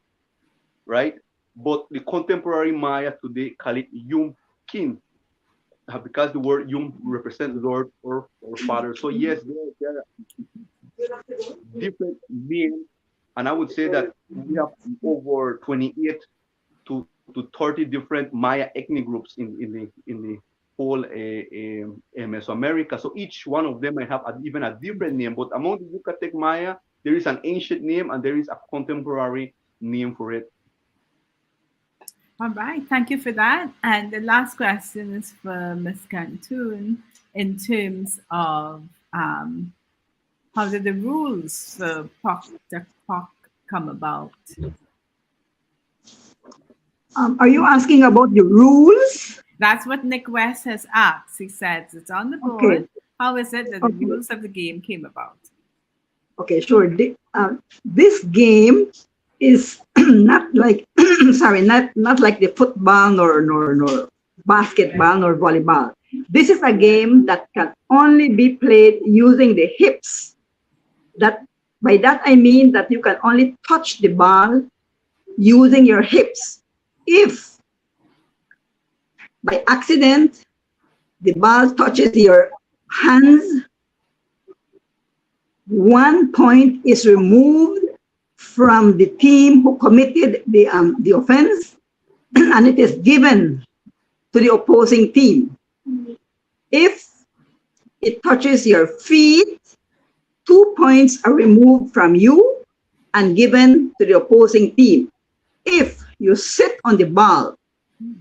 right? But the contemporary Maya today call it Yum Kin, because the word Yum represents Lord or Father. So yes, there are different names, and I would say that we have over 28 to 30 different Maya ethnic groups in the whole Mesoamerica. So each one of them might have even a different name. But among the Yucatec Maya, there is an ancient name and there is a contemporary name for it. All right, thank you for that. And the last question is for Ms. Cantun in terms of how did the rules for POC come about? Are you asking about the rules? That's what Nick West has asked. He says it's on the board. Okay. How is it that the rules of the game came about? Okay, sure. This game is not like not like the football nor basketball nor volleyball. This is a game that can only be played using the hips. By that I mean that you can only touch the ball using your hips. If by accident the ball touches your hands, 1 point is removed from the team who committed the offense, and it is given to the opposing team. If it touches your feet, 2 points are removed from you and given to the opposing team. If you sit on the ball,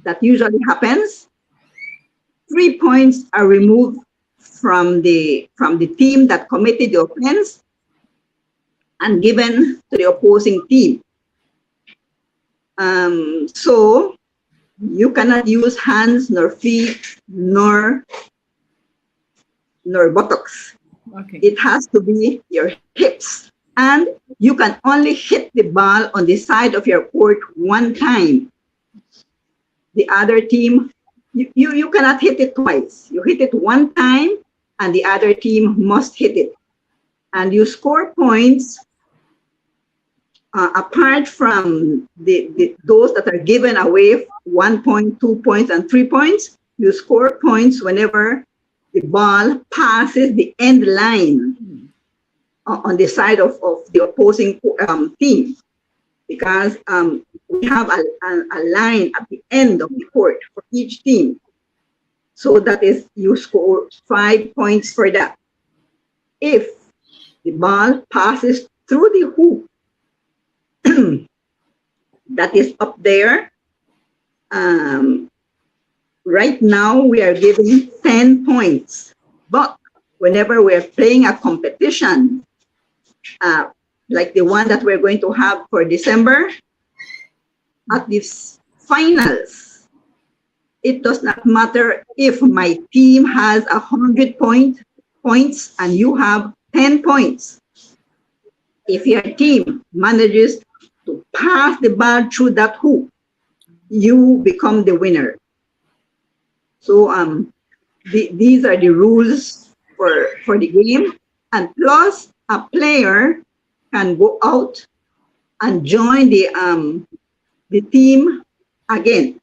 that usually happens, 3 points are removed from the team that committed the offense and given to the opposing team. So you cannot use hands nor feet nor buttocks. Okay. It has to be your hips, and you can only hit the ball on the side of your court 1 time. The other team, you cannot hit it twice. You hit it 1 time, and the other team must hit it. And you score points apart from those that are given away, 1 point, 2 points, and 3 points. You score points whenever the ball passes the end line on the side of the opposing team, because we have a line at the end of the court for each team. So that is, you score 5 points for that. If the ball passes through the hoop that is up there, right now we are giving 10 points. But whenever we're playing a competition, like the one that we're going to have for December, at these finals, it does not matter if my team has 100 points and you have 10 points. If your team manages to pass the ball through that hoop, you become the winner. So these are the rules for the game. And plus, a player can go out and join the team again.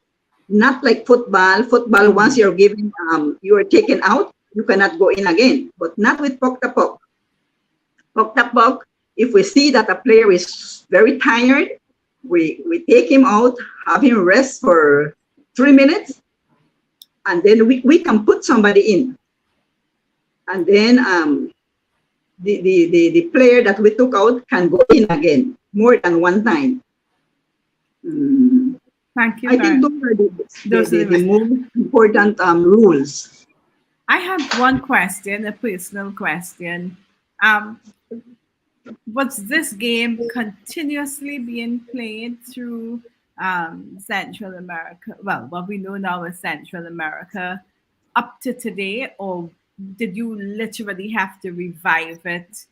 Not like football. Football, once you're given, you are taken out, you cannot go in again. But not with Pok-Tapok. Pok-Tapok, if we see that a player is very tired, we take him out, have him rest for 3 minutes, and then we can put somebody in. And then the player that we took out can go in again more than one time. Thank you. I think those are the most important rules. I have one question, a personal question. Was this game continuously being played through Central America? Well, what we know now is Central America up to today, or did you literally have to revive it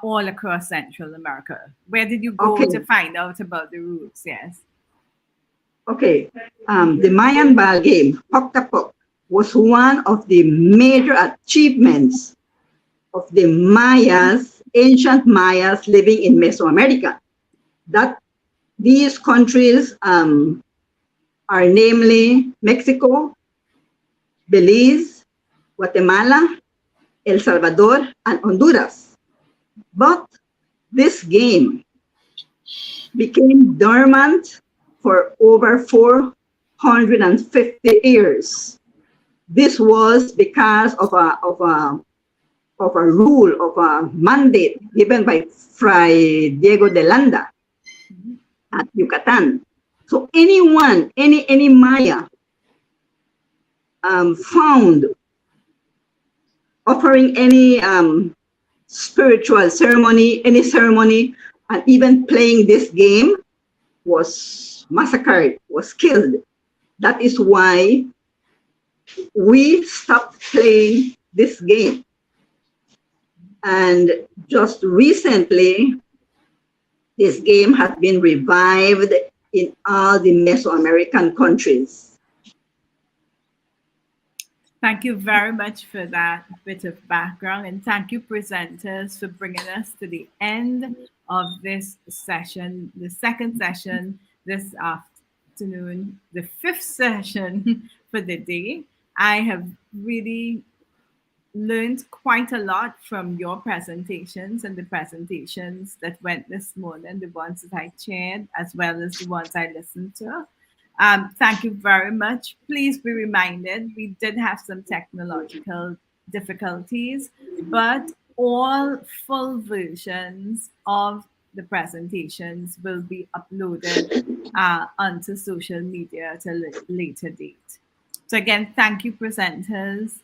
all across Central America? Where did you go to find out about the rules? Yes. Okay, the Mayan ball game, Pok-Tapok, was one of the major achievements of the Mayas, ancient Mayas living in Mesoamerica. That these countries are namely Mexico, Belize, Guatemala, El Salvador, and Honduras. But this game became dormant for over 450 years. This was because of a rule, of a mandate given by Fray Diego de Landa at Yucatan. So anyone, any Maya found offering any spiritual ceremony, any ceremony, and even playing this game was massacred, was killed. That is why we stopped playing this game. And just recently, this game has been revived in all the Mesoamerican countries. Thank you very much for that bit of background, and thank you, presenters, for bringing us to the end of this session, the second session this afternoon, the fifth session for the day. I have really learned quite a lot from your presentations and the presentations that went this morning, the ones that I chaired, as well as the ones I listened to. Thank you very much. Please be reminded, we did have some technological difficulties, but all full versions of the presentations will be uploaded onto social media at a later date. So again, thank you, presenters.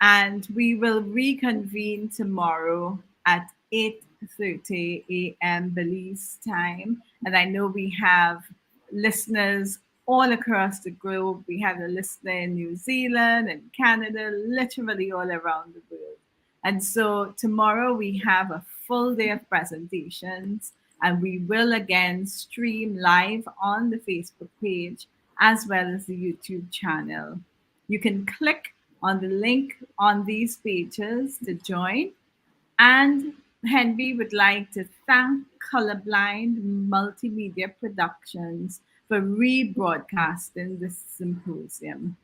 And we will reconvene tomorrow at 8:30 a.m. Belize time. And I know we have listeners all across the globe. We have a listener in New Zealand and Canada, literally all around the world. And so tomorrow we have a full day of presentations, and we will again stream live on the Facebook page as well as the YouTube channel. You can click on the link on these pages to join. And Henry would like to thank Colorblind Multimedia Productions for rebroadcasting this symposium.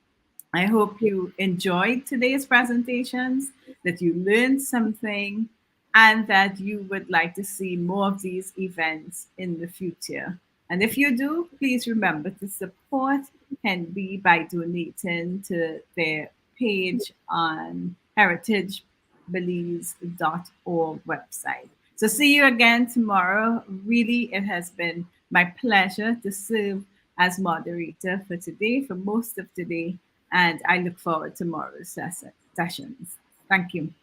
I hope you enjoyed today's presentations, that you learned something, and that you would like to see more of these events in the future. And if you do, please remember to support Henry by donating to their page on heritagebelize.org website. So see you again tomorrow. Really, it has been my pleasure to serve as moderator for today, for most of today. And I look forward to tomorrow's sessions. Thank you.